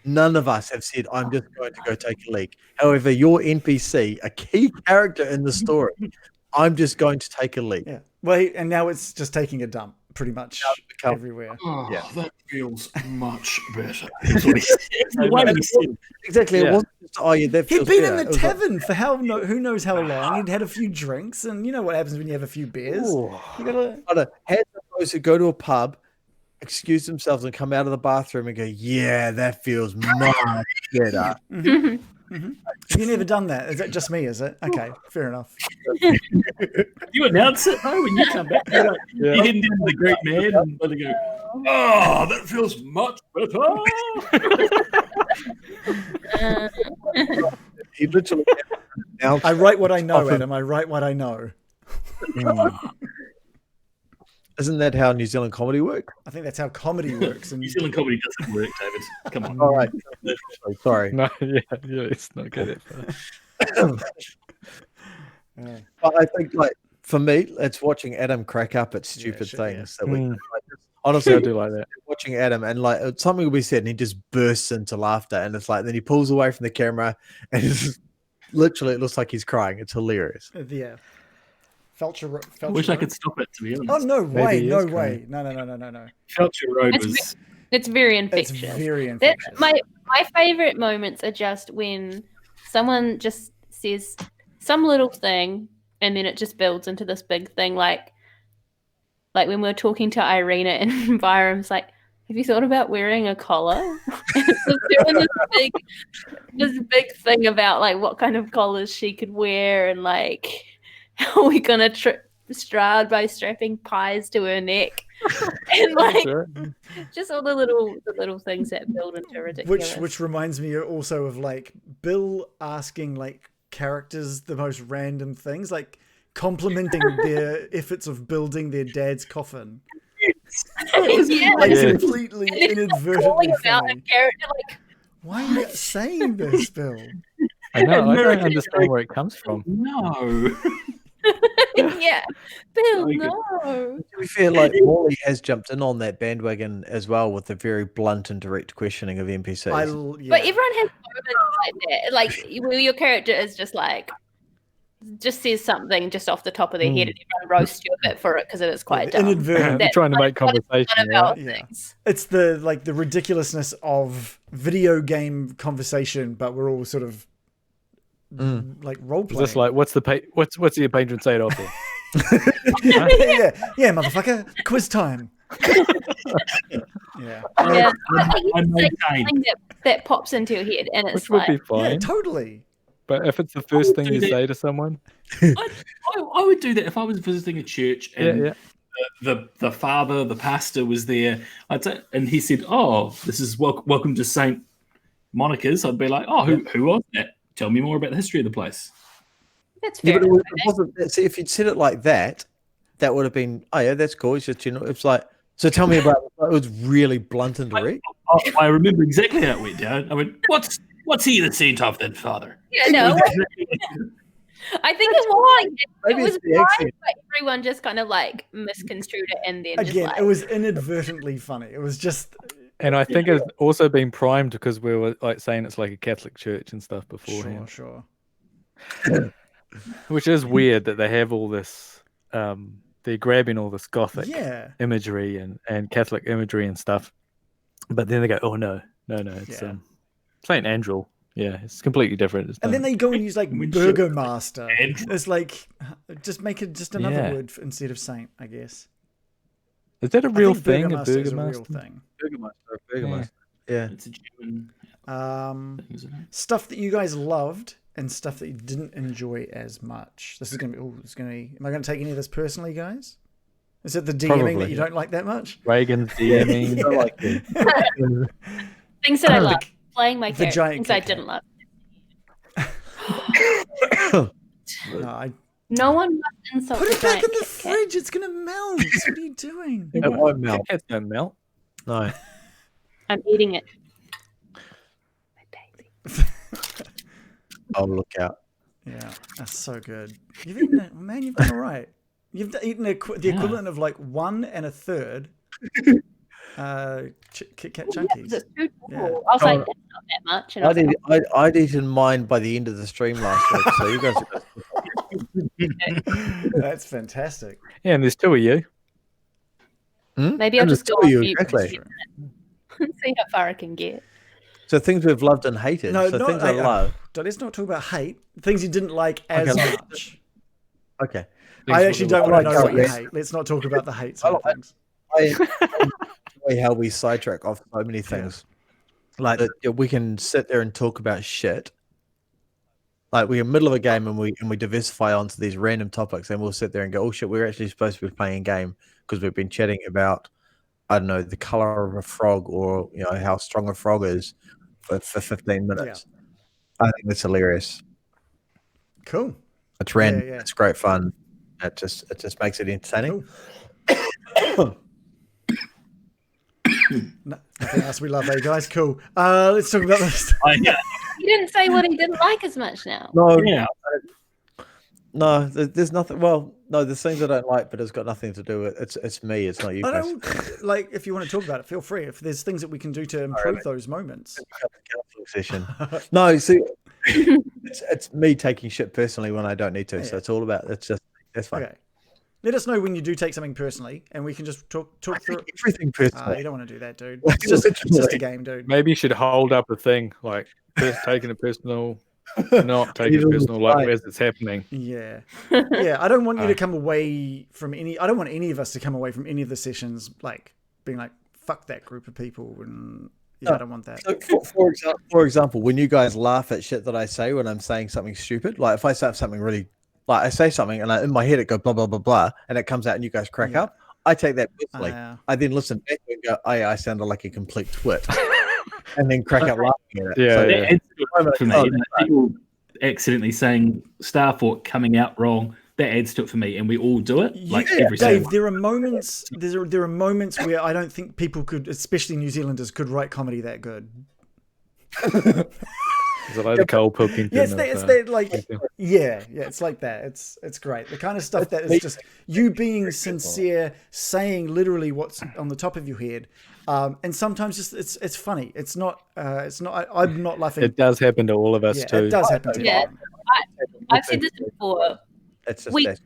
None of us have said, I'm just going to go take a leak. However, your NPC, a key character in the story, I'm just going to take a leak.
Yeah. Well, and now it's just taking a dump pretty much everywhere.
Oh, yeah. That feels much better.
Exactly.
Yeah.
It wasn't just, that feels
He'd been
better.
in the tavern for who knows how long. He'd had a few drinks, and you know what happens when you have a few beers. You gotta...
Had those who go to a pub, excuse themselves, and come out of the bathroom and go, yeah, that feels much better.
Mm-hmm. Mm-hmm. Have you never done that? Is that just me, is it? Okay, fair enough.
You announce it, though, when you come back. You're heading down to the great man and let it go, that feels much better.
He literally
I write what I know, Adam. I write what I know.
Isn't that how New Zealand comedy works?
I think that's how comedy works.
New Zealand comedy doesn't work, David. Come on.
All right. Sorry.
No, yeah, it's not good.
But I think, like, for me, it's watching Adam crack up at stupid things. That we honestly,
I do like that.
Watching Adam and like something will be said, and he just bursts into laughter, and it's like then he pulls away from the camera, and it's just, literally it looks like he's crying. It's hilarious.
Yeah. Felcher
I wish I could stop it, to be honest.
Oh, no way. No way.
Crying.
No.
Felcher Road was...
It's very infectious.
It's very infectious.
My favorite moments are just when someone just says some little thing and then it just builds into this big thing. Like when we were talking to Irina and Byram's like, have you thought about wearing a collar? Doing this big thing about like what kind of collars she could wear and like how we're gonna trip Strahd by strapping pies to her neck. And like just all the little things that build into ridiculous.
Which reminds me also of like Bill asking like characters the most random things, like complimenting their efforts of building their dad's coffin. Completely inadvertently
about a character like,
why are you saying this, Bill?
I know, I don't understand where it comes from.
No.
yeah, Bill, no.
To be fair, like Morley has jumped in on that bandwagon as well with the very blunt and direct questioning of NPCs.
But everyone has moments like that, like where your character is just like just says something just off the top of their head and everyone roasts you a bit for it because it is quite dumb.
Inadvertent.
They're trying to make conversation, right?
Yeah. It's the ridiculousness of video game conversation, but we're all sort of like role playing.
Is this like what's your patron saint of there?
yeah, motherfucker, quiz time. Yeah.
That pops into your head, and it's
Which would be fine.
Yeah, totally.
But if it's the first thing you say to someone,
I would do that if I was visiting a church and the father, the pastor, was there. I'd say, and he said, "Oh, this is welcome to Saint Monica's." I'd be like, "Oh, who was that? Tell me more about the history of the place."
That's fair.
But it wasn't. See, if you'd said it like that, that would have been, oh yeah, that's cool. It's just, it's like, so tell me about. It was really blunt and direct.
I remember exactly how it went down. I went, "What's he the saint of then, Father?"
Yeah, no. I think it was fine, but everyone just kind of like misconstrued it, and then
again, it was inadvertently funny. It was just.
And I think it's also been primed because we were like saying it's like a Catholic church and stuff beforehand.
Sure.
Which is weird that they have all this. They're grabbing all this Gothic imagery and Catholic imagery and stuff, but then they go, "Oh no, it's Saint Andrew." Yeah, it's completely different.
And then they go and use like Burgomaster. It's like just make it just another word instead of saint, I guess.
Is that a real thing?
Burgomaster is a real thing.
Burgomaster. Yeah.
It's a German thing, isn't it?
Stuff that you guys loved and stuff that you didn't enjoy as much. This is gonna be. Am I gonna take any of this personally, guys? Is it the DMing that you don't like that much?
Reagan's DMing.
I like it.
Things that I love. Playing my character, things I didn't love. No one must insult.
Put it back in the fridge. It's gonna melt. What are you doing?
It won't melt.
It don't melt.
No.
I'm eating it. My baby.
I'll look out.
Yeah, that's so good. You've eaten it, man. You've done all right. You've eaten the equivalent of like 1 1/3. Kit Kat Chunkies.
I was like, that's not that much. And
I'd eaten mine by the end of the stream last week, so you guys
That's fantastic.
Yeah, and there's 2 of you.
Maybe I'll just go on mute and see how far I can get.
So things we've loved and hated.
No,
so things I love.
Let's not talk about hate. Things you didn't like as much.
Okay.
I actually don't want to know what you hate. Let's not talk about the hate side of things.
I enjoy how we sidetrack off so many things. Like we can sit there and talk about shit. Like we're in the middle of a game and we diversify onto these random topics, and we'll sit there and go, "Oh shit, we're actually supposed to be playing a game because we've been chatting about, I don't know, the color of a frog or how strong a frog is for 15 minutes." I think that's hilarious.
Cool.
It's random. Yeah. It's great fun. It just makes it entertaining.
Cool. Nothing else we love, guys. Cool. Let's talk about this.
You didn't say what he didn't like as much now.
No, there's nothing. Well, no, there's things I don't like, but it's got nothing to do with it's me. It's not you.
I don't like. If you want to talk about it, feel free. If there's things that we can do to improve those moments.
Session. No, see, it's me taking shit personally when I don't need to. So it's all about. That's fine.
Okay. Let us know when you do take something personally, and we can just talk through
everything personally.
You don't want to do that, dude. It's just a game, dude.
Maybe you should hold up a thing like taking it personal, not taking it personal, like as it's happening.
Yeah. I don't want you to come away from any. I don't want any of us to come away from any of the sessions like being like, "Fuck that group of people," and I don't want that.
So for example, when you guys laugh at shit that I say when I'm saying something stupid, like if I say something really. Like I say something and in my head it goes blah blah blah blah, and it comes out and you guys crack up. I take that personally. I then listen back and go, "Oh yeah, I sounded like a complete twit," and then crack up laughing at it.
People accidentally saying stuff or coming out wrong. That adds to it for me, and we all do it. Like every
Dave, there are moments. There are moments where I don't think people could, especially New Zealanders, could write comedy that good.
Is it like the Cole Pilkington?
Yeah, it's that like it's like that. It's great. The kind of stuff that is just you being sincere, saying literally what's on the top of your head, and sometimes just it's funny. It's not. I'm not laughing.
It does happen to all of us too.
It does happen to everyone.
I've said this before.
It's just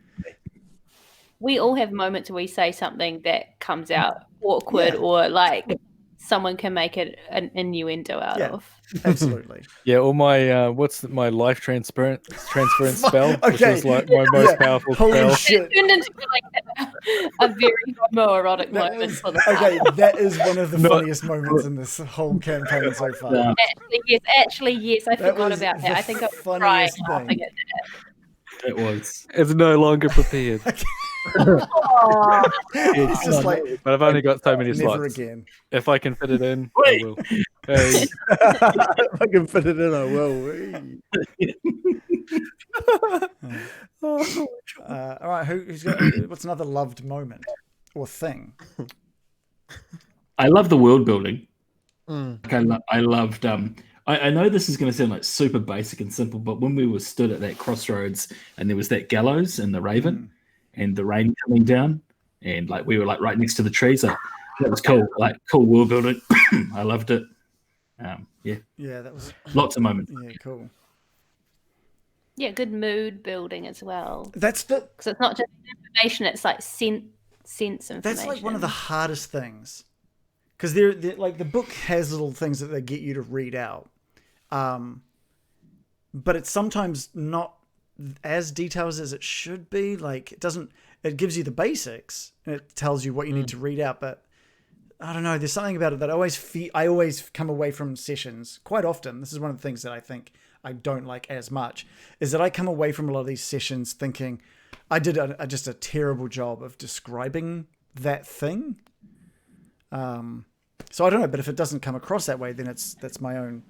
we all have moments where we say something that comes out awkward or like someone can make it an innuendo out of.
Absolutely.
Yeah, or my what's my life transference spell, which is like my most powerful spell.
Shit.
It turned into like a very homoerotic moment for the
that is one of the funniest moments in this whole campaign so far.
Actually, yes, I forgot about that. I think I was crying laughing at that.
It was.
It's no longer prepared.
It's just like,
but I've only got so many
never
slots.
again.
If I can fit it in, I will. Hey.
If I can fit it in, I will.
All right, who's got? What's another loved moment or thing?
I love the world building. Like I loved. I know this is going to sound like super basic and simple, but when we were stood at that crossroads and there was that gallows and the raven and the rain coming down, and like we were like right next to the trees, that was cool. Like cool world building. I loved it.
Yeah, that was
lots of moments.
Yeah, cool.
Yeah, good mood building as well.
That's
because it's not just information; it's like sense information.
That's like one of the hardest things, because they're like the book has little things that they get you to read out, but it's sometimes not as detailed as it should be. Like it gives you the basics and it tells you what you need to read out, but I don't know. There's something about it that I always come away from sessions quite often. This is one of the things that I think I don't like as much, is that I come away from a lot of these sessions thinking I did just a terrible job of describing that thing. So I don't know, but if it doesn't come across that way, then that's my own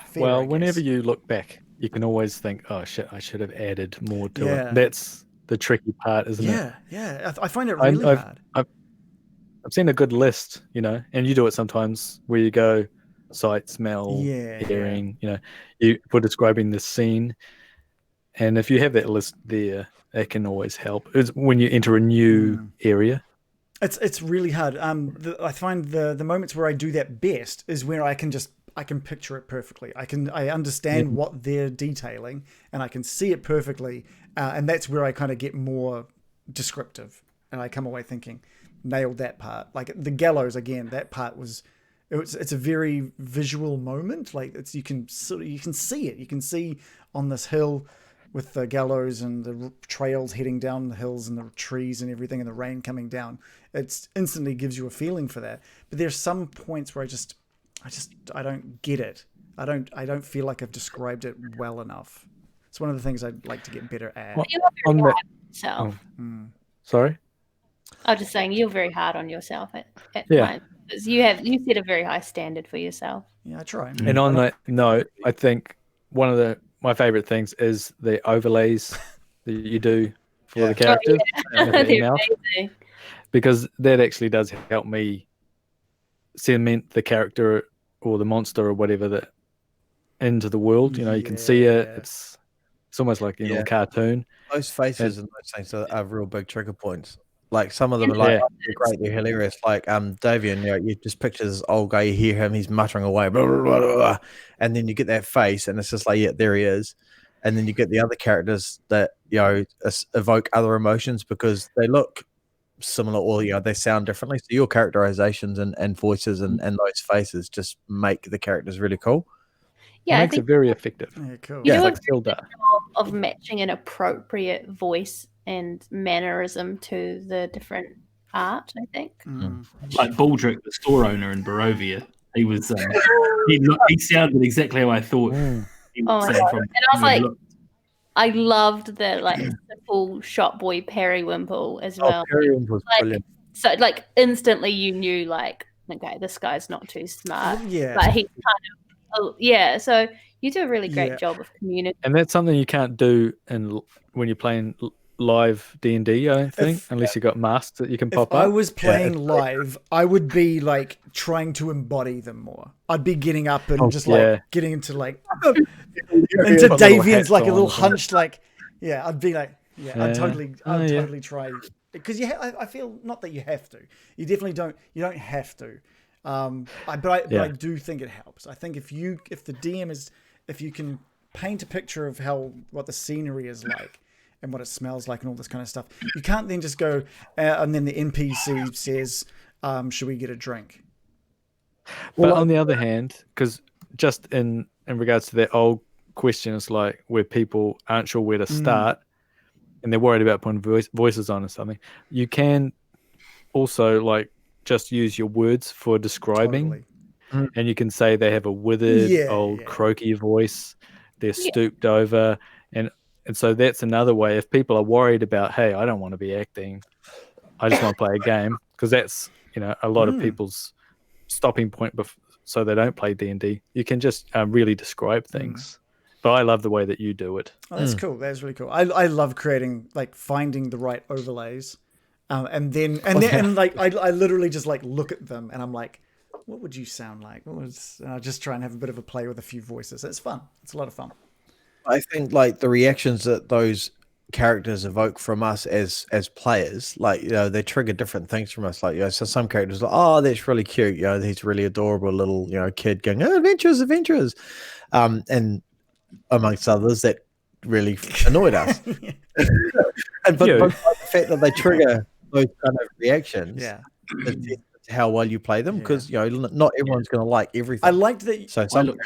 fear.
Well, whenever you look back, you can always think, "Oh shit, I should have added more to it." That's the tricky part, isn't it?
Yeah. I find it really hard.
I've seen a good list, and you do it sometimes where you go sight, smell, hearing, we're describing the scene. And if you have that list there, it can always help. It's when you enter a new area.
It's really hard. I find the moments where I do that best is where I can picture it perfectly. I understand what they're detailing and I can see it perfectly. And that's where I kind of get more descriptive and I come away thinking, nailed that part. Like the gallows again, that part it's a very visual moment. Like you can see it. You can see on this hill with the gallows and the trails heading down the hills and the trees and everything and the rain coming down. It instantly gives you a feeling for that. But there's some points where I don't get it. I don't feel like I've described it well enough. It's one of the things I'd like to get better at.
Sorry?
I was just saying you're very hard on yourself at times. You set a very high standard for yourself.
Yeah, I try.
And on that note, I think one of my favorite things is the overlays that you do for the characters. Because that actually does help me cement the character or the monster or whatever into the world. You can see it. It's almost like a cartoon.
Those faces and those things are real big trigger points. Like some of them are like they're great, they're hilarious. Like Davian, you just picture this old guy, you hear him, he's muttering away, blah, blah, blah, blah, and then you get that face, and it's just like, there he is. And then you get the other characters that evoke other emotions because they look similar or they sound differently. So your characterizations and voices and those faces just make the characters really cool.
Yeah,
it makes it very effective.
Yeah, cool.
You do a good job of matching an appropriate voice and mannerism to the different art, I think.
Like Baldric, the store owner in Barovia, he was he sounded exactly how I thought he would sound from.
And I was like, I loved the simple shop boy Periwinkle as well.
Periwinkle's brilliant.
So instantly you knew okay, this guy's not too smart.
Yeah.
But he's kind of so you do a really great job of communicating.
And that's something you can't do when you're playing live D&D, I don't think, unless you got masks that you can pop up.
If I was playing live, I would be like trying to embody them more. I'd be getting up and like getting into like into Davian's like a little hunched like I'd be like I'd totally try, because I feel not that you have to. You definitely don't. You don't have to. But I do think it helps. I think if the DM is, if you can paint a picture of what the scenery is like and what it smells like and all this kind of stuff, you can't then just go and then the NPC says, should we get a drink?
But on the other hand, because just in regards to that old question, it's like where people aren't sure where to start and they're worried about putting voices on or something, you can also like just use your words for describing. Totally. And you can say they have a withered old croaky voice, they're stooped over, and so that's another way. If people are worried about, hey, I don't want to be acting, I just want to play a game, because that's, you know, a lot of people's stopping point so they don't play D&D. You can just really describe things. But I love the way that you do it.
Oh, that's cool. That's really cool. I love creating, like, finding the right overlays, and like I literally just like look at them and I'm like, what would you sound like? Just try and have a bit of a play with a few voices. It's fun. It's a lot of fun.
I think like the reactions that those characters evoke from us as players, like, you know, they trigger different things from us. Like, you know, so some characters are like, oh, that's really cute. You know, he's really adorable little, you know, kid going, oh, adventures. And amongst others that really annoyed us. But the fact that they trigger those kind of reactions, how well you play them, because you know, not everyone's going to like everything.
I liked that.
So some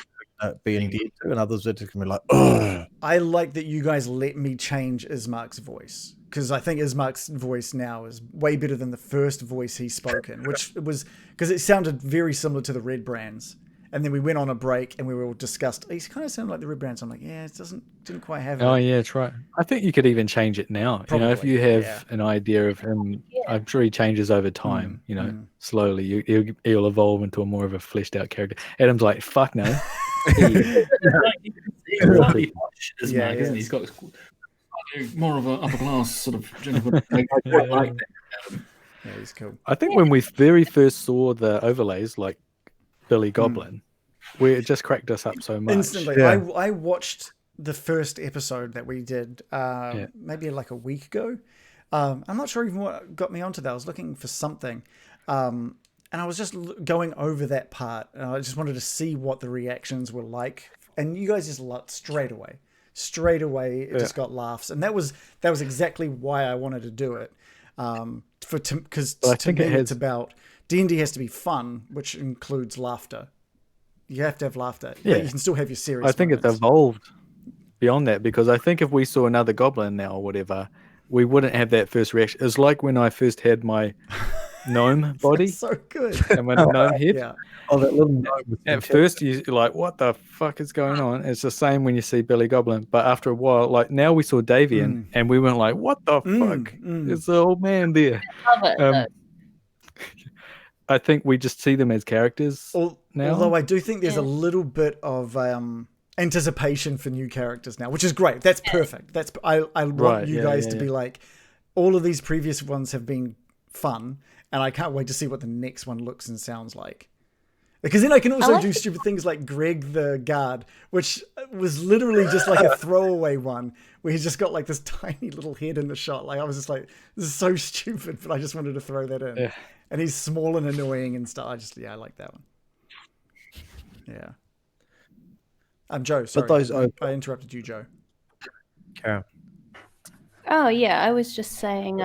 being dead too, and others are just going to be like, oh.
I like that you guys let me change Ismark's voice, because I think Ismark's voice now is way better than the first voice he spoke in, which was because it sounded very similar to the Red Brands. And then we went on a break and we were all discussed. He kind of sounded like the Red Brands. I'm like, it didn't quite have it.
Oh yeah, that's right. I think you could even change it now. Probably, you know, if you have an idea of him, I'm sure he changes over time. You know, slowly he'll evolve into a more of a fleshed out character. Adam's like, fuck no.
He's slightly posh, isn't he? He's got more of an upper class sort of gentleman. I quite like that.
Yeah, he's cool.
I think when we very first saw the overlays, like Billy Goblin, where it just cracked us up so much.
Instantly. I watched the first episode that we did maybe like a week ago. I'm not sure even what got me onto that. I was looking for something, and I was just going over that part, and I just wanted to see what the reactions were like. And you guys just loved straight away. It just got laughs, and that was exactly why I wanted to do it. Because to me it's about D&D has to be fun, which includes laughter. You have to have laughter. Yeah. You can still have your serious
I think
moments.
It's evolved beyond that, because I think if we saw another goblin now or whatever, we wouldn't have that first reaction. It's like when I first had my gnome body.
So good.
And my gnome head.
Yeah. Oh, that little gnome.
At first, you're like, what the fuck is going on? It's the same when you see Billy Goblin. But after a while, like now we saw Davian and we went like, what the fuck? It's the old man there.
I love it.
I think we just see them as characters now.
Although I do think there's a little bit of anticipation for new characters now, which is great. That's perfect. I want you guys to be like, all of these previous ones have been fun, and I can't wait to see what the next one looks and sounds like. Because then I can also do stupid things like Greg the Guard, which was literally just like a throwaway one where he's just got like this tiny little head in the shot. Like I was just like, this is so stupid, but I just wanted to throw that in. Yeah. And he's small and annoying and stuff. I like that one. Yeah. Joe, sorry. But I interrupted you, Joe.
Okay.
Oh yeah, I was just saying.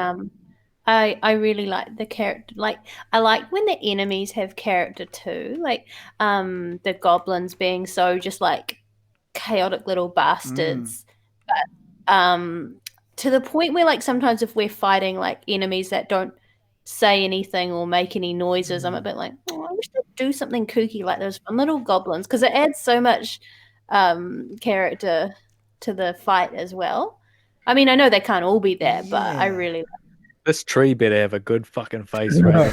I really like the character. Like I like when the enemies have character too. Like the goblins being so just like chaotic little bastards. But to the point where like sometimes if we're fighting like enemies that don't say anything or make any noises, I'm a bit like, I wish they'd do something kooky like those fun little goblins, because it adds so much character to the fight as well. I mean, I know they can't all be there, but I really like
this tree better have a good fucking face, right?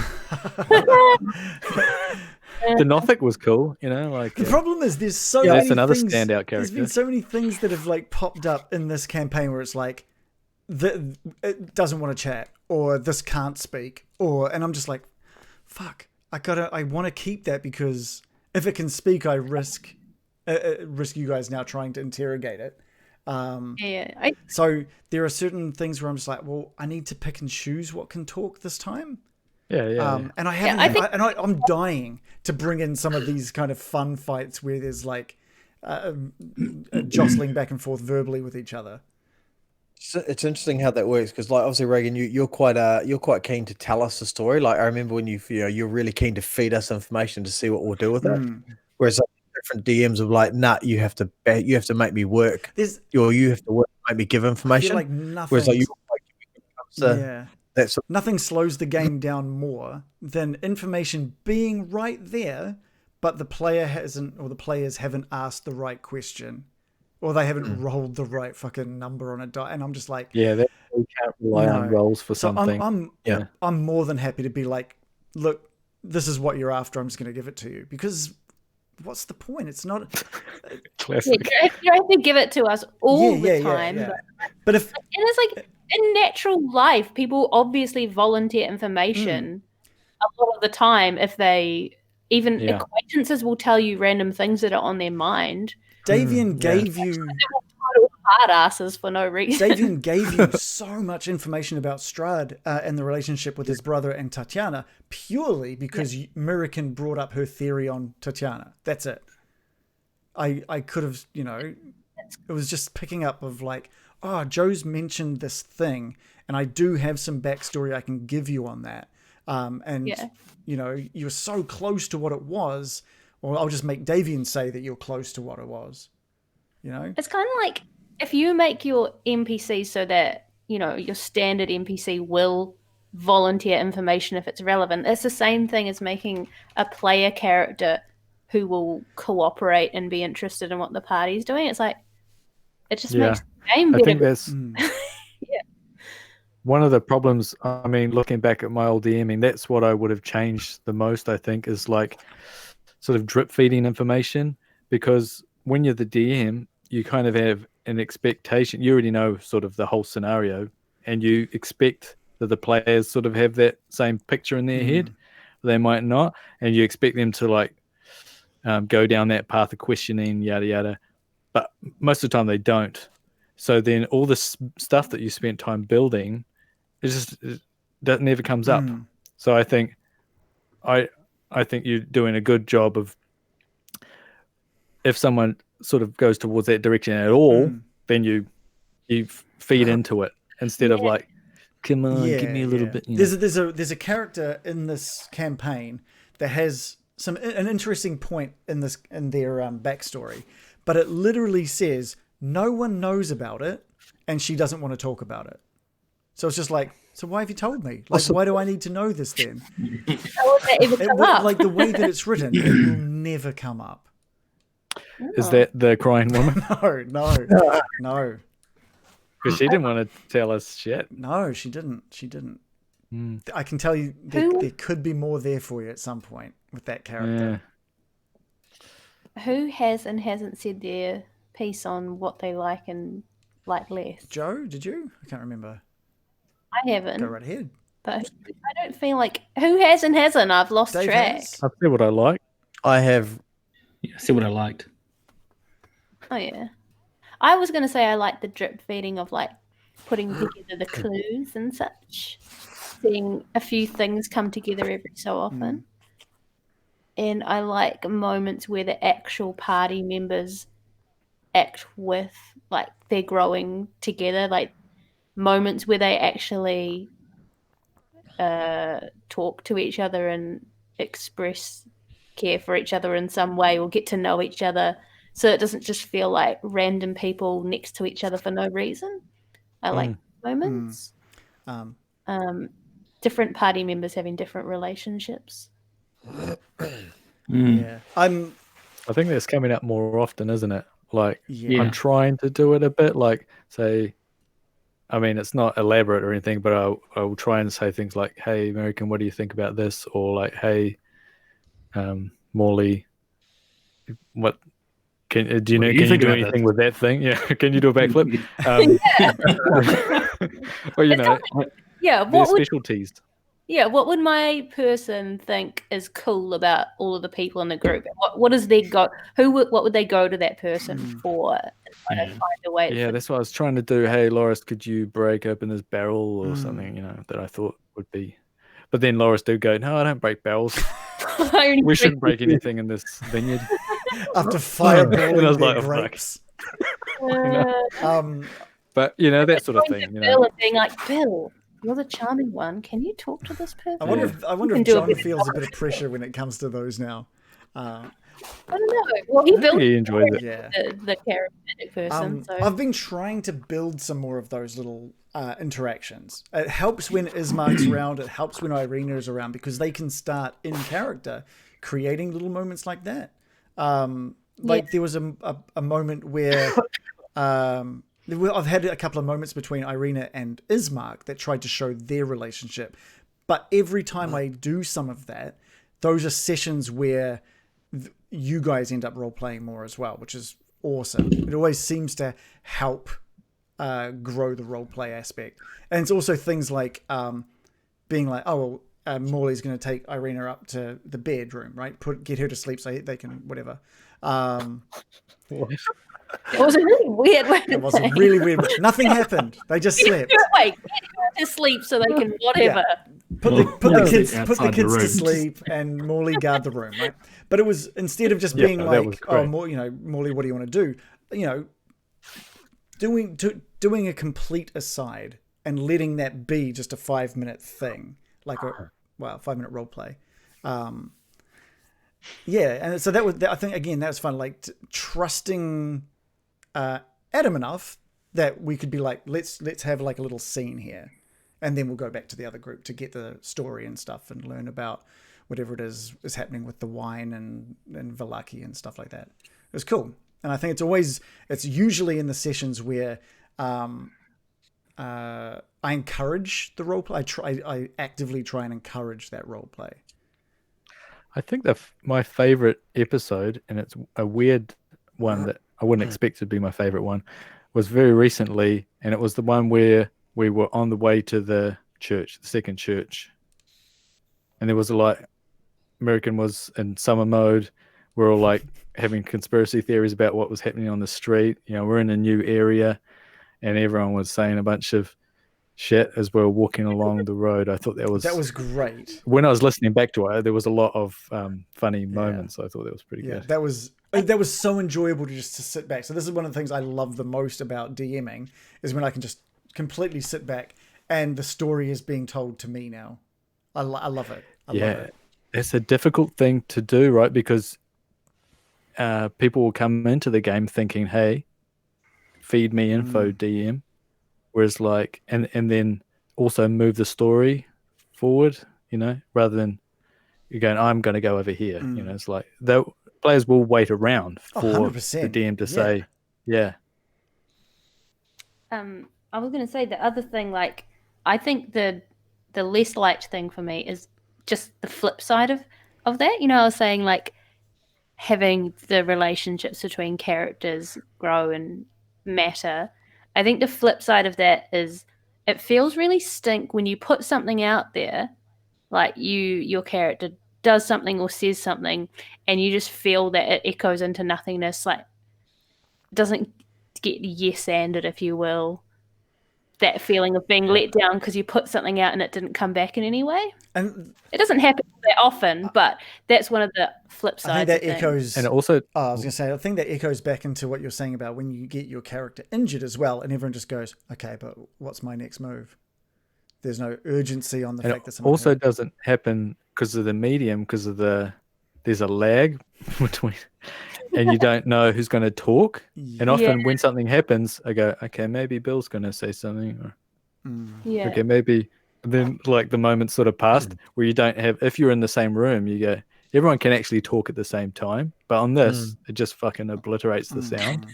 The Nothic was cool, you know. Like
the problem is there's so many
that's another
things,
standout character.
There's been so many things that have like popped up in this campaign where it's like, it doesn't want to chat, or this can't speak, and I'm just like, fuck, I want to keep that, because if it can speak, I risk you guys now trying to interrogate it. So there are certain things where I'm just like, well, I need to pick and choose what can talk this time.
Yeah.
And I haven't. I'm dying to bring in some of these kind of fun fights where there's like jostling back and forth verbally with each other.
It's interesting how that works, because like obviously Reagan, you're quite keen to tell us the story. Like I remember when you're really keen to feed us information to see what we'll do with it. Whereas like, different DMs of like, nah, you have to make me work. You have to work, make me give information.
I feel like nothing.
Whereas like
nothing slows the game down more than information being right there, but the player hasn't, or the players haven't asked the right question, or they haven't rolled the right fucking number on a die, and I'm just like,
we can't rely on rolls for something.
I'm more than happy to be like, look, this is what you're after. I'm just going to give it to you, because what's the point? It's not
classic.
You have to give it to us all the time.
Yeah. But if
and it's like in natural life, people obviously volunteer information a lot of the time. If they acquaintances will tell you random things that are on their mind.
Davian gave you
hard asses for no reason.
Davian gave you so much information about Strahd and the relationship with his brother and Tatiana purely because Mirakin brought up her theory on Tatiana. That's it. I could have, it was just picking up of like, oh, Joe's mentioned this thing, and I do have some backstory I can give you on that. You're so close to what it was. Or I'll just make Davian say that you're close to what it was.
It's kind of like if you make your NPC so that, your standard NPC will volunteer information if it's relevant. It's the same thing as making a player character who will cooperate and be interested in what the party's doing. It's like, it just makes the game better.
I think that's one of the problems. I mean, looking back at my old DMing, that's what I would have changed the most, I think, is like sort of drip feeding information, because when you're the DM, you kind of have an expectation. You already know sort of the whole scenario, and you expect that the players sort of have that same picture in their head. They might not, and you expect them to like go down that path of questioning, yada yada. But most of the time they don't. So then all this stuff that you spent time building, that never comes up. So I think you're doing a good job of, if someone sort of goes towards that direction at all, then you feed into it instead of like, come on, give me a little bit.
There's a character in this campaign that has an interesting point in their backstory, but it literally says no one knows about it, and she doesn't want to talk about it. So it's just like, so why have you told me? Like, why do I need to know this then? Like the way that it's written, it will never come up.
Is that the crying woman?
No.
Because she didn't want to tell us shit.
No, she didn't. I can tell you there could be more there for you at some point with that character.
Who has and hasn't said their piece on what they like and like less?
Joe, did you? I can't remember.
I haven't.
Go right ahead.
But I don't feel like who has and hasn't. I've lost
Dave
track.
I'll see what I like.
I have.
Yeah, see what I liked.
Oh yeah. I was going to say I like the drip feeding of like putting together the clues and such. Seeing a few things come together every so often. And I like moments where the actual party members act with, like, they're growing together, like moments where they actually talk to each other and express care for each other in some way, or get to know each other, so it doesn't just feel like random people next to each other for no reason. I like moments. Different party members having different relationships.
Yeah,
I think that's coming up more often, isn't it? Like, I'm trying to do it a bit. Like, say, I mean, it's not elaborate or anything, but I will try and say things like, "Hey, American, what do you think about this?" Or like, "Hey, Morley, what can you do anything with that thing? Yeah, can you do a backflip?" Well, you know,
Yeah,
they're
what would
specialties.
what would my person think is cool about all of the people in the group? What is their go? What would they go to that person for? And try to find a way.
Yeah, that's what I was trying to do. Hey, Loris, could you break open this barrel or something? You know, that I thought would be. But then Loris do go, no, I don't break barrels. We shouldn't break anything in this vineyard.
After fireballing
I was
their
like, oh, fuck.
grapes.
But you know, that sort of thing. You
Bill
know,
and being like, Bill, you're the charming one. Can you talk to this person?
I wonder if John feels a bit of pressure when it comes to those now.
I don't know. Well, he built
he enjoys it.
Yeah.
the charismatic person. So
I've been trying to build some more of those little interactions. It helps when Ismark's around. It helps when Irina is around because they can start in character creating little moments like that. There was a moment where I've had a couple of moments between Irina and Ismark that tried to show their relationship. But every time I do some of that, those are sessions where you guys end up role-playing more as well, which is awesome. It always seems to help grow the role-play aspect. And it's also things like being like, oh, well, Morley's going to take Irina up to the bedroom, right? Get her to sleep so they can whatever.
it was a really weird way.
It was a really weird. Nothing happened. They just slept.
Wait, get her to sleep so they can whatever.
Put the kids
outside the
to
room.
sleep and Morley guard the room, right? But it was instead of just being like, oh, Morley, what do you want to do? You know, doing a complete aside and letting that be just a 5-minute thing, like a 5-minute role play. And so I think again that was fun, like trusting Adam enough that we could be like, let's have like a little scene here, and then we'll go back to the other group to get the story and stuff and learn about whatever it is happening with the wine and Valaki and stuff like that. It was cool, and I think it's usually in the sessions where I encourage the role play. I actively try and encourage that role play.
I think my favorite episode, and it's a weird one that I wouldn't expect to be my favorite one, was very recently, and it was the one where we were on the way to the church, the second church, and there was American was in summer mode. We're all like having conspiracy theories about what was happening on the street. You know, we're in a new area, and everyone was saying a bunch of shit as we were walking along the road. I thought that was
great.
When I was listening back to it, there was a lot of funny moments. I thought that was pretty good.
That was so enjoyable to sit back. So this is one of the things I love the most about DMing is when I can just completely sit back and the story is being told to me now. I love it. I love it.
It's a difficult thing to do, right? Because people will come into the game thinking, hey, feed me info, DM. Whereas and then also move the story forward, you know, rather than you're going, I'm going to go over here. You know, it's like the players will wait around for
100%.
the DM to say,
I was going to say the other thing, I think the less liked thing for me is just the flip side of that. You know, I was saying having the relationships between characters grow and matter. I think the flip side of that is it feels really stink when you put something out there, like your character does something or says something, and you just feel that it echoes into nothingness, doesn't get yes-anded, if you will. That feeling of being let down because you put something out and it didn't come back in any way. And it doesn't happen that often, but that's one of the flip sides.
I think that echoes.
And also,
I was going to say, I think that echoes back into what you're saying about when you get your character injured as well, and everyone just goes, "Okay, but what's my next move?" There's no urgency on the fact that someone
also doesn't happen because of the medium, because of there's a lag between, and you don't know who's going to talk. And often when something happens, I go, okay, maybe Bill's going to say something, or okay, maybe. Then the moment sort of passed where you don't have. If you're in the same room, you go. Everyone can actually talk at the same time, but on this, it just fucking obliterates the sound.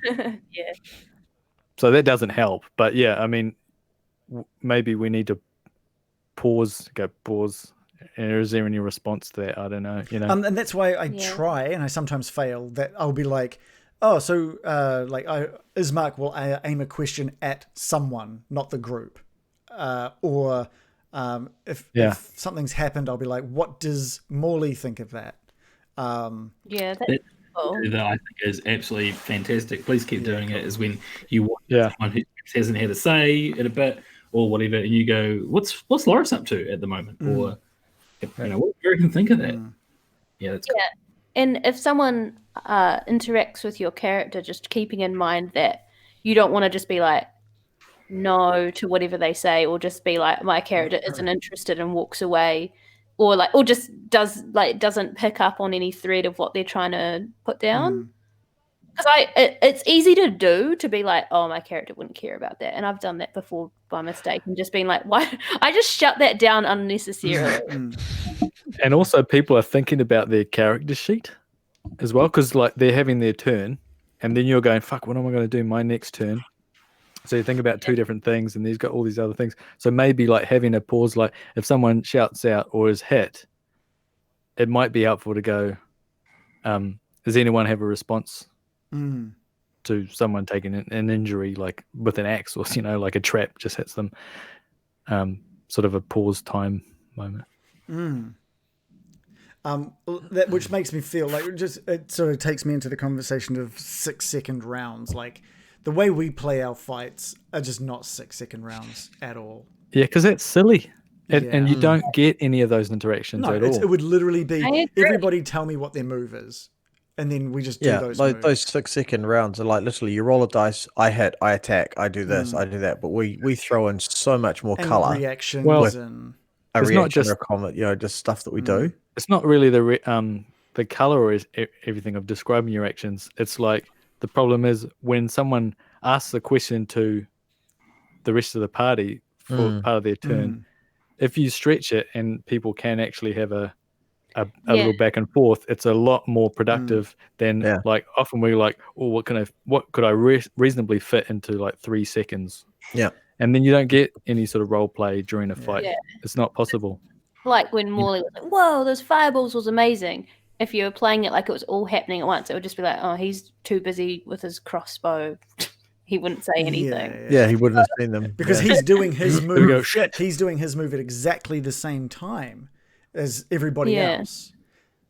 So that doesn't help. But I mean, maybe we need to pause. And is there any response to that? I don't know. You know,
and that's why I try, and I sometimes fail. That I'll be like, oh, so Ismark will aim a question at someone, not the group. or if something's happened, I'll be like, what does Morley think of that?
Yeah, that's cool.
That I think is absolutely fantastic. Please keep doing it. Is when you watch someone who hasn't had a say in a bit or whatever, and you go, "What's Loris up to at the moment?" Or what do you reckon think of that? Yeah, that's cool.
And if someone interacts with your character, just keeping in mind that you don't want to just be like no to whatever they say, or just be like my character isn't interested and walks away, or just doesn't pick up on any thread of what they're trying to put down. Because it's easy to be like, oh, my character wouldn't care about that, and I've done that before by mistake and just been like, why? I just shut that down unnecessarily.
And also, people are thinking about their character sheet as well, because like they're having their turn, and then you're going, fuck, what am I going to do my next turn? So you think about two different things, and he's got all these other things. So maybe like having a pause, like if someone shouts out or is hit, it might be helpful to go, does anyone have a response to someone taking an injury, like with an axe or, like a trap just hits them? Sort of a pause time moment.
That which makes me feel like it sort of takes me into the conversation of 6-second rounds. Like the way we play our fights are just not 6-second rounds at all.
Yeah, because that's silly. And you don't get any of those interactions at all.
It would literally be everybody tell me what their move is, and then we just do those moves.
Those 6-second rounds are like literally you roll a dice, I hit, I attack, I do this, I do that. But we throw in so much more color,
reactions, and
a
it's
reaction
not just
or a comment, just stuff that we do.
It's not really the color or everything of describing your actions. It's like the problem is when someone asks a question to the rest of the party for part of their turn. If you stretch it and people can actually have a little back and forth, it's a lot more productive than like often we're like, oh, what could I reasonably fit into like 3 seconds?
Yeah.
And then you don't get any sort of role play during a fight. Yeah. It's not possible.
Like when Morley was like, whoa, those fireballs was amazing. If you were playing it like it was all happening at once, it would just be like, oh, he's too busy with his crossbow. He wouldn't say anything.
Yeah, he wouldn't have seen them.
Because he's doing his move. He's doing his move at exactly the same time as everybody else.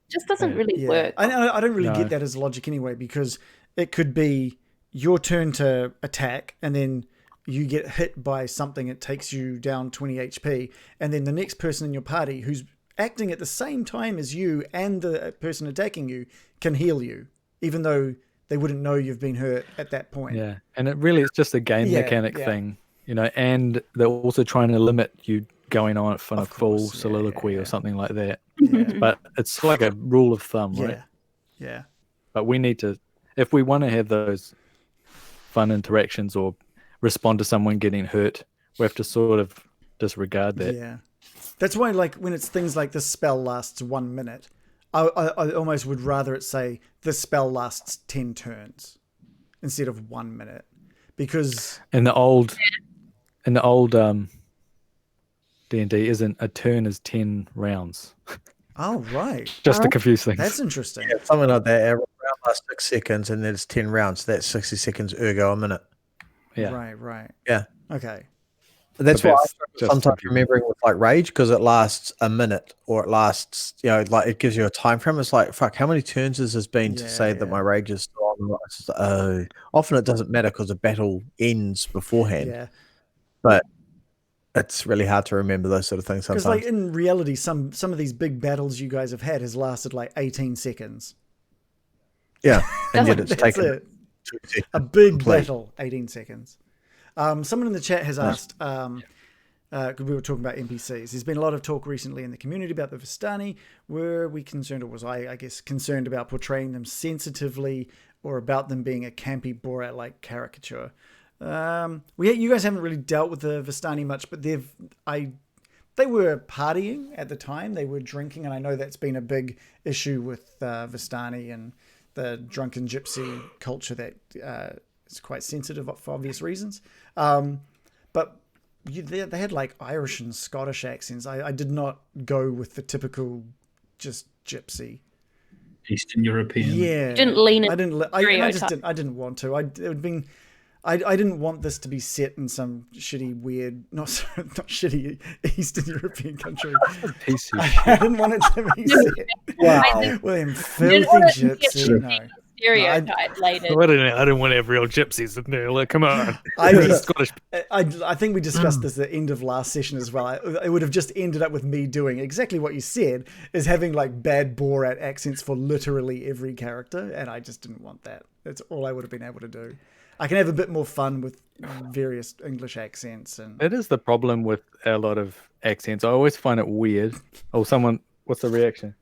Just doesn't really work.
I don't really get that as logic anyway, because it could be your turn to attack and then you get hit by something, it takes you down 20 HP, and then the next person in your party who's acting at the same time as you and the person attacking you can heal you, even though they wouldn't know you've been hurt at that point.
Yeah, and it really is just a game mechanic thing, and they're also trying to limit you going on for a full soliloquy or something like that.
Yeah.
But it's like a rule of thumb, right?
Yeah.
But we need to, if we want to have those fun interactions or respond to someone getting hurt, we have to sort of disregard that.
Yeah. That's why, like, when it's things like this spell lasts 1 minute, I almost would rather it say this spell lasts 10 turns instead of 1 minute, because
in the old D&D isn't a turn is 10 rounds.
Oh, right.
Just to confuse things.
That's interesting.
Yeah, something like that. A round lasts 6 seconds and there's 10 rounds. That's 60 seconds, ergo a minute.
Yeah.
Right.
Yeah.
Okay.
That's why I sometimes remembering with like rage, because it lasts a minute or it lasts, like it gives you a time frame. It's like, fuck, how many turns has this been to say that my rage is still on? Often it doesn't matter because the battle ends beforehand.
Yeah.
But it's really hard to remember those sort of things sometimes.
Because like in reality, some of these big battles you guys have had has lasted like 18 seconds.
Yeah. And yet it's taken
a big battle, 18 seconds. Someone in the chat has asked, because we were talking about NPCs. There's been a lot of talk recently in the community about the Vistani. Were we concerned, or was I guess, concerned about portraying them sensitively, or about them being a campy Borat-like caricature? You guys haven't really dealt with the Vistani much, but they were partying at the time. They were drinking, and I know that's been a big issue with Vistani and the drunken gypsy culture that is quite sensitive for obvious reasons. But they had like Irish and Scottish accents. I did not go with the typical just gypsy.
Eastern European.
Yeah.
You didn't lean in.
I didn't want to. It would been. I didn't want this to be set in some shitty, weird, not shitty Eastern European country. I didn't want it to be set.
Wow.
William, filthy gypsy. No.
Stereotype later.
I didn't want to have real gypsies in there. Like, come on.
I think we discussed this at the end of last session as well. It would have just ended up with me doing exactly what you said, is having like bad Borat accents for literally every character, and I just didn't want that. That's all I would have been able to do. I can have a bit more fun with various English accents. And
it is the problem with a lot of accents. I always find it weird. Oh, what's the reaction?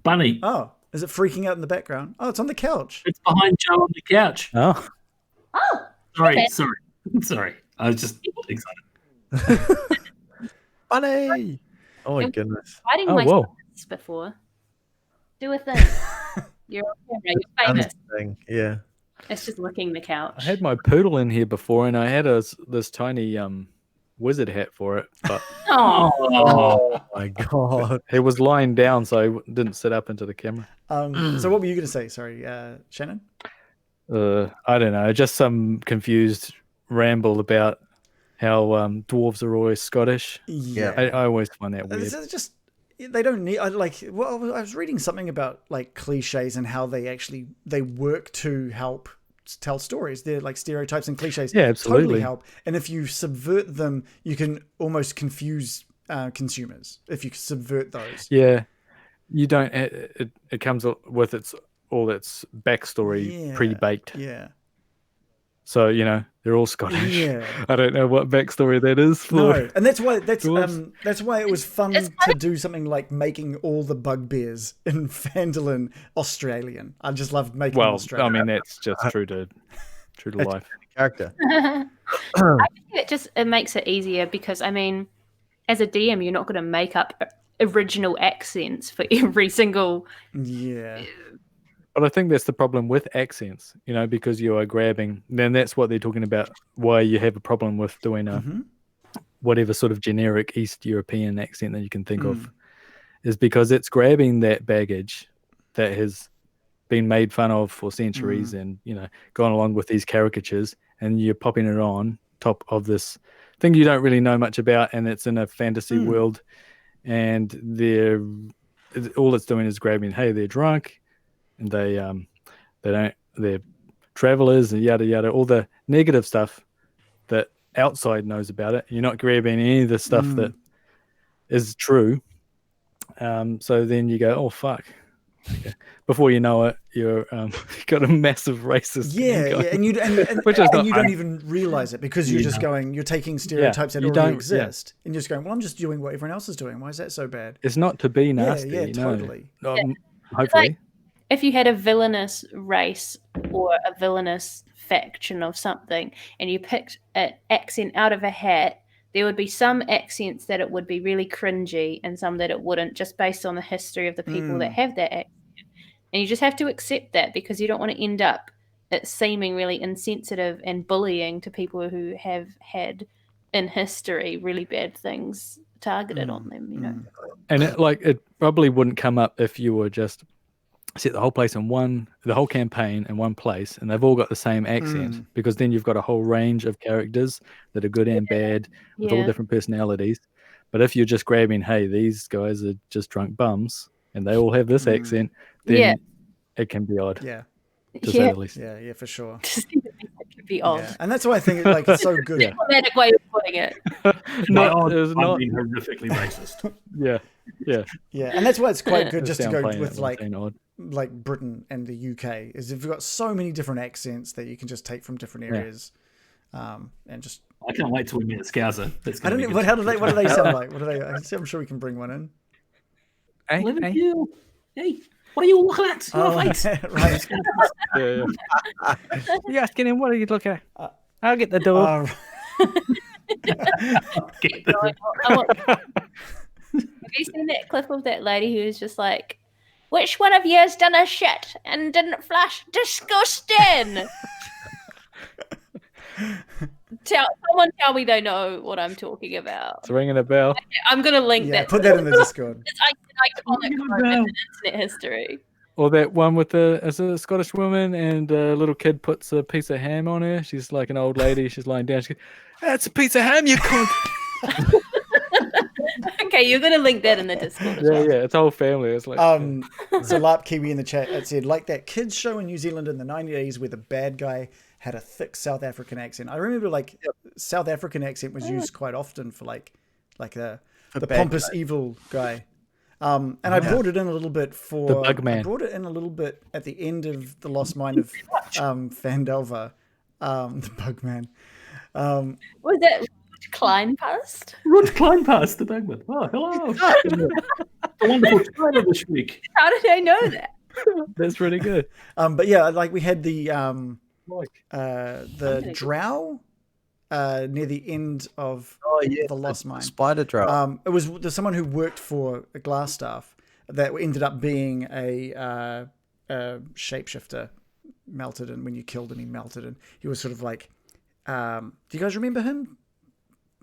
Bunny.
Oh, is it freaking out in the background? Oh, it's on the couch.
It's behind Joe on the couch.
Oh.
Sorry. I was just excited.
Bunny. Oh my goodness.
Hiding myself before. Do a thing. You're on camera. You're famous.
Yeah.
It's just licking the couch.
I had my poodle in here before, and I had this tiny wizard hat for it, but
oh my god,
he was lying down, so I didn't sit up into the camera.
So what were you going to say? Sorry, Shannon?
I don't know, just some confused ramble about how dwarves are always Scottish.
Yeah,
I always find that weird.
It's just they don't need. I was reading something about like cliches and how they work to help tell stories. They're like stereotypes and cliches.
Yeah, absolutely.
Totally help. And if you subvert them, you can almost confuse consumers if you subvert those.
Yeah, you don't. It comes with all its backstory pre-baked.
Yeah.
So they're all Scottish.
Yeah.
I don't know what backstory that is for.
No, and that's why it was fun to do something like making all the bugbears in Phandalin Australian. I just loved making them Australian.
I mean, that's just true to life.
Character.
I think it makes it easier because I mean, as a DM, you're not going to make up original accents for every single.
Yeah.
But I think that's the problem with accents, because you are grabbing. Then that's what they're talking about. Why you have a problem with doing a whatever sort of generic East European accent that you can think of, is because it's grabbing that baggage that has been made fun of for centuries, and gone along with these caricatures, and you're popping it on top of this thing you don't really know much about, and it's in a fantasy world, and all it's doing is grabbing. Hey, they're drunk. And they're travelers and yada yada, all the negative stuff that outside knows about it. You're not grabbing any of the stuff that is true. So then you go, oh fuck. Okay. Before you know it, you're got a massive racist.
And you don't even realize it because you're just going. You're taking stereotypes that already exist, and you're just going. Well, I'm just doing what everyone else is doing. Why is that so bad?
It's not to be nasty.
Yeah, totally.
Like,
Hopefully.
if you had a villainous race or a villainous faction of something and you picked an accent out of a hat, there would be some accents that it would be really cringy and some that it wouldn't, just based on the history of the people that have that accent. And you just have to accept that because you don't want to end up it seeming really insensitive and bullying to people who have had in history really bad things targeted on them,
And it probably wouldn't come up if you were just set the whole place the whole campaign in one place, and they've all got the same accent, because then you've got a whole range of characters that are good and bad with all different personalities. But if you're just grabbing, hey, these guys are just drunk bums and they all have this accent, then it can be odd.
Yeah.
To say the least.
Yeah, for sure.
It could be odd.
Yeah. And that's why I think it's so good.
Diplomatic way of putting it.
Not being horrifically racist.
Yeah.
And that's why it's quite good just to go with
odd.
like Britain and the UK, is if you've got so many different accents that you can just take from different areas, and just.
I can't wait till we meet a Scouser.
I don't know. What do they sound like? I'm sure we can bring one in.
Hey, what are you looking at?
Right.
You asking him, what are you looking at? I'll get the door.
Have you seen that clip of that lady who was just like, which one of you has done a shit and didn't flush? Disgusting! Someone tell me they know what I'm talking about.
It's ringing a bell.
Okay, I'm going to link that.
Put that in the Discord.
It's an iconic moment in internet history.
Or that one with as a Scottish woman and a little kid puts a piece of ham on her. She's like an old lady. She's lying down. She goes, "That's a piece of ham, you cunt."
Okay, you're gonna link that in the Discord as well.
Yeah, it's a whole family. It's like
so Larp Kiwi in the chat, it said, like that kids show in New Zealand in the 90s where the bad guy had a thick South African accent. I remember South African accent was used quite often for like the pompous evil guy. And I brought it in a little bit for
the Bugman.
I brought it in a little bit at the end of the Lost Mine of Fandelver, the Bugman.
Was that Kleinpast?
Rod Kleinpast, the Bagman. Oh, hello. A wonderful trailer this week.
How did I know that?
That's really good.
But yeah, like we had the
Like,
drow near the end of the Lost Mine.
Spider drow.
It was there's someone who worked for a Glassstaff that ended up being a shapeshifter, melted in when you killed him. He melted in. He was sort of like. Do you guys remember him?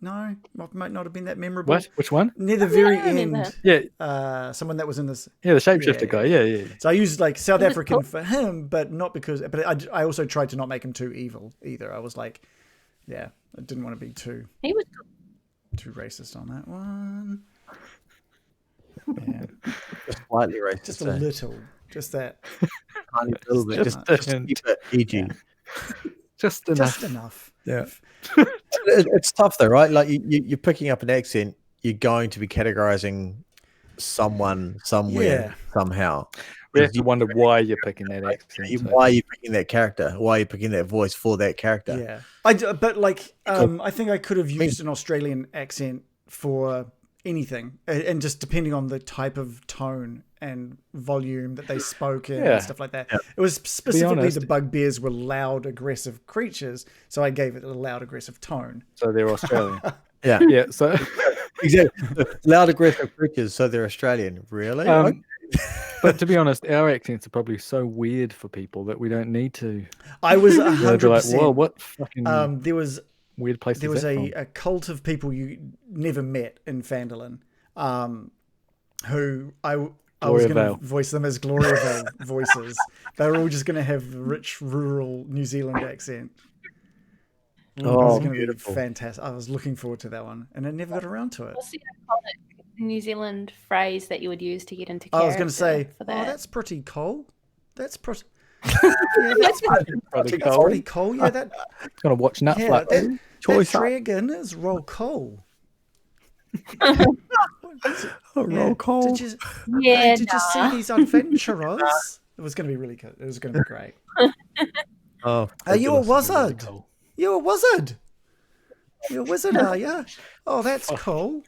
No, might not have been that memorable.
What? Which one?
Near the very
I remember
end.
Yeah.
Someone that was in this.
Yeah, the shapeshifter guy. Yeah.
So I used like South African for him, but not because. But I also tried to not make him too evil either. I was like, yeah, I didn't want to be too
He was
racist on that one. Yeah,
Just slightly racist.
just a little, just that,
tiny little bit. Just to keep it PG.
Just enough.
just enough.
Yeah.
It's tough though, right? Like you're picking up an accent, you're going to be categorizing someone somewhere somehow.
We have to wonder why you're picking that accent.
Why are you picking that character? Why are you picking that voice for that character?
Yeah, but like, I think I could have used an Australian accent for anything, and just depending on the type of tone and volume that they spoke in and stuff like that. Yeah. It was specifically the bugbears were loud, aggressive creatures, so I gave it a loud, aggressive tone.
So they're Australian.
Yeah.
So
exactly, loud, aggressive creatures. So they're Australian, really?
But to be honest, our accents are probably so weird for people that we don't need to.
I was 100%.
Like, whoa, what fucking
there was
weird place.
There was a cult of people you never met in Fandolin, who I was going to voice them as Gloriavale voices. They were all just going to have rich rural New Zealand accent. It was going to be fantastic. I was looking forward to that one, and I never got around to it.
What's the iconic New Zealand phrase that you would use to get into character?
I was going to say,
for that?
That's pretty cool. That's pretty.
That's
pretty cool. Yeah, that.
Gonna watch Netflix.
That dragon is roll cool.
Roll call.
Did you see these adventurers? It was going to be really good. It was going to be great.
Are
you a wizard? You're a wizard. You're a wizard, are you? Oh, that's cool.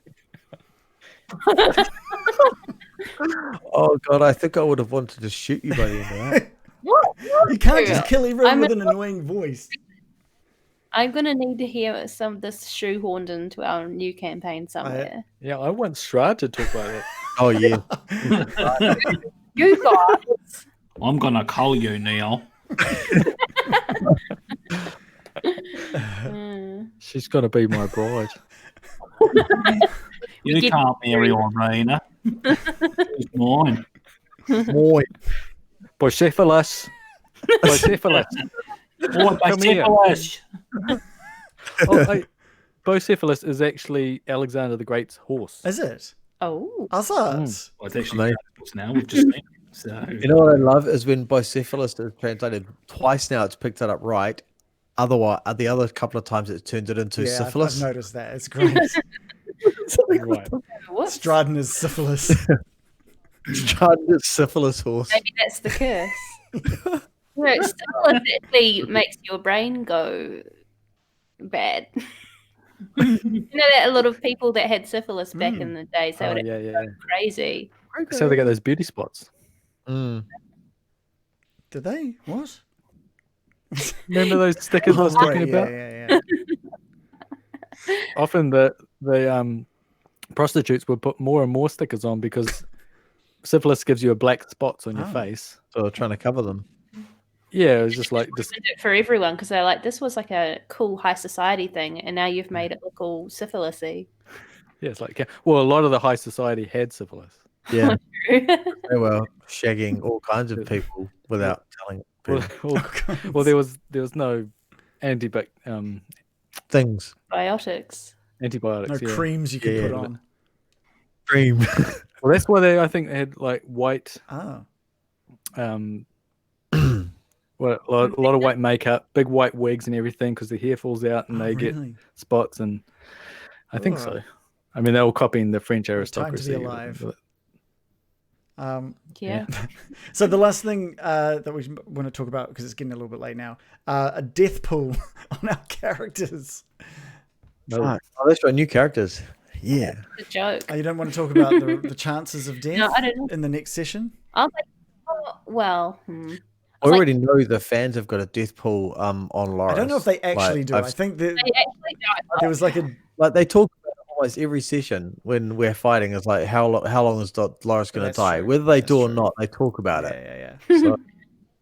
Oh God, I think I would have wanted to shoot you by the end of that.
What?
You can't just kill everyone with an annoying voice.
I'm gonna need to hear some of this shoehorned into our new campaign somewhere.
I once tried to talk about it.
Oh yeah.
You guys.
I'm gonna call you, Neil.
She's got to be my bride.
You can't marry Irina. She's mine.
Boy.
Bicephalus. Bicephalus.
Oh, Bicephalus.
Bicephalus is actually Alexander the Great's horse.
Is it?
Oh.
I thought.
Well, it's actually now. We've just seen it. So.
You know what I love is when bicephalus is translated twice now. It's picked it up right. Otherwise, the other couple of times it's turned it into syphilis.
I've noticed that. It's great.
Right.
Stridon is syphilis.
Stridon is syphilis horse.
Maybe that's the curse. Syphilis actually makes your brain go bad. You know that a lot of people that had syphilis back in the day, so it go crazy.
So they got those beauty spots.
Mm.
Did they? What?
Remember those stickers I was talking about?
Yeah.
Often the prostitutes would put more and more stickers on because syphilis gives you a black spots on your face.
So they're trying to cover them.
Yeah, it was just like
for everyone because they're like, this was like a cool high society thing, and now you've made it look all syphilis-y.
Yeah, it's like, well, a lot of the high society had syphilis.
Yeah. They were shagging all kinds of people without telling people.
Well, there was no
Things.
Biotics.
antibiotics.
No
Yeah.
creams you could put on.
Cream.
Well, that's why I think they had like white.
Oh.
Well, a lot of white makeup, big white wigs and everything, because the hair falls out and they get spots, and I think so. I mean, they were copying the French aristocracy.
Time to be alive.
Yeah.
So the last thing that we want to talk about, because it's getting a little bit late now, a death pool on our characters.
Oh, that's right, new characters. Yeah.
Good joke.
Oh, you don't want to talk about the chances of death
No, I don't.
in the next session?
I was like, oh, well.
I already know the fans have got a death pool on Loris.
I don't know if they actually do. I think that
They actually don't.
there was like a
they talk about it almost every session when we're fighting. It's like how long is Loris going to die?
true.
Whether they
That's
do or
true.
not, they talk about it.
Yeah.
So,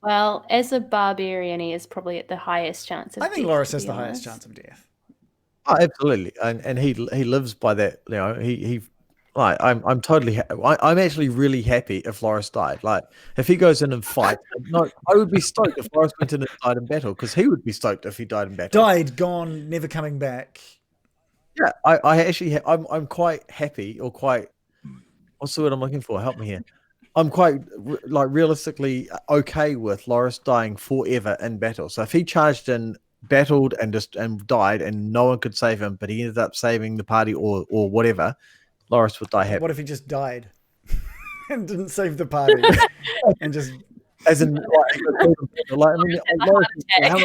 Well, as a barbarian, he is probably at the highest chance of
I think
death,
Loris
to
has
be
the highest
honest.
chance of death.
oh, absolutely, and he lives by that. You know, he like I'm totally. I'm actually really happy if Loris died. Like if he goes in and fights, no, I would be stoked if Loris went in and died in battle, because he would be stoked if he died in battle.
Died, gone, never coming back.
Yeah, I actually I'm quite happy, or quite, what's the word I'm looking for? Help me here. I'm quite like realistically okay with Loris dying forever in battle. So if he charged in, battled, and died, and no one could save him, but he ended up saving the party or whatever, Loris would die happy.
What if he just died and didn't save the party and just
As in, like, I mean, Loris, how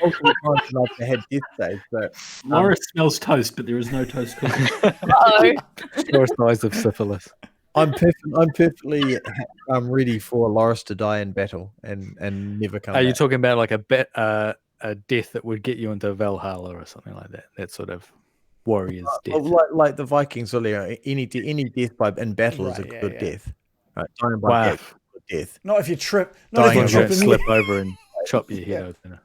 multiple times I've had death days, but
Loris smells toast, but there is no toast cooking.
Loris dies of syphilis.
I'm perfectly ready for Loris to die in battle and never come
Are you
back.
talking about like a death that would get you into Valhalla or something like that? That sort of warrior's death.
Like the Vikings earlier, any death in battle is a good death. Right? Dying by death, good death.
not if you trip,
Dying
if you trip
slip over and chop your head open.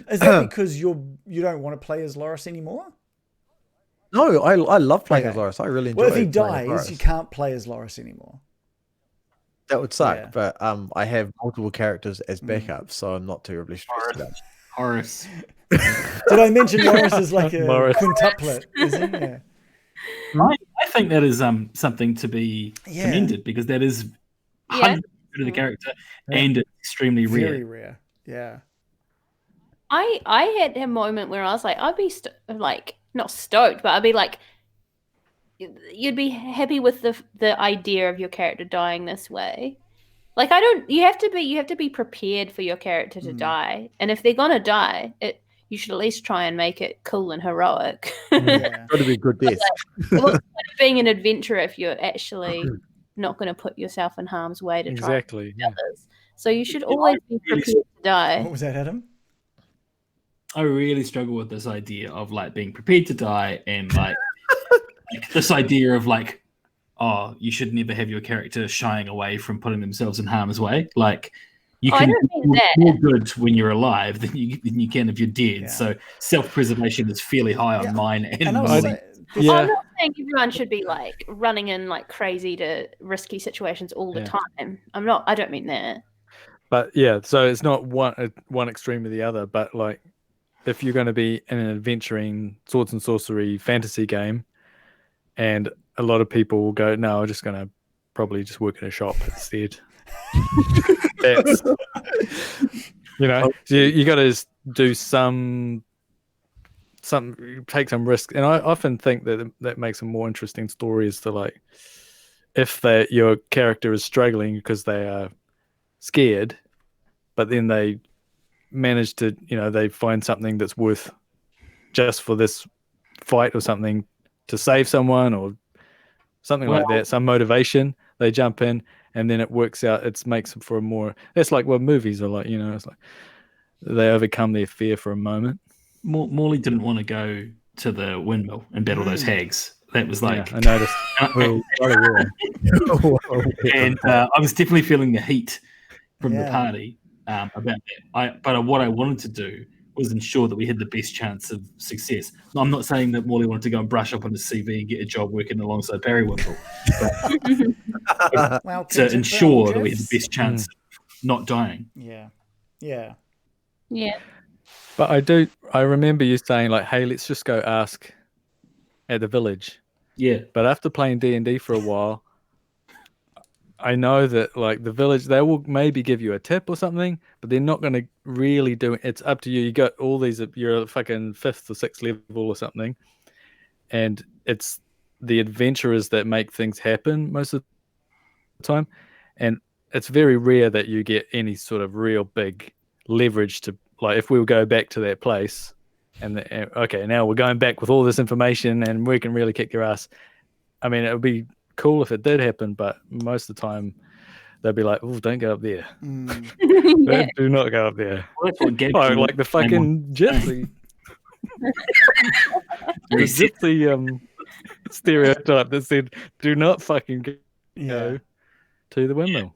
Is that because you don't want to play as Loris anymore?
No, I love playing as Loris. I really enjoy.
Well, if he
playing as
dies,
Loris.
you can't play as Loris anymore.
That would suck.
Yeah.
But I have multiple characters as backup, so I'm not terribly stressed about it.
Horace.
Did I mention Loris is like a
Loris.
quintuplet? Isn't it?
I think that is something to be commended, because that is 100% of the character, and it's extremely rare.
Very rare. Yeah.
I had a moment where I was like, I'd be not stoked, but I'd be like, you'd be happy with the idea of your character dying this way. Like you have to be prepared for your character to die, and if they're gonna die, you should at least try and make it cool and heroic.
Yeah.
Got to be a good death.
What's being an adventurer if you're actually not going to put yourself in harm's way to try and help others? So you should always be prepared to die.
What was that, Adam?
I really struggle with this idea of like being prepared to die, and like this idea of like, oh, you should never have your character shying away from putting themselves in harm's way. Like you can be more good when you're alive than you can if you're dead.
Yeah.
So self-preservation is fairly high on mine and
And I was
mine.
like,
I'm not saying everyone should be like running in like crazy to risky situations all the time. I don't mean that.
But yeah, so it's not one extreme or the other, but like if you're going to be in an adventuring swords and sorcery fantasy game, and a lot of people will go, no, I'm just going to probably just work in a shop instead. That's, you got to do take some risk, and I often think that makes a more interesting story is to like if your character is struggling because they are scared, but then they manage to they find something that's worth just for this fight or something to save someone or something like that, some motivation, they jump in and then it works out. It makes them for a more, that's like what movies are like, it's like they overcome their fear for a moment.
Morley didn't want to go to the windmill and battle those hags. That was like,
I noticed.
And I was definitely feeling the heat from the party about that. But what I wanted to do was ensure that we had the best chance of success. I'm not saying that Morley wanted to go and brush up on his CV and get a job working alongside Barry Wimble, but to ensure that we had the best chance of not dying.
Yeah.
But I remember you saying like, hey, let's just go ask at the village.
Yeah.
But after playing D&D for a while, I know that like the village, they will maybe give you a tip or something, but they're not going to really do it. It's up to you. You got all these, you're a fucking 5th or 6th level or something. And it's the adventurers that make things happen most of the time. And it's very rare that you get any sort of real big leverage to, like, if we will go back to that place okay, now we're going back with all this information and we can really kick your ass. I mean, it would be cool if it did happen, but most of the time they'll be like, oh, don't go up there. Do not go up there.
Well, that's what
like the fucking gypsy. The gypsy stereotype that said, do not fucking go to the windmill.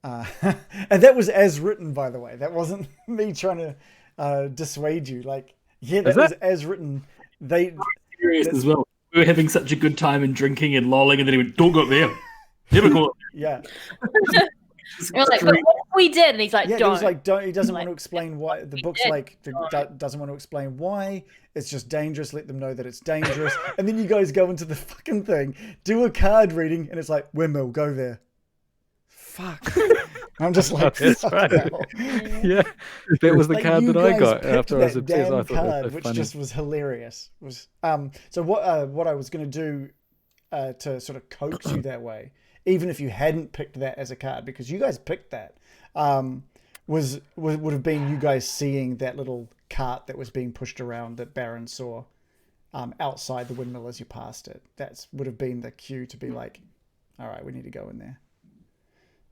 And that was as written, by the way. That wasn't me trying to dissuade you. Like, that was as written.
Serious as well. We were having such a good time and drinking and lolling, and then he went, don't go up there. Never go up there.
Yeah.
You're like, but what if we did? And he's like,
yeah,
don't.
He was like, don't. He doesn't want to explain why. The book's like, doesn't want to explain why. It's just dangerous. Let them know that it's dangerous. And then you guys go into the fucking thing, do a card reading, and it's like, windmill, go there. Fuck. I'm just like,
that's right. Yeah, that was the
like,
card that I got after I was
that
obsessed. I thought
card,
that was
which
funny.
just was hilarious. So what I was going to do to sort of coax you that way, even if you hadn't picked that as a card, because you guys picked that, would have been you guys seeing that little cart that was being pushed around that Baron saw outside the windmill as you passed it. That would have been the cue to be like, all right, we need to go in there.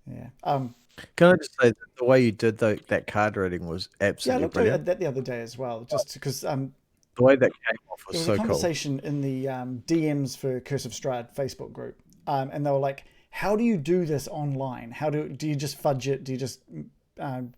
Yeah.
Can I just say that the way you did that card reading was absolutely brilliant.
I looked at that the other day as well, just because
the way that came off was so cool.
There was a conversation in the DMs for Curse of Strahd Facebook group, and they were like, "How do you do this online? How do you just fudge it? Do you just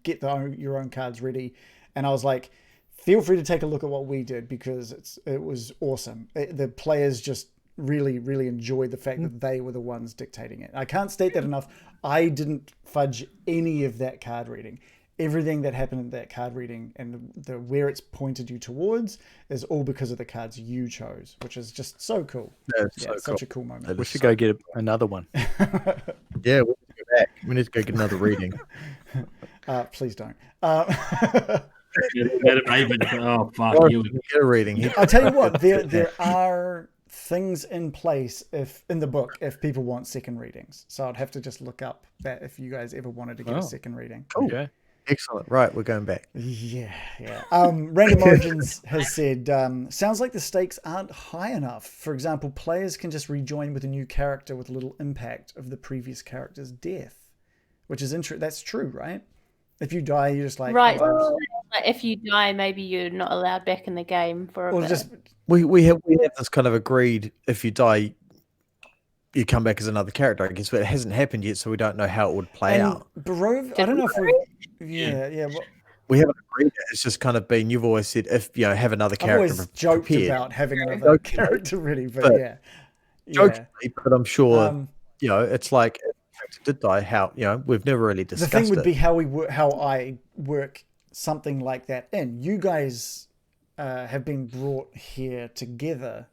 get your own cards ready?" And I was like, "Feel free to take a look at what we did because it was awesome. The players just really, really enjoyed the fact that they were the ones dictating it. I can't state that enough. I didn't fudge any of that card reading. Everything that happened in that card reading and the where it's pointed you towards is all because of the cards you chose, which is just so cool. Such a cool moment.
We should go get another one.
Yeah, we need to go back. We need to go get another reading.
Please don't.
Oh, fuck you.
Get a reading.
I'll tell you what, there are things in place in the book if people want second readings. So I'd have to just look up that if you guys ever wanted to get a second reading.
Cool. Okay. Excellent. Right, we're going back.
Yeah. Random Origins has said, sounds like the stakes aren't high enough. For example, players can just rejoin with a new character with little impact of the previous character's death, which is interesting. That's true, right? If you die, you're just like...
Right. So, if you die, maybe you're not allowed back in the game for a bit.
We have this kind of agreed, if you die, you come back as another character, I guess, but it hasn't happened yet, so we don't know how it would play out.
Barov, I don't know if we... Yeah.
We haven't agreed. It's just kind of been, you've always said, if you have another character
I've always joked about having another character ready, but yeah.
Jokingly, but I'm sure, it's like... did die, how we've never really discussed it.
The thing would be how I work something like that in. You guys have been brought here together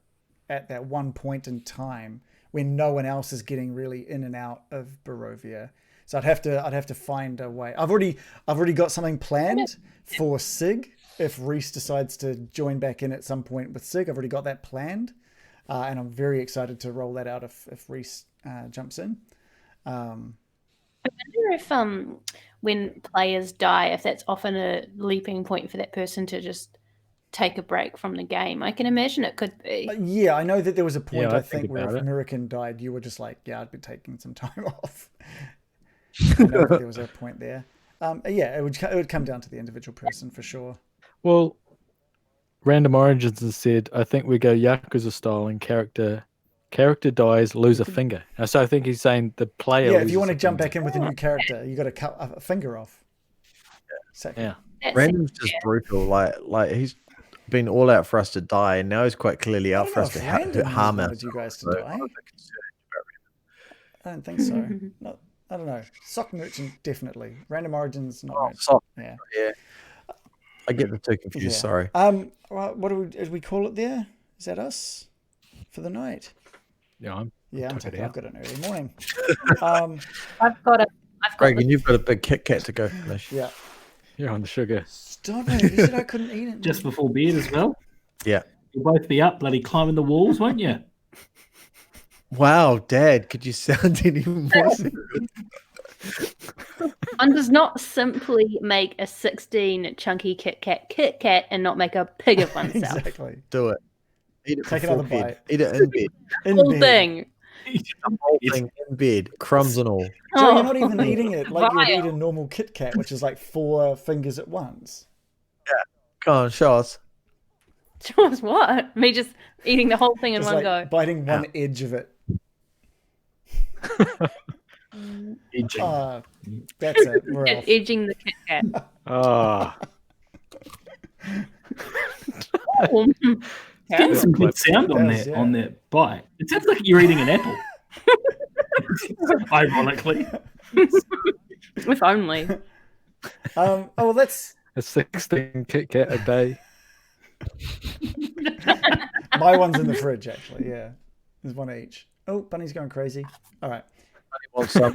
at that one point in time when no one else is getting really in and out of Barovia. So I'd have to find a way. I've already got something planned for Sig if Reese decides to join back in at some point with Sig. I've already got that planned, and I'm very excited to roll that out if Reese jumps in.
I wonder if when players die, if that's often a leaping point for that person to just take a break from the game. I can imagine it could be.
Yeah, I know that there was a point, I think where if
it.
American died, you were just like, yeah, I'd be taking some time off. I know that there was a point there. It would come down to the individual person for sure.
Well, Random Origins has said, I think we go Yakuza style and character dies, lose a finger. So I think he's saying the player.
Yeah, if you want to jump back in with a new character, you got to cut a finger off.
Yeah.
Random's just brutal. Like he's been all out for us to die, and now he's quite clearly out for us to harm us.
You guys to die. I don't think so. Not, I don't know. Sock Merchant, definitely. Random Origins, not much.
Sock.
Yeah.
I get the two confused. Sorry.
Well, what did we call it there? Is that us for the night?
Yeah, I'm
taking. I've got an early morning.
I've got
Greg, and you've got a big Kit Kat to go finish.
Yeah.
You're on the sugar.
Stop it. You said I couldn't eat it.
Just before bed as well.
Yeah.
You'll both be up, bloody climbing the walls, won't you?
Wow, Dad, could you sound any more serious?
One does not simply make a 16 chunky Kit Kat and not make a pig of oneself.
Exactly.
Do it. Eat it.
Take another bite.
Eat it in bed.
Whole thing.
The whole thing in bed, crumbs and all.
So you're not even eating it like you would eat a normal Kit Kat, which is like 4 fingers at once.
Yeah. Come on, show us.
Show us what? Me just eating the whole thing in one go.
Biting one edge of it.
Edging.
That's it. We're off.
Edging the Kit Kat.
Getting some good sound on that bite. It sounds like you're eating an apple. Ironically.
If only.
Well, that's
a 16 Kit Kat a day.
My one's in the fridge, actually. Yeah, there's one each. Oh, Bunny's going crazy. All right.
Bunny wants some.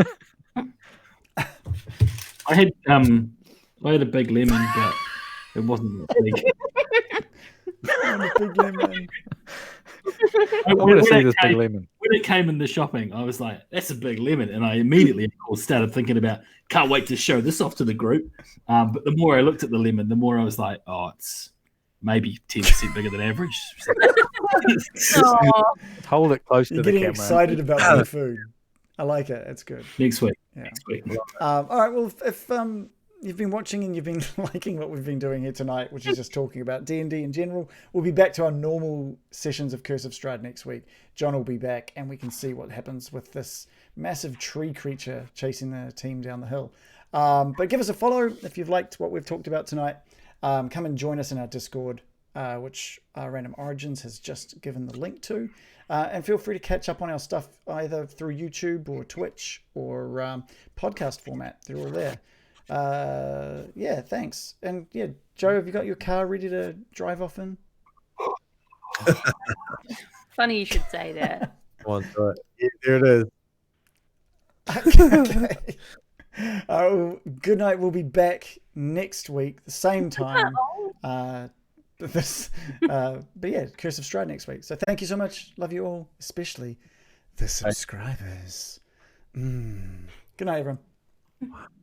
I had a big lemon, but it wasn't that big.
A big lemon.
I want to see this big lemon.
When it came in the shopping, I was like, "That's a big lemon," and I immediately, of course, started thinking about, "Can't wait to show this off to the group." But the more I looked at the lemon, the more I was like, "Oh, it's maybe 10% bigger than average."
Hold it close to the camera.
You're getting excited about the food. I like it. It's good.
Next week.
Yeah.
Next week.
All right. Well, if you've been watching and you've been liking what we've been doing here tonight, which is just talking about D&D in general, we'll be back to our normal sessions of Curse of Strahd next week. John will be back, and we can see what happens with this massive tree creature chasing the team down the hill. But give us a follow if you've liked what we've talked about tonight. Come and join us in our Discord, which Random Origins has just given the link to. And feel free to catch up on our stuff either through YouTube or Twitch or podcast format. They're all there. Yeah, thanks. And yeah, Joe, have you got your car ready to drive off in?
Funny you should say that.
Come on, do it. Yeah, there it is.
Okay. Good night. We'll be back next week, the same time. But yeah, Curse of Strahd next week. So thank you so much. Love you all, especially the subscribers. Good night, everyone.